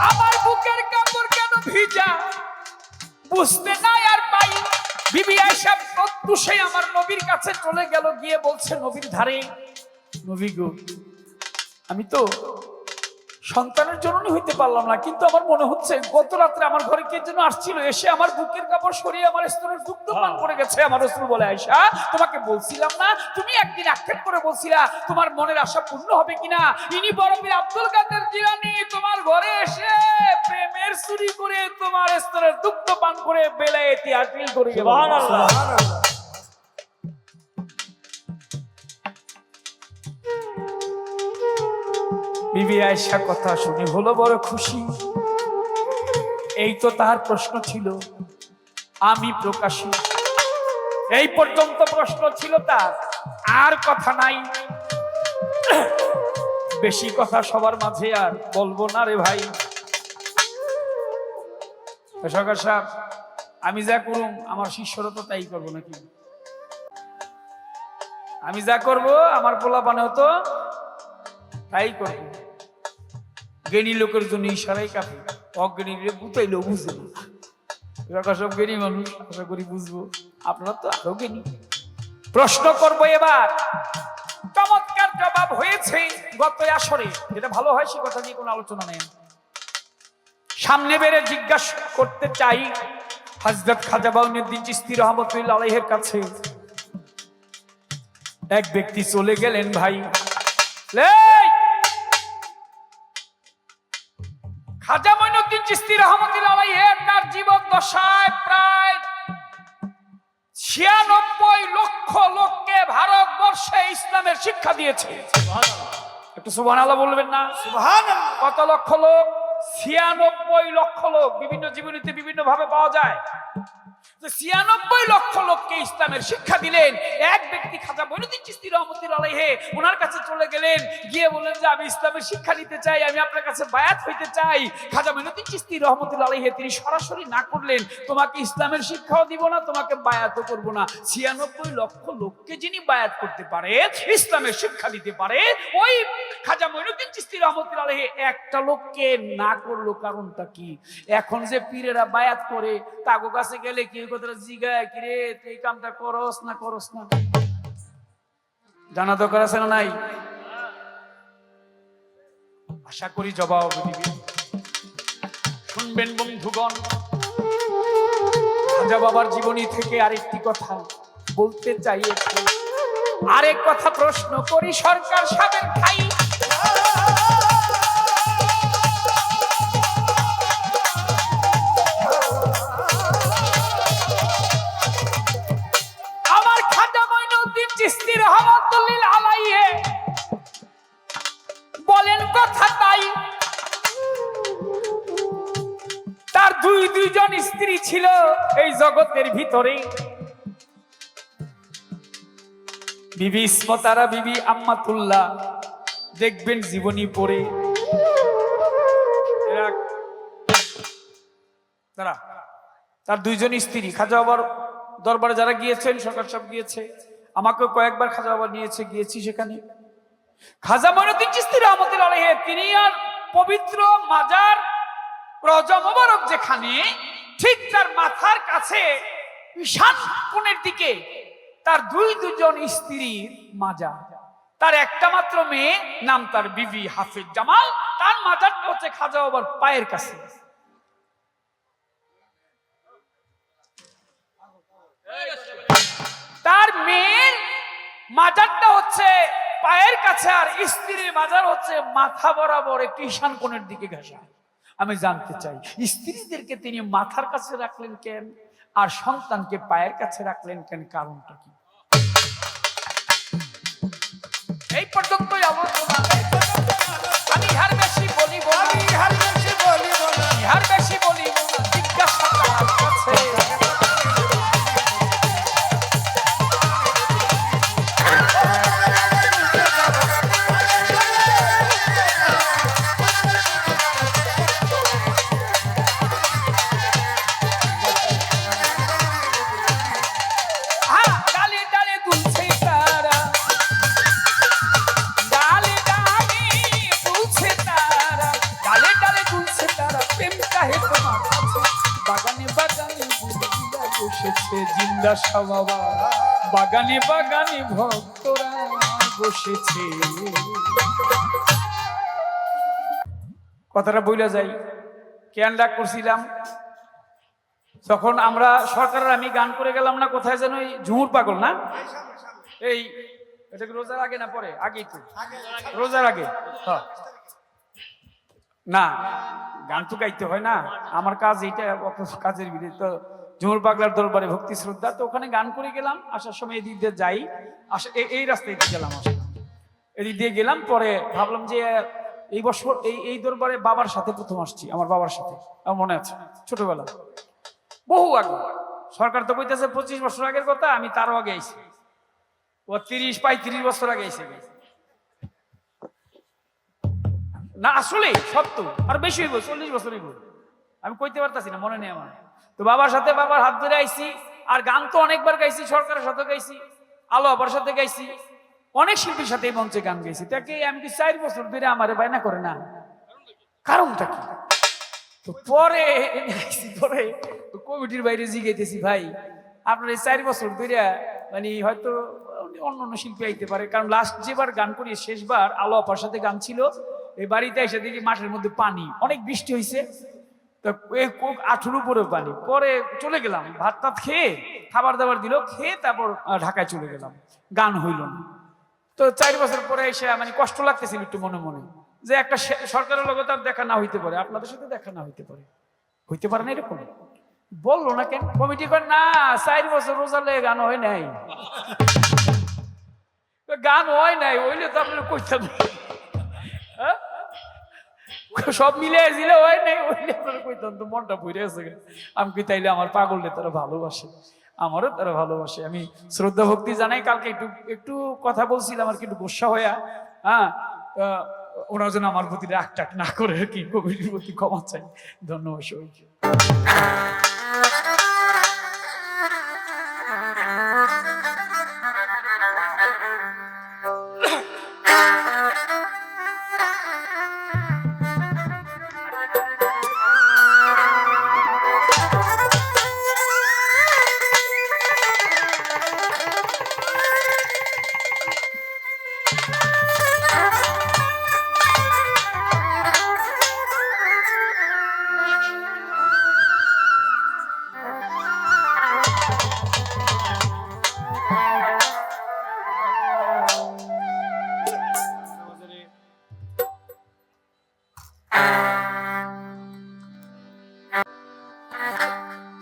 A: আমার বুকের কাপড় কেন ভিজা, বুঝতে নাই আর পাই। বিবি আয়েশা প্রত্যুষে আমার নবীর কাছে চলে গেল, গিয়ে বলছে নবীর ধারে, নবী গো, আমি তো সন্তানের জননী হইতে পারলাম না, কিন্তু আমার মনে হচ্ছে গত রাত্রে আমার ঘরে কে যেন আসছিল, এসে আমার বুকের কাপড় সরিয়ে আমার স্তনের দুগ্ধ পান করে গেছে। আমার রাসূল বলে, আয়েশা, তোমাকে বলছিলাম না, তুমি একদিন আক্ষেপ করে বলছিলা তোমার মনের আশা পূর্ণ হবে কিনা। ইনি বড় পীর আব্দুল কাদের জিলানী তোমার ঘরে এসে প্রেমের চুরি করে তোমার স্তনের দুগ্ধ পান করে বেলায়েতি হাসিল করে গেল। সুবহানাল্লাহ। বিবি আয়েশা কথা শুনে হলো বড় খুশি। এই তো তার প্রশ্ন ছিল, আমি প্রকাশী, এই পর্যন্ত প্রশ্ন ছিল তার, আর কথা নাই। বেশি কথা সবার মাঝে আর বলবো না রে ভাই। সরকার সাহেব, আমি যা করুম আমার শিষ্যরা তো তাই করবো নাকি? আমি যা করব আমার পোলা পানে হতো তাই করবো। জ্ঞানী লোকের জন্য ইশারাই কাফি, অজ্ঞানী বুঝাইলেও বুঝে না। এরকম সব জ্ঞানী মানুষ, আশা করি বুঝবো। আপনারা তো আরো জ্ঞানী। প্রশ্ন করবো এবার, চমৎকার জবাব হয়েছে গত আসরে, যেটা ভালো হয় সে কথা নিয়ে কোনো আলোচনা নেই। সামনে বেড়ে জিজ্ঞাসা করতে চাই হযরত খাজা বাউনউদ্দিন চিশতি রহমতুল্লাহ আলাইহির কাছে। এক ব্যক্তি চলে গেলেন ভাই, খাজা বাউনউদ্দিন চিশতি রহমতুল্লাহ আলাইহি তার জীবন দশায় প্রায় 96 লক্ষ লোককে ভারতবর্ষে ইসলামের শিক্ষা দিয়েছে। একটু সুবহানাল্লাহ বলবেন না? সুবহানাল্লাহ। কত লক্ষ লোক? 96 লক্ষ লোক। বিভিন্ন জীবনীতে বিভিন্ন ভাবে পাওয়া যায়। 96 লক্ষ লোককে ইসলামের শিক্ষা দিলেন এক ব্যক্তি, খাজা বাউনউদ্দিন চিশতি রহমতুল্লাহ আলাইহি। ওনার কাছে চলে গেলেন, গিয়ে বললেন যে আমি ইসলামের শিক্ষা নিতে চাই, আমি আপনার কাছে বায়াত হইতে চাই। খাজা বাউনউদ্দিন চিশতি রহমতুল্লাহ আলাইহি তিনি সরাসরি না করলেন, তোমাকে ইসলামের শিক্ষাও দিব না, তোমাকে বায়াতও করব না। 96 লক্ষ লোককে যিনি বায়াত করতে পারে, ইসলামের শিক্ষা দিতে পারে, ওই খাজা বাউনউদ্দিন চিশতি রহমতুল্লাহ আলাইহি একটা লোককে না করলো। কারণটা কি? এখন যে পীরেরা বায়াত করে, তাগো কাছে গেলে কি কথা জিগায়, কি রে এই কামটা করস না করস না, জানা দরকার আছে না নাই? আশা করি জবাব দিবে। শুনবেন বন্ধুগণ, খাজা বাবার জীবনী থেকে আরেকটি কথা বলতে চাই। আরেক কথা প্রশ্ন করি সরকার সাহেবের ভাই, আমার খাজা বাউনউদ্দিন চিশতি রহমাতুল্লাহ আলাইহি বলেন কথা তাই, তার দুইজন স্ত্রী ছিল এই জগতের ভিতরে। বিবি ইসমতারা, বিবি আম্মাতুল্লাহ, দেখবেন জীবনী পড়ে। তারা তার দুইজন স্ত্রী। খাজা বাবার দরবারে যারা গিয়েছেন, সরকার সব গিয়েছে, আমাকেও কয়েকবার খাজা বাবা নিয়েছে, গিয়েছি সেখানে। খাজা মঈনুদ্দিন চিশতি রহমতুল্লাহ আলাইহি তিনি আর পবিত্র মাজার রওজা মোবারক যেখানে, ঠিক তার মাথার কাছে ঈশান কোণের দিকে তার দুজন স্ত্রীর মাজার। তার একটা মাত্র মেয়ে, নাম তার বিবি হাফিজ জামাল। তার মাজারটা হচ্ছে খাজা বাবার পায়ের কাছে। তার মেয়ের মাজারটা হচ্ছে পায়ের কাছে, আর স্ত্রীর মাজার হচ্ছে মাথা বরাবর একটু ঈশান কোণের দিকে ঘেঁষা। আমি জানতে চাই, স্ত্রীদেরকে তিনি মাথার কাছে রাখলেন কেন, আর সন্তানকে পায়ের কাছে রাখলেন কেন? কারণটা কি? এই পর্যন্তই আলোচনা। আমি ইহার বেশি বলিব না, ইহার বেশি বলিব না। জিজ্ঞাসা তার কাছে। বাগানে বাগানে ভক্তরা বসেছে। কথাটা বইলা যাই, কেন রাগ করছিলাম? তখন আমরা সরকারের আমি গান করে গেলাম না, কোথায় যেন ওই ঝুমুর পাগল না, এই এটা কি রোজার আগে না পরে? আগেই তো, রোজার আগে। না, গান তো গাইতে হয় না, আমার কাজ এইটা, অত কাজের বিরুদ্ধে। তো ঝুমুর পাগলার দরবারে ভক্তি শ্রদ্ধা, তো ওখানে গান করে গেলাম। আসার সময় এদিক দিয়ে যাই, এই রাস্তায় গেলাম, এদিক দিয়ে গেলাম। পরে ভাবলাম যে এই বছর এই দরবারে বাবার সাথে প্রথম আসছি, আমার বাবার সাথে। আমার মনে আছে ছোটবেলা, বহু আগে। সরকার তো কইতেছে 25 বছর আগের কথা, আমি তারও আগে আইছি। ও 30-35 বছর আগে আইসে না, আসলে সত্য, আর বেশি হইব, 40 বছর হইব, আমি কইতে পারতাছি না, মনে নেই আমার। তো বাবার সাথে, বাবার হাত ধরে আইছি। আর গান তো অনেকবার গাইছি, সরকারের সাথে গাইছি, আলো আবার সাথে গাইছি, অনেক শিল্পীর সাথে এই মঞ্চে গান গাইছি। তাকে আমি কি 4 বছর ধরে আমারে বায়না করে না, কারণটা কি? তো পরে কমিটির বাইরে জিগাইতেছি, ভাই আপনার এই 4 বছর ধরে মানে হয়তো অন্য শিল্পী আইতে পারে, কারণ লাস্ট যেবার গান করি, শেষবার আলো আপার সাথে গান ছিল, এই বাড়িতে এসে দেখি মাঠের মধ্যে পানি, অনেক বৃষ্টি হয়েছে, তো এই কোক 8 উপরে পানি। পরে চলে গেলাম, ভাত টাত খেয়ে, খাবার দাবার দিল, খেয়ে তারপর ঢাকায় চলে গেলাম, গান হইল না। তো 4 বছর পরে এসে মানে কষ্ট লাগতেছিল একটু মনে মনে, যে একটা সরকারের লোক তার দেখা না হইতে পারে, আপনাদের সাথে দেখা না হইতে পারে না, এরকম বললো না কেন? কমিটি করে না, 4 বছর রোজা লেগে গান হয় নাই, গান হয় নাই, হইলে তো আপনার কইতাম, সব মিলে দিলে হয় নাই, হইলে আপনার কইতাম, তো মনটা ভরে আছে। আমি কি তাইলে আমার পাগলটা তারা ভালোবাসে, আমারও তারা ভালোবাসে। আমি শ্রদ্ধা ভক্তি জানাই। কালকে একটু কথা বলছিলাম আর কি, একটু গোসা হইয়া, হ্যাঁ, ওরা যেন আমার প্রতি রাগ টাক না করে আর কি, কমিটির প্রতি ক্ষমা চাই। ধন্যবাদ সবাইকে।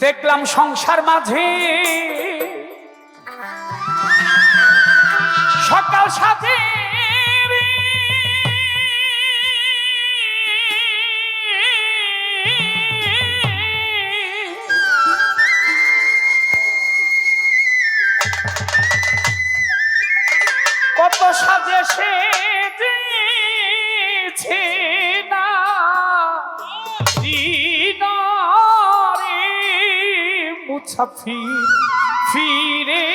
A: দেখলাম সংসার মাঝে সকাল সাথে কত সাজে সেজেছে না মুসাফির ফিরে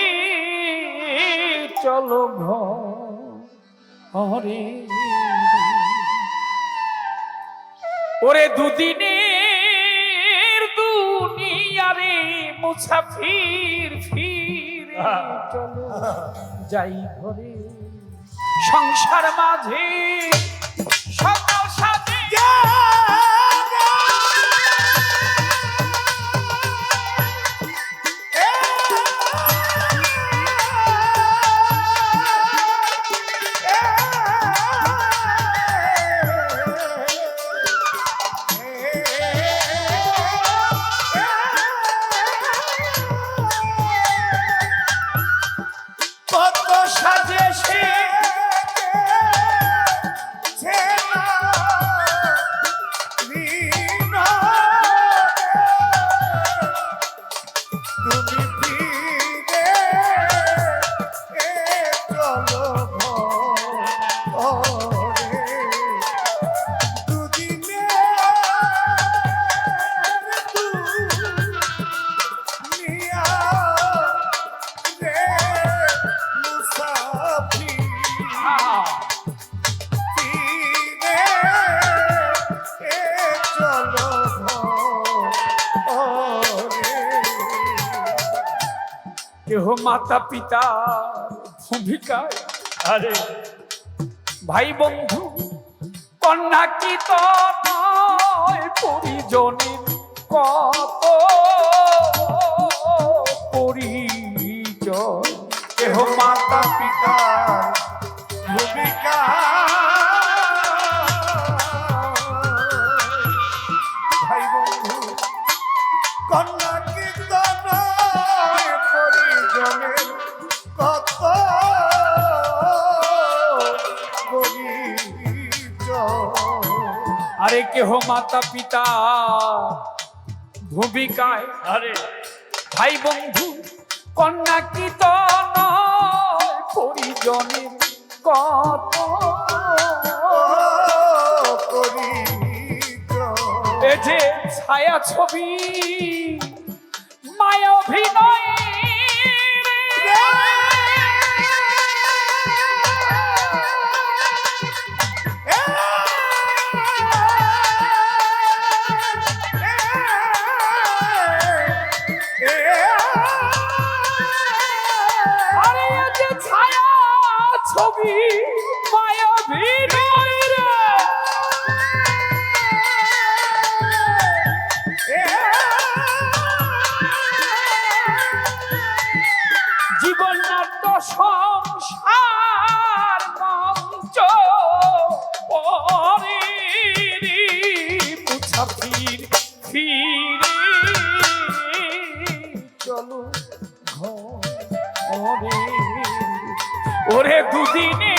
A: চলো ঘরে। ওরে দুদিনের দুনিয়ারে মুসাফির ফিরে চলো যাই ঘরে। সংসার মাঝে সকাল সাথে
B: কত সাজে সে
A: কেহ মাতা পিতার ভূমিকায়, আরে ভাই বন্ধু কন্যা কি তো নয়, পরিজনের কত পরিচয়। কেহ মাতা পিতা
B: ভূমিকা ভাই বন্ধু কন্যা কীর্তন পরিজনের কত
A: আরে কেহ মাতা পিতা ভূমিকায়, আরে ভাই বন্ধু কন্যা কি তো নয়, পরিজনের কত এ যে ছায়া ছবি মায়া অভিনয় ছবি মায়া অভিনয় জীবন নাট্য সংসার মঞ্চ পরে মুসাফির ফিরে চলো ঘরে। ওরে দুদিনে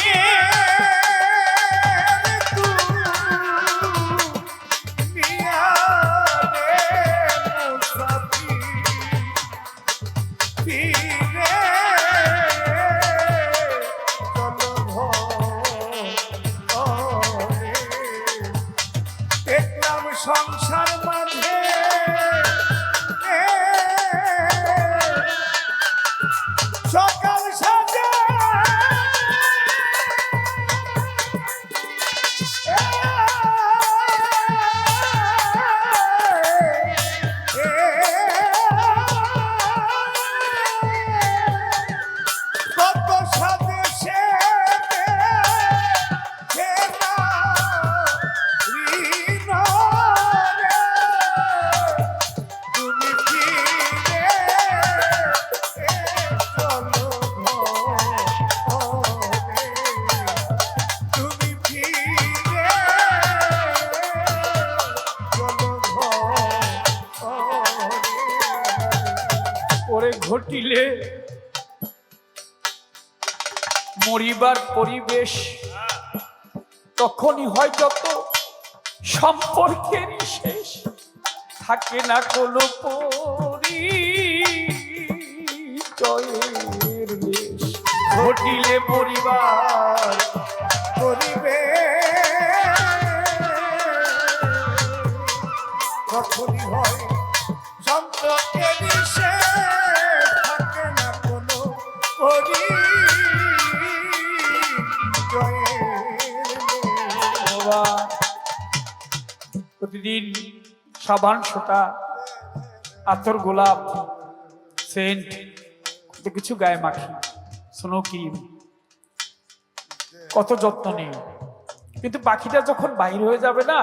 B: দেখলাম সংসার মাঝে সকাল সাজে কত সাজে সে
A: ওরে ঘটিলে মরিবার পরিবেশ, তখনই হয় যত সম্পর্কের শেষ, থাকে না কোনো পরিচয়ের লেশ। ঘটিলে মরিবার
B: তখনই হয় সম্পর্কের শেষ।
A: বাবা প্রতিদিন সাবান সোটা আতর গোলাপ সেন্ট কত কিছু গায়ে মাখি, স্নো ক্রিম, কত যত্ন নেই, কিন্তু পাখিটা যখন বাহির হয়ে যাবে না,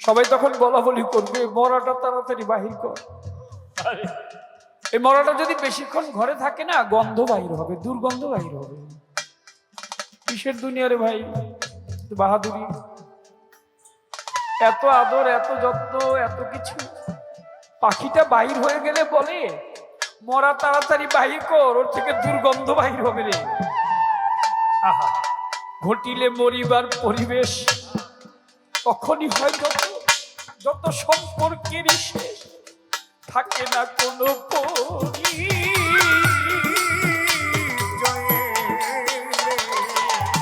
A: সবাই তখন বলা বলি করবে মরাটা তাড়াতাড়ি বাহির কর। এই মরাটা যদি বেশিক্ষণ ঘরে থাকে না, গন্ধ বাহির হবে, দুর্গন্ধ বাহির হবে। কিসের দুনিয়া রে ভাই, বাহাদুরি, এত আদর, এত যত্ন, এত কিছু, পাখিটা বাহির হয়ে গেলে বলে মরা তাড়াতাড়ি বাহির কর, ওর থেকে দুর্গন্ধ বাহির হবে রে। আহা, ঘটিলে মরিবার পরিবেশ তখনই হয় যত যত সম্পর্কের শেষ থাকে না কোনো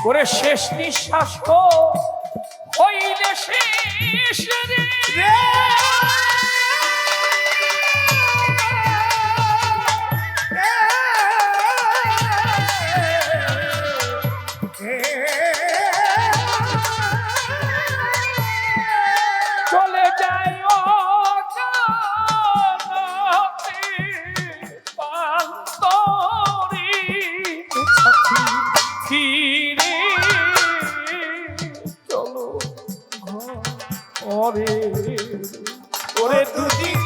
A: ওরে শেষ নিঃশ্বাস হইলে শেষ রে। চলে যায় ফিরে চলো ঘরে, ওরে দুদিন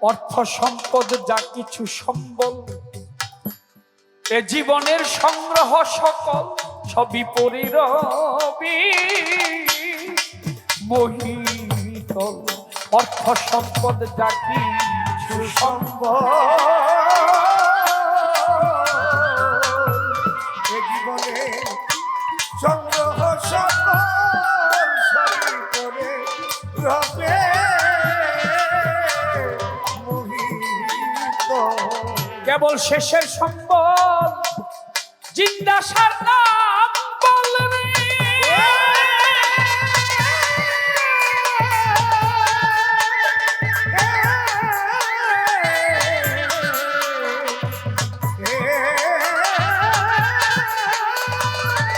A: অর্থ সম্পদ যা কিছু সম্বল এ জীবনের সংগ্রহ সকল সবই পরিরবি মহিতল। অর্থ সম্পদ যা কিছু সম্বল
E: এ জীবনে সংগ্রহ সকল সবই করে রবে
A: কেবল শেষের সম্বল জিন্দাসার নাম বলবে।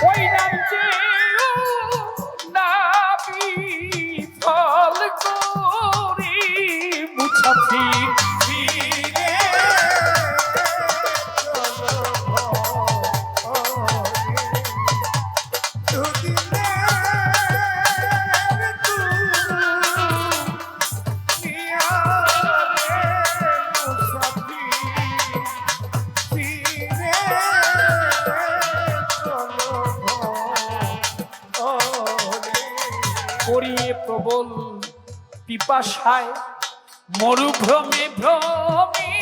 A: ওই নাম যে নাবি ফল করি মুছাফির করিয়ে প্রবল পিপাসায় মরুভ্রমে ভ্রমে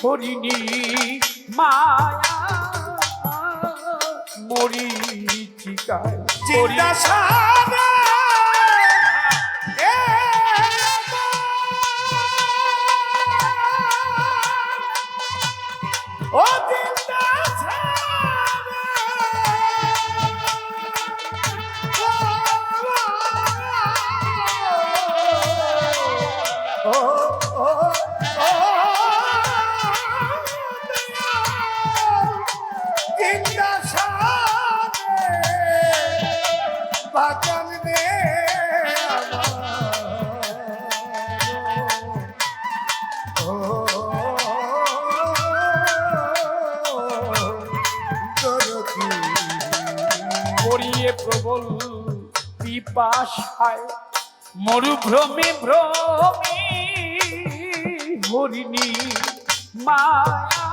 A: হরিণী মায়া মরিচিকায়
E: জিজ্ঞাসারা ও বাগান রে
A: করিয়ে প্রবল পিপাসায় মরুভ্রমে ভ্রমে হরিণী মায়া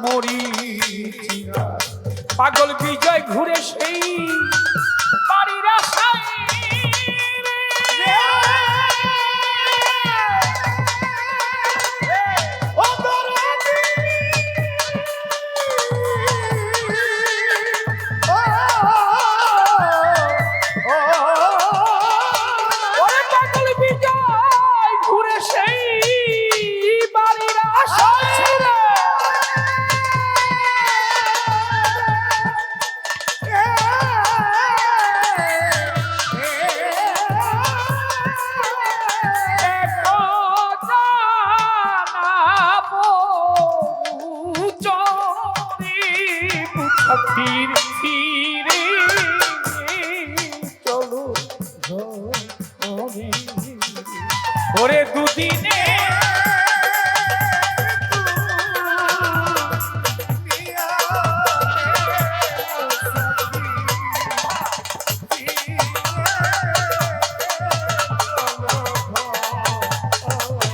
A: মরিচিকায় পাগল বিজয় ঘুরে সেই বাড়ির আশায় ফিরে চলো ঘরে। ওরে দুদিনে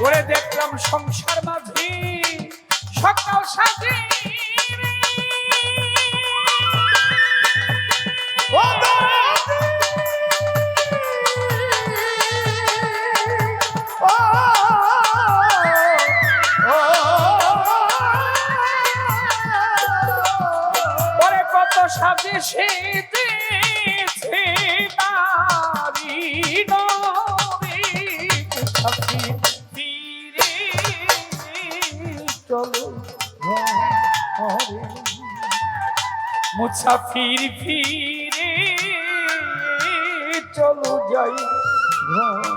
A: ওরে দেখলাম সংসার মাঝে সকাল সাজে ওরে কত সাজে সেজেছে নারী নরে ফিরে চলো ঘরে। মুসাফির ফিরে চলো যাই ঘরে।